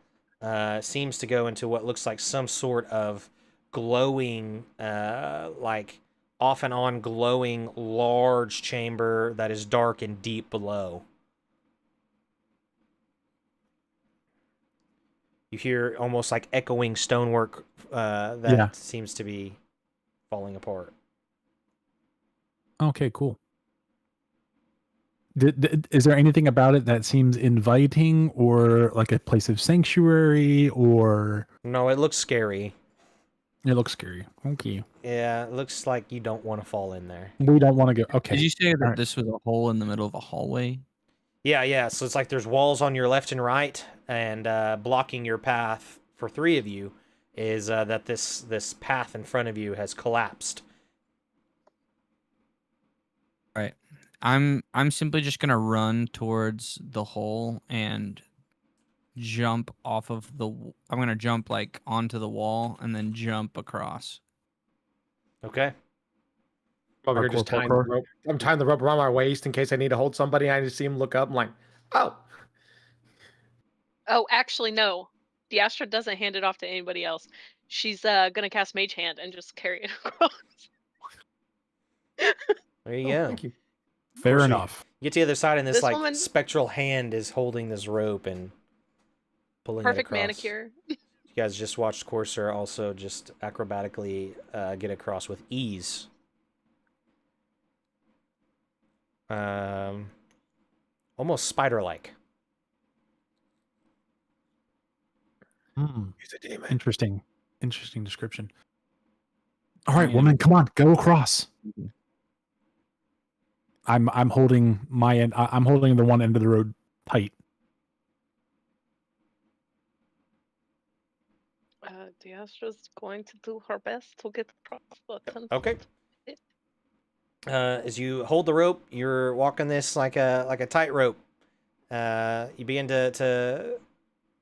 seems to go into what looks like some sort of glowing, like off and on glowing large chamber that is dark and deep below. You hear almost like echoing stonework that seems to be falling apart. Okay, cool. Is there anything about it that seems inviting or like a place of sanctuary, or No, it looks scary. it looks scary? Okay. Yeah, it looks like you don't want to fall in there. We don't want to go. Okay. Did you say that Alright. this was a hole in the middle of a hallway? Yeah. So it's like there's walls on your left and right, and blocking your path for three of you is that this path in front of you has collapsed. Right. I'm simply just gonna run towards the hole and jump off of I'm gonna jump like onto the wall and then jump across. Okay. Over here, Parkour, just tying parkour. the rope. I'm tying the rope around my waist in case I need to hold somebody. I just see him look up. I'm like, oh. Oh, actually, no. Diastra doesn't hand it off to anybody else. She's gonna cast Mage Hand and just carry it across. There you Oh, go. thank you. Fair course you- enough. You get to the other side, and this This like woman- spectral hand is holding this rope and pulling Perfect it across. manicure. You guys just watched Corsair also just acrobatically get across with ease. Almost spider-like. He's a demon. Interesting description. All right, woman, come on, go across. I'm holding my end. I'm holding the one end of the road tight. Diastra's going to do her best to get across the Okay. As you hold the rope, you're walking this like a tightrope. You begin to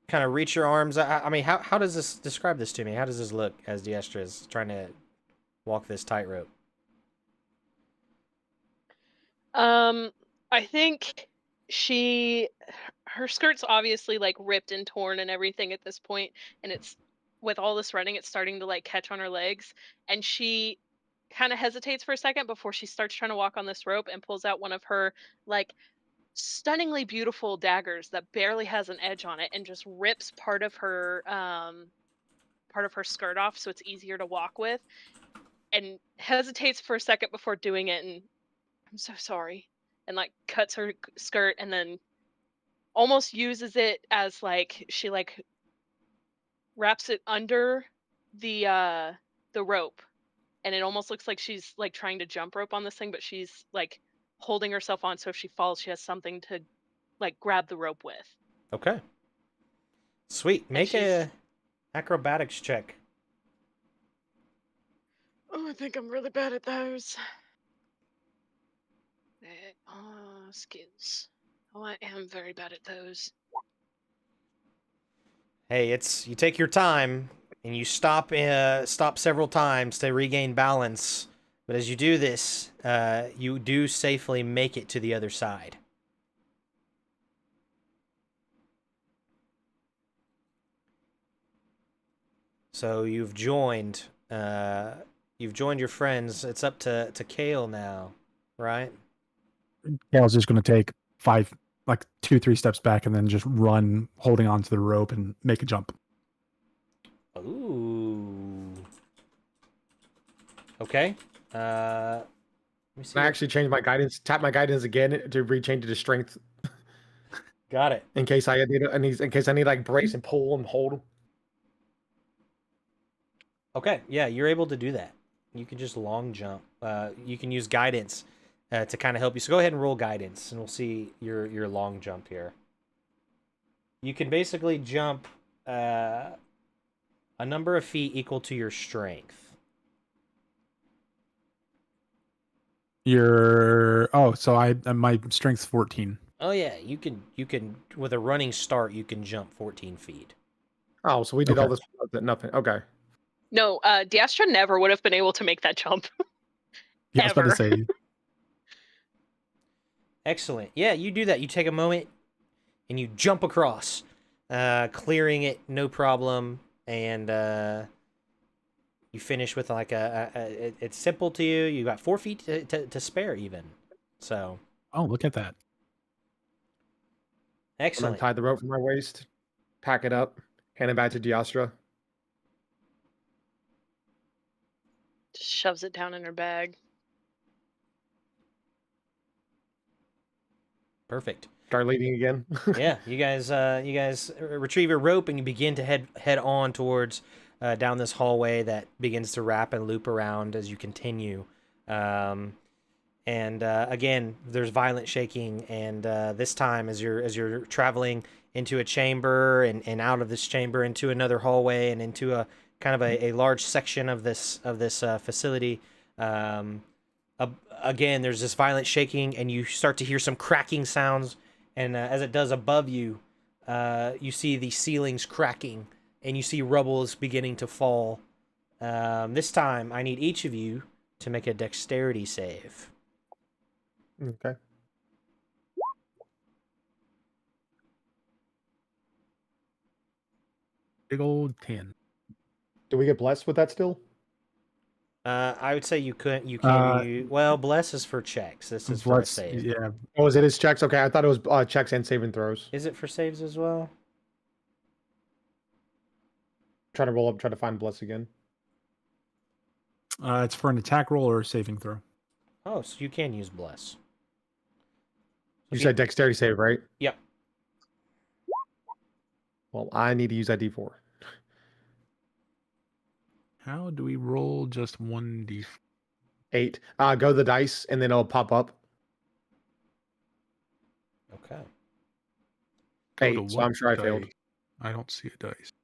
kind of reach your arms. I mean, how does this describe this to me? How does this look as Diestra is trying to walk this tightrope? I think her skirt's obviously like ripped and torn and everything at this point, and it's with all this running, it's starting to like catch on her legs, and she kind of hesitates for a second before she starts trying to walk on this rope and pulls out one of her like stunningly beautiful daggers that barely has an edge on it and just rips part of her skirt off so it's easier to walk with, and hesitates for a second before doing it, and I'm so sorry, and like cuts her skirt and then almost uses it as like she like wraps it under the rope, and it almost looks like she's like trying to jump rope on this thing, but she's like holding herself on so if she falls she has something to like grab the rope with. Okay. Sweet. Make a acrobatics check. Oh, I think I'm really bad at those. Skills. Oh, I am very bad at those. Hey, you take your time. and you stop several times to regain balance. But as you do this, you do safely make it to the other side. So you've joined your friends. It's up to Kale now, right? Kale's just going to take 2-3 steps back and then just run, holding onto the rope and make a jump. Ooh. Okay. Let me see. I actually changed my guidance. Tap my guidance again to rechange it to strength Got it. in case I need like brace and pull and hold. Okay, yeah, you're able to do that. You can just long jump. You can use guidance to kind of help you. So go ahead and roll guidance, and we'll see your long jump here. You can basically jump a number of feet equal to your strength. My strength's 14. Oh yeah, you can with a running start you can jump 14 feet. Oh, so we did Okay. all this nothing. Okay. No, Diastra never would have been able to make that jump. Yeah, I was about to Ever. say, Excellent. Yeah, you do that. You take a moment and you jump across, clearing it no problem, and you finish with like it's simple to you. You got 4 feet to spare even. So oh, look at that. excellent. Untie the rope from my waist, pack it up, hand it back to Diastra. Just shoves it down in her bag. Perfect. Start leading again. Yeah, you guys retrieve your rope and you begin to head on towards down this hallway that begins to wrap and loop around as you continue. Again, there's violent shaking, and this time as you're traveling into a chamber and out of this chamber into another hallway and into a kind of a large section of this facility. Again, there's this violent shaking, and you start to hear some cracking sounds. And as it does above you, you see the ceilings cracking, and you see rubble is beginning to fall. This time, I need each of you to make a dexterity save. Okay. Big old 10. Do we get blessed with that still? I would say you can well, bless is for checks. This is for a Let's, save. yeah, Oh, is it his checks? Okay, I thought it was checks and saving throws. Is it for saves as well? Try to roll up, try to find bless again. it's for an attack roll or a saving throw. Oh, so you can use bless. You said dexterity save, right? Yep. Well, I need to use that D4. How do we roll just 1d? 8. Go the dice, and then it'll pop up. Okay. 8. So I'm sure I failed. I don't see a dice.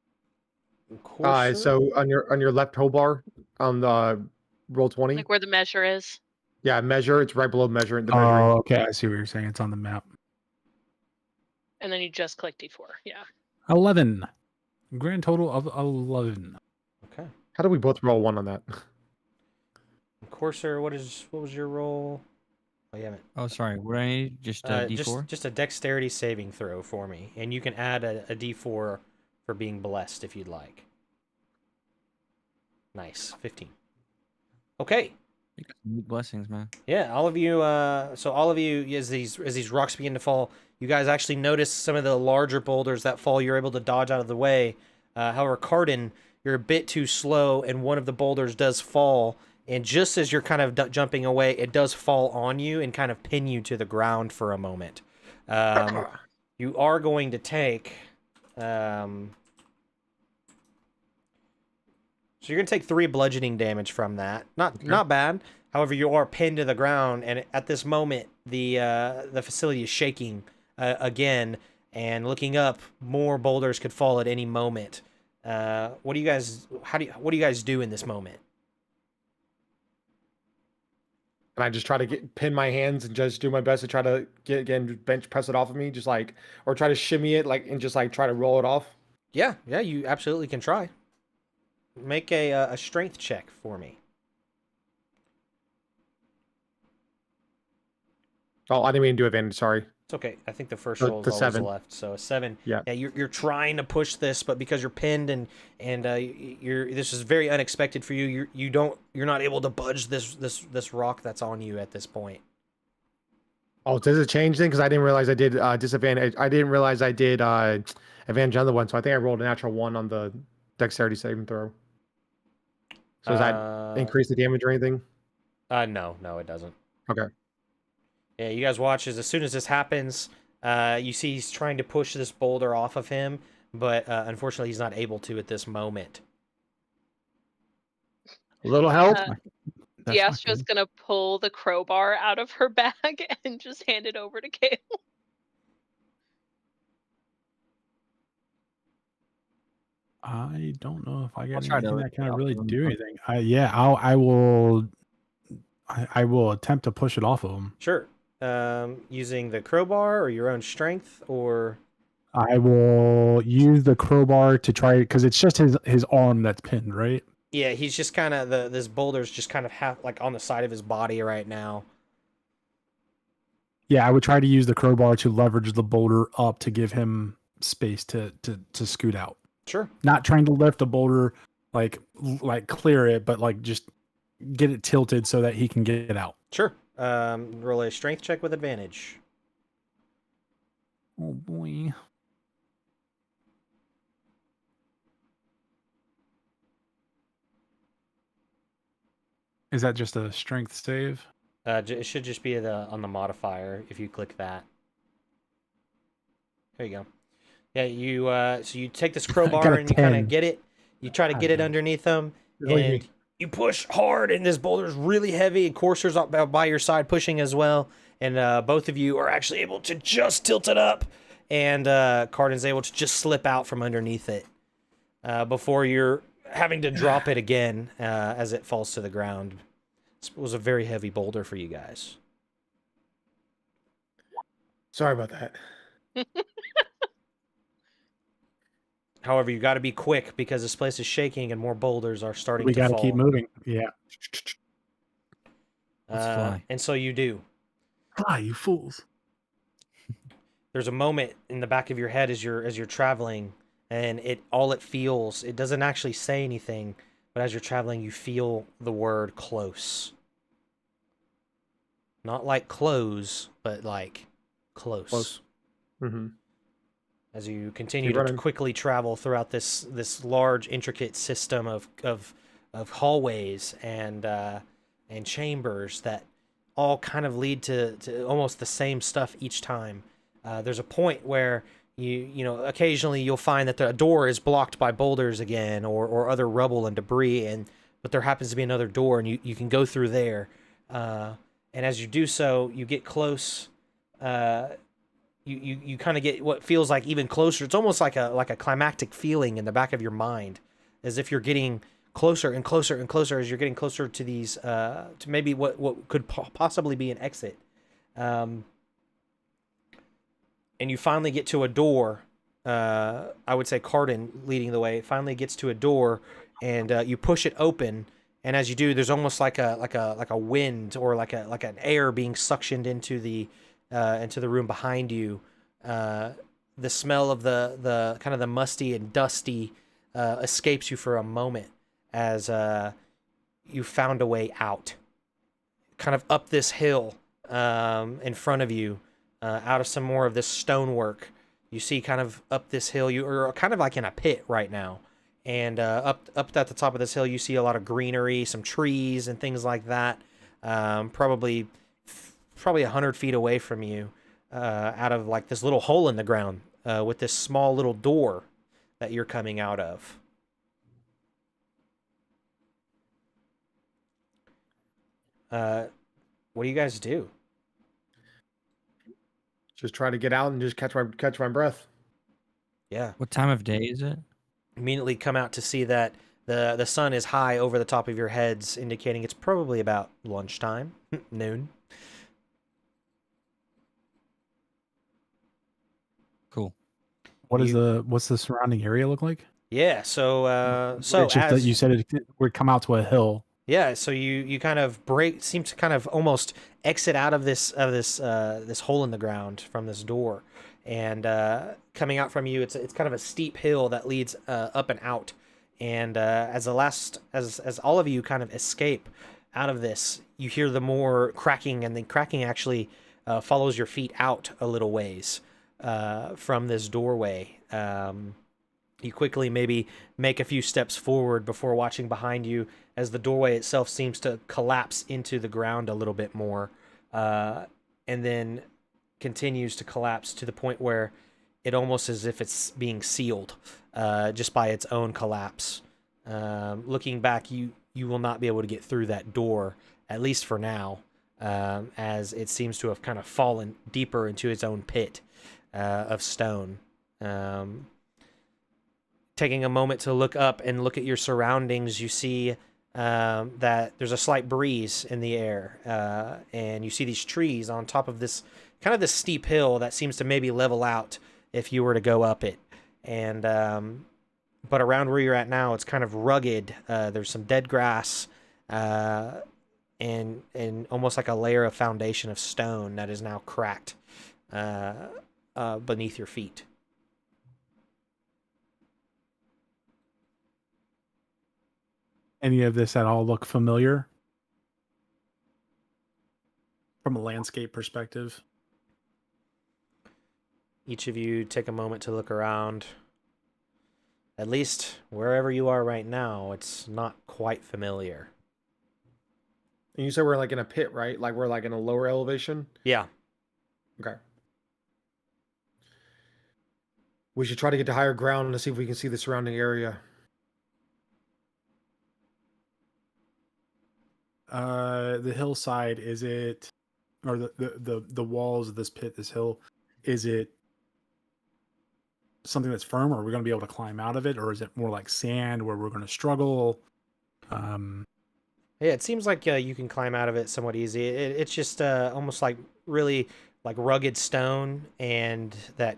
Courser? So on your left toolbar on the roll 20, Like where the measure is. yeah, measure. It's right below measure. The measuring. Oh, okay. I see what you're saying. It's on the map. And then you just click D4. Yeah. 11. Grand total of 11. Okay. How do we both roll 1 on that? Courser, what was your roll? Oh, you haven't. Oh, sorry. What do I need? Just D4? Just a dexterity saving throw for me, and you can add a D4 for being blessed if you'd like. Nice, 15. Okay. Blessings, man. Yeah, all of you. So all of you, as these rocks begin to fall, you guys actually notice some of the larger boulders that fall. You're able to dodge out of the way. However, Cardin, you're a bit too slow, and one of the boulders does fall. And just as you're kind of jumping away, it does fall on you and kind of pin you to the ground for a moment. You are going to take. So you're going to take 3 bludgeoning damage from that. Not bad. However, you are pinned to the ground, and at this moment, the facility is shaking again. And looking up, more boulders could fall at any moment. What do you guys do in this moment? And I just try to pin my hands and just do my best to try to bench press it off of me, just like, or try to shimmy it, like, and just like try to roll it off. Yeah, you absolutely can try. Make a strength check for me. Oh, I didn't mean to do advantage. Sorry. It's okay. I think the first The- roll is the always 7. left. So a 7. Yeah. Yeah. You're trying to push this, but because you're pinned and you're this is very unexpected for you. You're not able to budge this rock that's on you at this point. Oh, does it change then? Because I didn't realize I did disadvantage. I didn't realize I did advantage on the one. So I think I rolled a natural 1 on the dexterity saving throw. So does that increase the damage or anything? No, it doesn't. Okay. Yeah, you guys watch as soon as this happens, you see he's trying to push this boulder off of him, but unfortunately he's not able to at this moment. A little help. That's not Diastra's good. gonna pull the crowbar out of her bag and just hand it over to Kale. I don't know if I got try to anything lift that can it off really of him, do but- anything. I will attempt to push it off of him. Sure. Using the crowbar or your own strength or I will use the crowbar to try because it's just his arm that's pinned, right? yeah, he's just kind of this boulder's just kind of half like on the side of his body right now. Yeah, I would try to use the crowbar to leverage the boulder up to give him space to scoot out. Sure. Not trying to lift a boulder like clear it, but like just get it tilted so that he can get out. Sure. Roll a strength check with advantage. Oh boy. Is that just a strength save? It should just be on the modifier if you click that. There you go. Yeah, you so you take this got crowbar a and you kind 10. of get it. You try to get it God. underneath him, Really? and you push hard, and this boulder's really heavy, and Courser's up by your side pushing as well, and both of you are actually able to just tilt it up, and Cardin's able to just slip out from underneath it before you're having to drop it again as it falls to the ground. This was a very heavy boulder for you guys. Sorry about that. However, you got to be quick because this place is shaking and more boulders are starting We to got to fall. keep moving. Yeah. Let's fly. And so you do. Fly, you fools. There's a moment in the back of your head as you're traveling, and it feels. It doesn't actually say anything, but as you're traveling, you feel the word close. Not like close, but like close. Close. Mm-hmm. As you continue Keep to running. quickly travel throughout this large, intricate system of hallways and chambers that all kind of lead to almost the same stuff each time. There's a point where you know occasionally you'll find that the door is blocked by boulders again or other rubble and debris, but there happens to be another door and you can go through there. And as you do so, you get close. You kind of get what feels like even closer. It's almost like a climactic feeling in the back of your mind, as if you're getting closer and closer and closer as you're getting closer to these to maybe what could possibly be an exit. And you finally get to a door. I would say Cardin leading the way finally gets to a door, and you push it open. And as you do, there's almost like a wind or like an air being suctioned into the room behind you. The smell of the kind of the musty and dusty escapes you for a moment as you found a way out, kind of up this hill in front of you, out of some more of this stonework. You see kind of up this hill, you are kind of like in a pit right now. And up at the top of this hill, you see a lot of greenery, some trees and things like that. Probably 100 feet away from you, out of like this little hole in the ground with this small little door that you're coming out of. What do you guys do? Just try to get out and just catch my breath. Yeah. What time of day is it? Immediately come out to see that the sun is high over the top of your heads, indicating it's probably about lunchtime, noon. Cool. What's the surrounding area look like? Yeah. So It's just that you said it would come out to a hill. yeah, so you kind of seem to kind of almost exit out of this hole in the ground from this door, and coming out from you, it's kind of a steep hill that leads up and out, and as as all of you kind of escape out of this, you hear the more cracking, and the cracking actually follows your feet out a little ways from this doorway. You quickly maybe make a few steps forward before watching behind you as the doorway itself seems to collapse into the ground a little bit more, and then continues to collapse to the point where it almost as if it's being sealed just by its own collapse. Looking back, you will not be able to get through that door, at least for now, as it seems to have kind of fallen deeper into its own pit of stone. Taking a moment to look up and look at your surroundings, you see that there's a slight breeze in the air, and you see these trees on top of this kind of this steep hill that seems to maybe level out if you were to go up it. And but around where you're at now, it's kind of rugged. There's some dead grass, and almost like a layer of foundation of stone that is now cracked beneath your feet. Any of this at all look familiar from a landscape perspective? Each of you take a moment to look around. At least wherever you are right now, it's not quite familiar. And you said we're like in a pit, right? Like we're like in a lower elevation? Yeah. Okay. We should try to get to higher ground to see if we can see the surrounding area. The hillside, is it, or the walls of this pit, this hill, is it something that's firm, or are we going to be able to climb out of it, or is it more like sand where we're going to struggle? Yeah, it seems like you can climb out of it somewhat easy. It's just almost like really like rugged stone, and that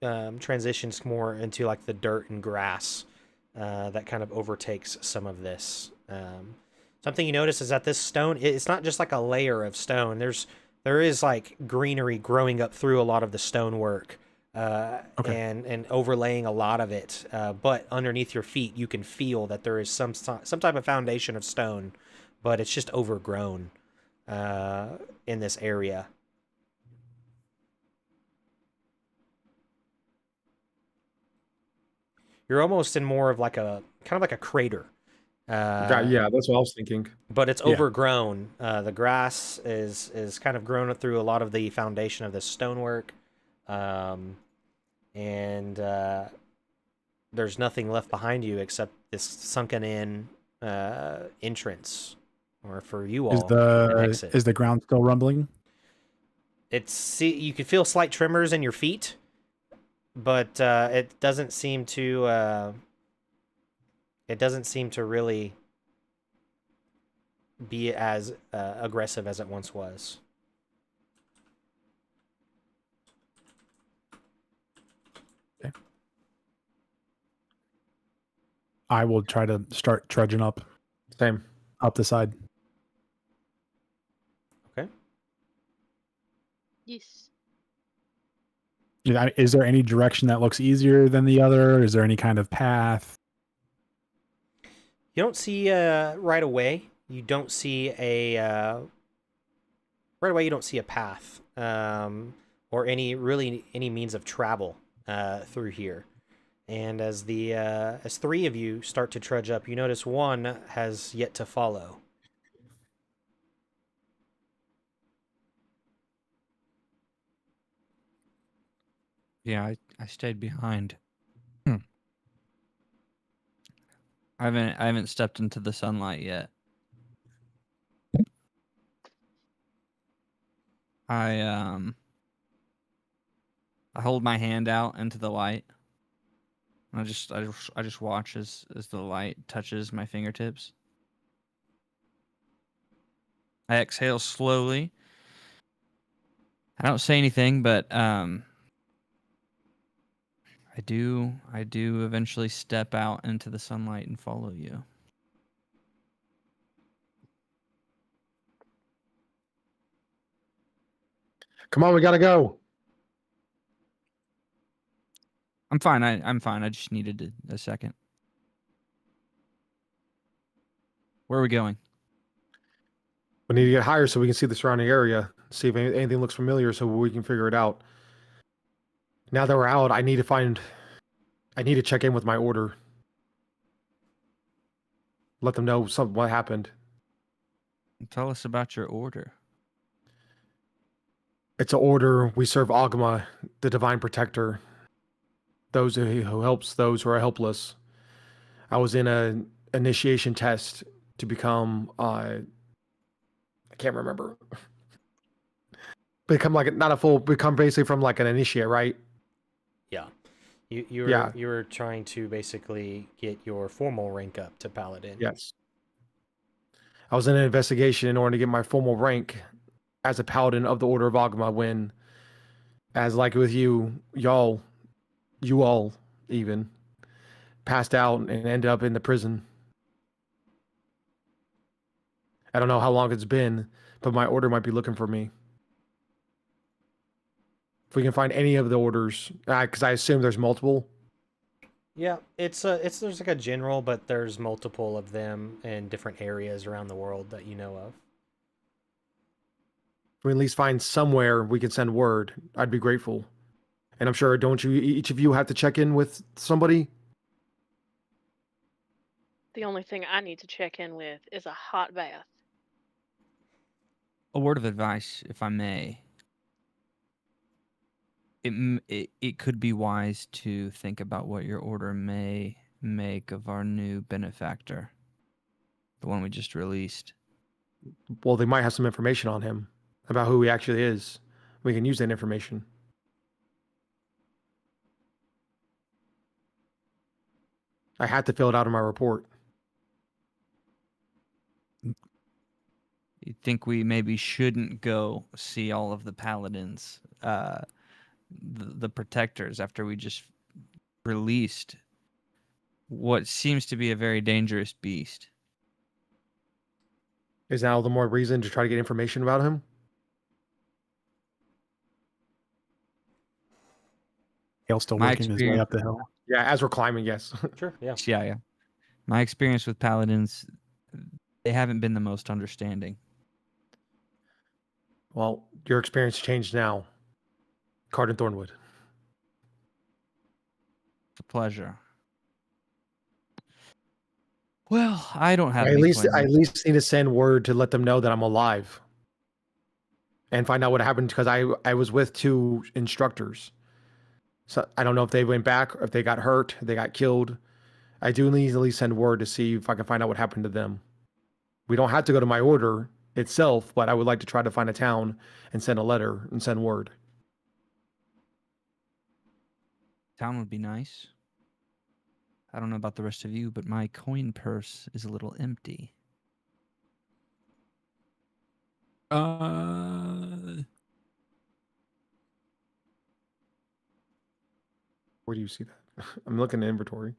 transitions more into like the dirt and grass that kind of overtakes some of this. Something you notice is that this stone, it's not just like a layer of stone. There is like greenery growing up through a lot of the stonework, and overlaying a lot of it. But underneath your feet, you can feel that there is some type of foundation of stone, but it's just overgrown in this area. You're almost in more of like a kind of like a crater. Yeah, that's what I was thinking. But it's overgrown. The grass is kind of grown through a lot of the foundation of this stonework, and there's nothing left behind you except this sunken in entrance, or for you all, an exit. Is the ground still rumbling? You can feel slight tremors in your feet, but it doesn't seem to. It doesn't seem to really be as aggressive as it once was. Okay. I will try to start trudging up. Same. Up the side. Okay. Yes. Is there any direction that looks easier than the other? Is there any kind of path? You don't see right away. You don't see a right away. You don't see a path or any means of travel through here. And as three of you start to trudge up, you notice one has yet to follow. Yeah, I stayed behind. I haven't stepped into the sunlight yet. I hold my hand out into the light. I just watch as the light touches my fingertips. I exhale slowly. I don't say anything, but I I do eventually step out into the sunlight and follow you. Come on, we gotta go. I'm fine. I'm fine. I just needed a second. Where are we going? We need to get higher so we can see the surrounding area, see if anything looks familiar, so we can figure it out. Now that we're out, I need to check in with my order. Let them know what happened. Tell us about your order. It's an order. We serve Agma, the divine protector. Those who helps those who are helpless. I was in an initiation test to become I can't remember. Become become basically from like an initiate, right? Yeah. You were trying to basically get your formal rank up to paladin. Yes. I was in an investigation in order to get my formal rank as a paladin of the Order of Agma when, as like with you all even, passed out and ended up in the prison. I don't know how long it's been, but my order might be looking for me. If we can find any of the orders, because I assume there's multiple. Yeah, there's like a general, but there's multiple of them in different areas around the world that you know of. If we at least find somewhere we can send word, I'd be grateful. And I'm sure, don't you, each of you have to check in with somebody? The only thing I need to check in with is a hot bath. A word of advice, if I may. It could be wise to think about what your order may make of our new benefactor, the one we just released. Well, they might have some information on him about who he actually is. We can use that information. I had to fill it out in my report. You think we maybe shouldn't go see all of the paladins, the protectors, after we just released what seems to be a very dangerous beast? Is that all the more reason to try to get information about him? Hale's still My working his way experience- up the hill. Yeah, as we're climbing, yes. Sure, yeah. Yeah. My experience with paladins, they haven't been the most understanding. Well, your experience changed now. Cardin Thornwood. It's a pleasure. Well, I don't have I at any least plans. need to send word to let them know that I'm alive. And find out what happened because I was with 2 instructors. So I don't know if they went back or if they got hurt, if they got killed. I do need to at least send word to see if I can find out what happened to them. We don't have to go to my order itself, but I would like to try to find a town and send a letter and send word. Town would be nice. I don't know about the rest of you, but my coin purse is a little empty. Where do you see that? I'm looking at inventory.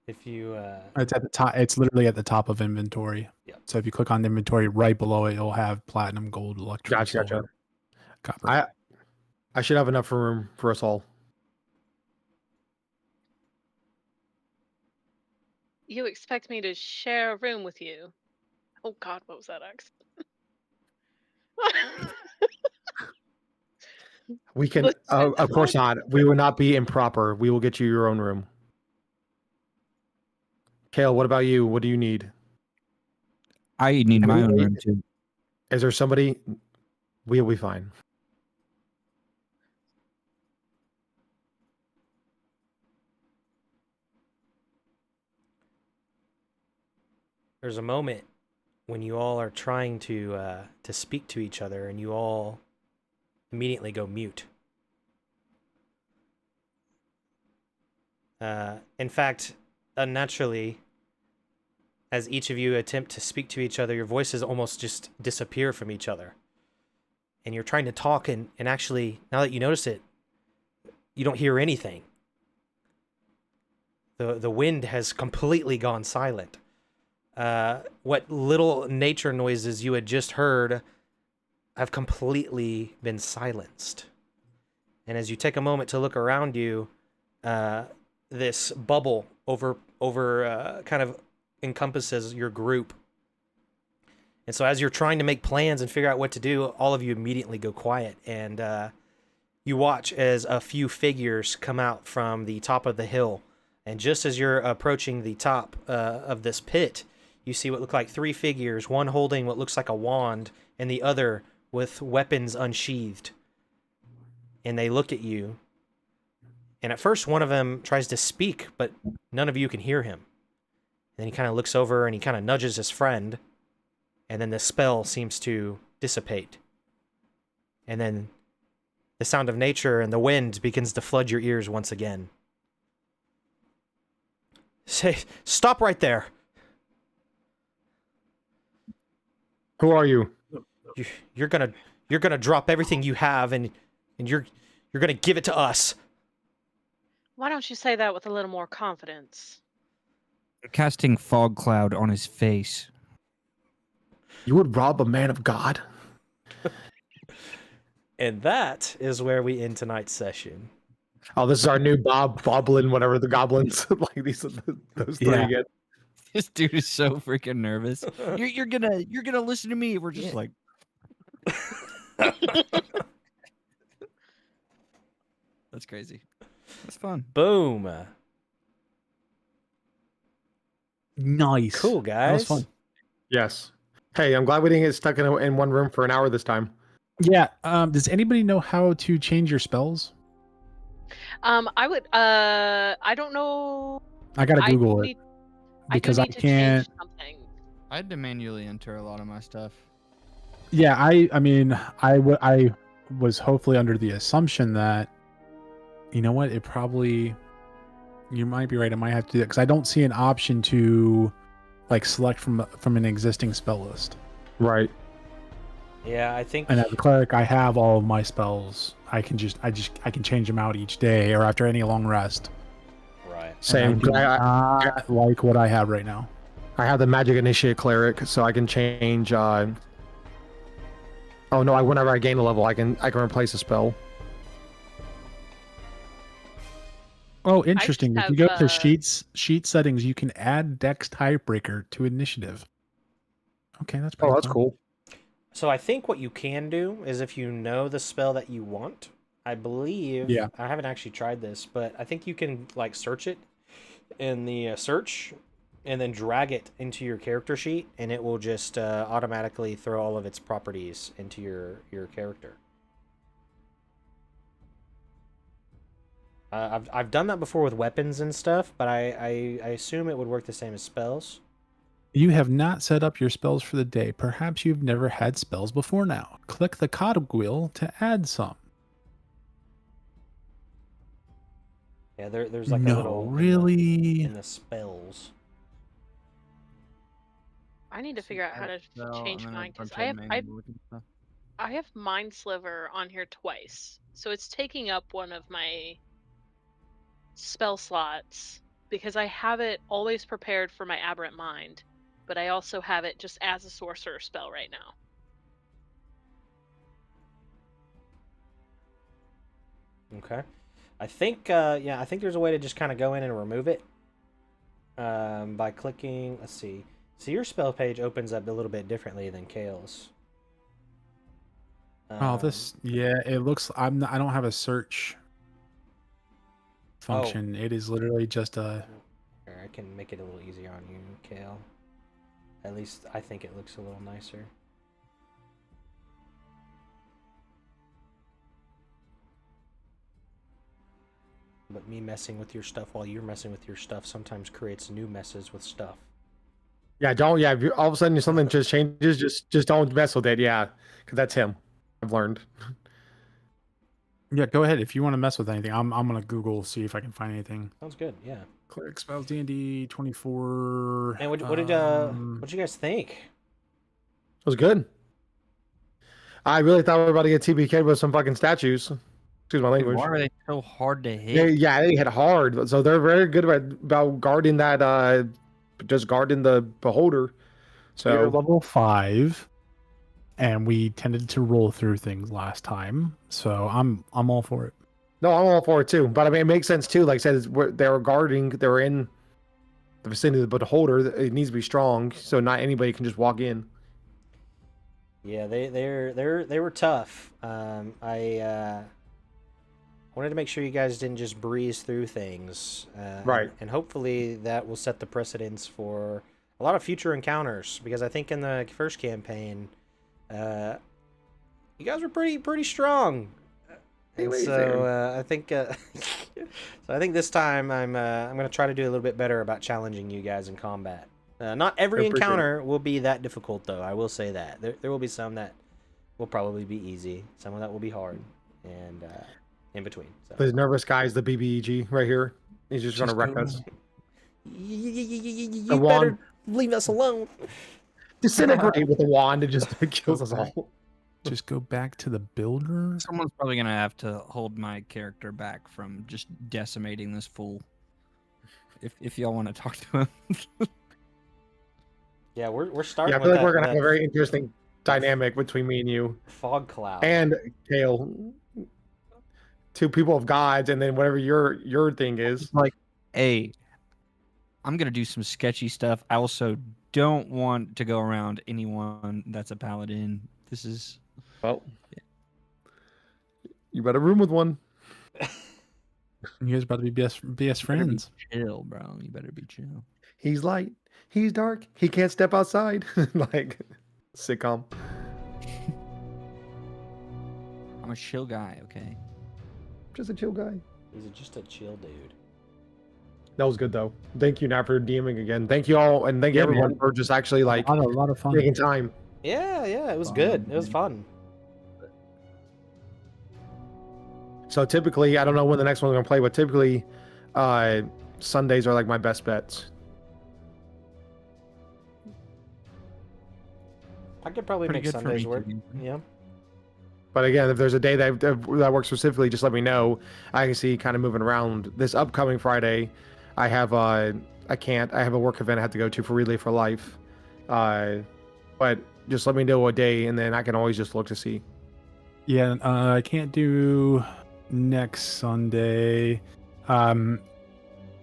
If you It's at the top. It's literally at the top of inventory. Yeah. So if you click on inventory, right below it, it'll have platinum, gold, electrum, Gotcha. silver, copper. I should have enough room for us all. You expect me to share a room with you? Oh God, what was that accent? We can, Listen, of course not. We will not be improper. We will get you your own room. Kale, what about you? What do you need? I need my own we- room too. Is there somebody? We'll be fine. there's a moment when you all are trying to speak to each other and you all immediately go mute. In fact, unnaturally, as each of you attempt to speak to each other, your voices almost just disappear from each other. And you're trying to talk, and actually, now that you notice it, you don't hear anything. The wind has completely gone silent. What little nature noises you had just heard have completely been silenced. And as you take a moment to look around you, this bubble over kind of encompasses your group. And so as you're trying to make plans and figure out what to do, all of you immediately go quiet. And you watch as a few figures come out from the top of the hill. And just as you're approaching the top of this pit, you see what look like 3 figures, one holding what looks like a wand, and the other with weapons unsheathed. And they look at you. And at first, one of them tries to speak, but none of you can hear him. And then he kind of looks over and he kind of nudges his friend. And then the spell seems to dissipate. And then the sound of nature and the wind begins to flood your ears once again. Say, stop right there. Who are you? You're gonna drop everything you have and you're gonna give it to us. Why don't you say that with a little more confidence? Casting fog cloud on his face. You would rob a man of God? And that is where we end tonight's session. Oh, this is our new Boblin, whatever the goblins like these those three Yeah. again. This dude is so freaking nervous. You're gonna listen to me. We're just like, that's crazy. That's fun. Boom. Nice. Cool, That was guys. fun. Yes. Hey, I'm glad we didn't get stuck in one room for an hour this time. Yeah. Does anybody know how to change your spells? I would. I don't know. I gotta I Google do it need- because I do need to can't. change something. I had to manually enter a lot of my stuff. Yeah, I mean, I was hopefully under the assumption that, you know what, it probably, you might be right. I might have to do that because I don't see an option to, like, select from an existing spell list. Right. Yeah, I think. And as a cleric, I have all of my spells. I can change them out each day or after any long rest. Right. Same. And I do not like what I have right now. I have the Magic Initiate Cleric, so I can change. Oh no! Whenever I gain a level, I can replace a spell. Oh, interesting. If you have, go to sheet settings, you can add Dex Tiebreaker to initiative. Okay, that's pretty Oh, that's fun. cool. So I think what you can do is if you know the spell that you want, I believe. Yeah. I haven't actually tried this, but I think you can like search it in the search, and then drag it into your character sheet, and it will just automatically throw all of its properties into your character. I've done that before with weapons and stuff, but I assume it would work the same as spells. You have not set up your spells for the day. Perhaps you've never had spells before now. Click the cogwheel to add some. Yeah, there's like a No, little really? in the spells. I need to figure out how to change mine because I have Mind Sliver on here twice, so it's taking up one of my spell slots because I have it always prepared for my Aberrant Mind, but I also have it just as a sorcerer spell right now. Okay. I think I think there's a way to just kind of go in and remove it by clicking. Let's see. So your spell page opens up a little bit differently than Kale's. It looks. I don't have a search function. It is literally just a. Here, I can make it a little easier on you, Kale. At least I think it looks a little nicer. But me messing with your stuff while you're messing with your stuff sometimes creates new messes with stuff. Yeah, don't. Yeah, if you, all of a sudden something just changes, just don't mess with it. Yeah, because that's him. I've learned. Yeah, go ahead if you want to mess with anything. I'm gonna Google see if I can find anything. Sounds good. Yeah. Cleric spells D&D 24. And what did you guys think? It was good. I really thought we were about to get TBK'd with some fucking statues. Excuse my language. Why are they so hard to hit? They hit hard. So they're very good about guarding that. Just guarding the beholder. We're So level 5, and we tended to roll through things last time, so I'm all for it. no, I'm all for it too. But I mean, it makes sense too. Like I said, they were guarding. They were in the vicinity of the beholder. It needs to be strong, so not anybody can just walk in. Yeah, they were tough. I wanted to make sure you guys didn't just breeze through things. Right. And hopefully that will set the precedence for a lot of future encounters, because I think in the first campaign, you guys were pretty strong. And so I think I think this time I'm gonna try to do a little bit better about challenging you guys in combat. Not every encounter will be that difficult, though. I will say that there will be some that will probably be easy, some of that will be hard, and in between. So. This nervous guy is the BBEG right here. He's just gonna wreck us. You The better wand. leave us alone. Disintegrate with a wand and just kills us all. Just go back to the builder. Someone's probably gonna have to hold my character back from just decimating this fool. If y'all want to talk to him. Yeah, we're starting. Yeah, I feel with like we're that- gonna have a that very interesting dynamic between me and you fog cloud. and Kale. Two people of gods, and then whatever your thing is. Like, hey, I'm gonna do some sketchy stuff. I also don't want to go around anyone that's a paladin. This is Well, you better room with one. You guys about to be best friends. chill, bro. You better be chill. He's light. He's dark. He can't step outside. Like sitcom. I'm a chill guy, okay? Just a chill guy. He's just a chill dude. That was good though. Thank you, Nat, for DMing again. Thank you all, and thank you Yeah, everyone man. for just actually like A lot of fun. taking time. Yeah, it was good. It was fun. So typically, I don't know when the next one's gonna play, but typically, Sundays are like my best bets. I could probably Pretty make good for me Sundays work. too. Yeah. But again, if there's a day that works specifically, just let me know. I can see kind of moving around. This upcoming Friday, I have I have a work event I have to go to for Relay for Life. But just let me know a day, and then I can always just look to see. Yeah, I can't do next Sunday.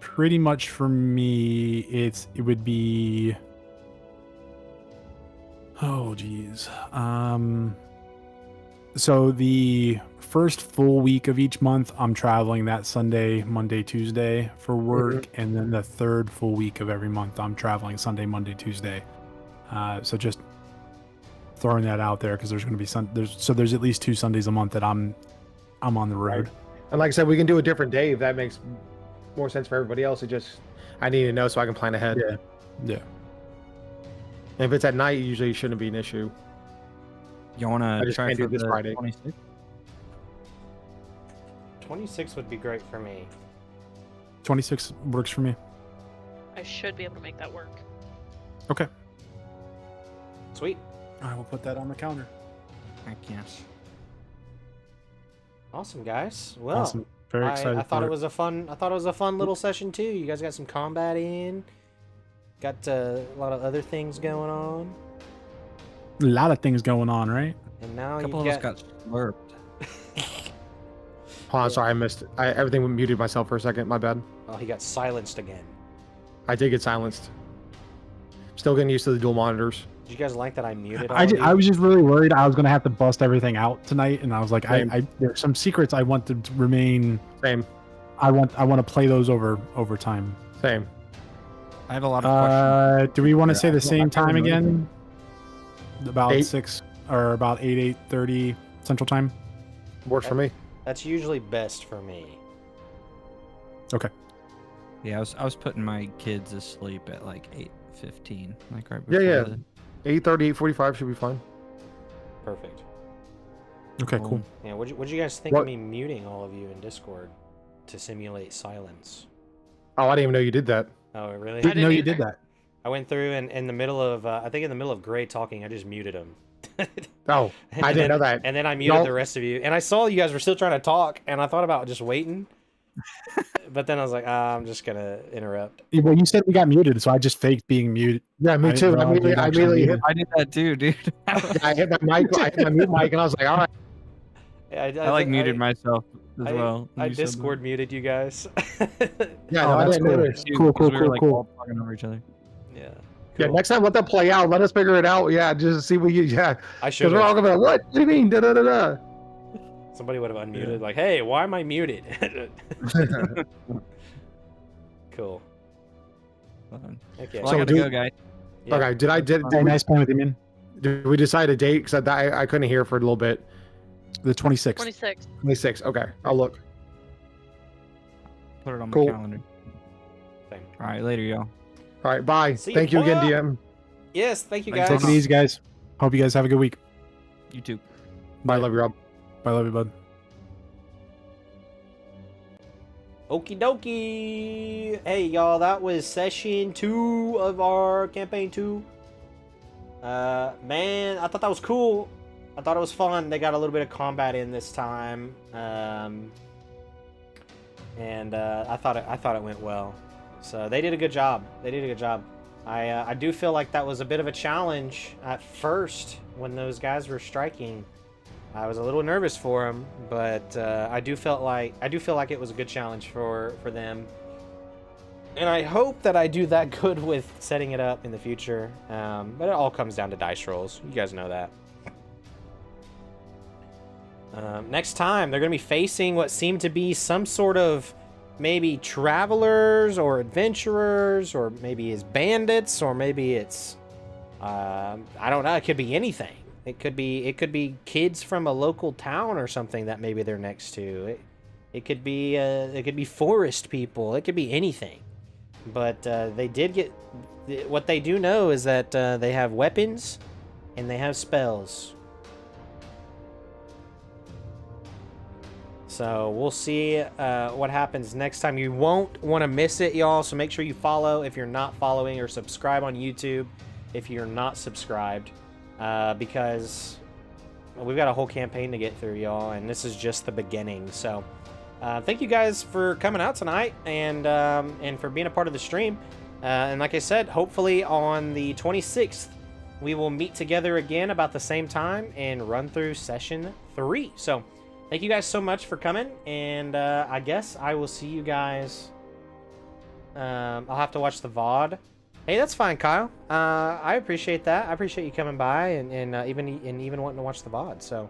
Pretty much for me, it would be. Oh geez. So the first full week of each month, I'm traveling that Sunday, Monday, Tuesday for work, and then the third full week of every month, I'm traveling Sunday, Monday, Tuesday. So just throwing that out there because there's going to be there's at least 2 Sundays a month that I'm on the road. And like I said, we can do a different day if that makes more sense for everybody else. I need to know so I can plan ahead. Yeah. And if it's at night, usually it shouldn't be an issue. You want I to just try can't for do this the Friday. 26th? 26 would be great for me. 26 works for me. I should be able to make that work. Okay. Sweet. I will put that on the counter. Heck yes. Awesome, guys. Well, Awesome. Very excited. I thought for it was a fun little session too. You guys got some combat in. Got a lot of other things going on. a lot of things going on, right? And now A couple you of us got slurped. Hold on, sorry, I missed it. Everything muted myself for a second. My bad. Oh, he got silenced again. I did get silenced. Still getting used to the dual monitors. Did you guys like that I muted all I of you? was just really worried I was going to have to bust everything out tonight, and I was like, Same. there's some secrets I want to remain. Same. I want to play those over time. Same. I have a lot of questions. Do we want to Yeah, say I the don't- same I can't time remember. again? About 8? 6 or about 8:30 Central Time. Works for me. That's usually best for me. Yeah, I was putting my kids asleep at like 8:15, like right Yeah, before yeah. the 8:30, 8:45 should be fine. Perfect. Okay, cool. Yeah, what'd you guys think What- of me muting all of you in Discord to simulate silence? Oh, I didn't even know you did that. Oh, really? Didn't know didn't you did either. that. I went through and in the middle of I think in the middle of Gray talking, I just muted him. Oh, And I didn't know then- that. And then I muted Y'all- the rest of you. And I saw you guys were still trying to talk, and I thought about just waiting. But then I was like, I'm just gonna interrupt. Well, you said we got muted, so I just faked being muted. Yeah, me I too. didn't I realize immediately, it I actually immediately hit, muted. I did that too, dude. I hit my mic, I hit my mute mic, and I was like, all right. I like muted myself as well. I when you said Discord muted you guys. Yeah, Oh, no, I that's didn't cool. notice. that. Cool, cool, We were, cool, like, cool. all talking over each other. Yeah. Yeah, cool. next time let that play out. Let us figure it out. Yeah, just see what you. Yeah, I because should we're all have. gonna be like, what do you mean? Da da da da. Somebody would have unmuted, like, hey, why am I muted? Cool. Fun. Okay. Well, So I gotta do- go, guys. Yeah. Okay, Hey, nice playing with you, man. did we decide a date? Because I couldn't hear for a little bit. The 26th. 26. 26. Okay, I'll look. Put it on my Cool. calendar. Same. All right, later, y'all. All right, bye. See Thank you again, ya. DM. Yes, thank you Thanks, guys. Take it easy, guys. Hope you guys have a good week. You too. Bye, love you, Rob. Bye, love you, bud. Okie dokie. Hey, y'all, that was session 2 of our campaign 2. Man, I thought that was cool. I thought it was fun. They got a little bit of combat in this time. And I thought it went well. So they did a good job. They did a good job. I do feel like that was a bit of a challenge at first when those guys were striking. I was a little nervous for them, but I do feel like it was a good challenge for them. And I hope that I do that good with setting it up in the future. But it all comes down to dice rolls. You guys know that. Next time, they're going to be facing what seem to be some sort of maybe travelers or adventurers, or maybe it's bandits, or maybe it's I don't know. It could be anything. It could be kids from a local town or something that maybe they're next to. It could be forest people. It could be anything. But they did get what they do know is that they have weapons and they have spells. So we'll see what happens next time. You won't want to miss it, y'all. So make sure you follow if you're not following, or subscribe on YouTube if you're not subscribed, because we've got a whole campaign to get through, y'all, and this is just the beginning. So thank you guys for coming out tonight and for being a part of the stream. And like I said, hopefully on the 26th, we will meet together again about the same time and run through session 3. So thank you guys so much for coming, and I guess I will see you guys. I'll have to watch the VOD. Hey, that's fine, Kyle. I appreciate that. I appreciate you coming by and even wanting to watch the VOD. So,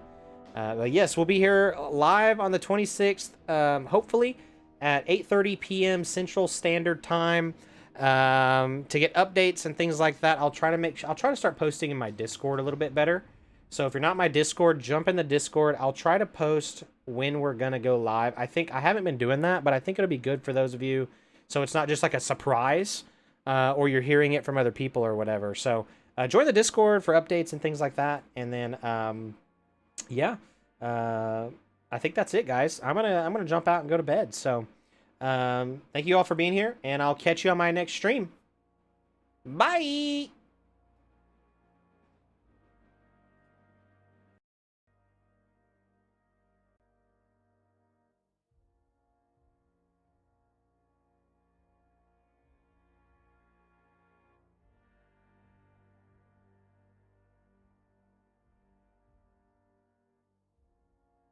but yes, we'll be here live on the 26th, hopefully at 8:30 p.m. Central Standard Time, to get updates and things like that. I'll try to start posting in my Discord a little bit better. So if you're not my Discord, jump in the Discord. I'll try to post when we're gonna go live. I haven't been doing that, but I think it'll be good for those of you, so it's not just like a surprise, or you're hearing it from other people or whatever. So join the Discord for updates and things like that. And then yeah, I think that's it, guys. I'm gonna jump out and go to bed. So thank you all for being here, and I'll catch you on my next stream. Bye.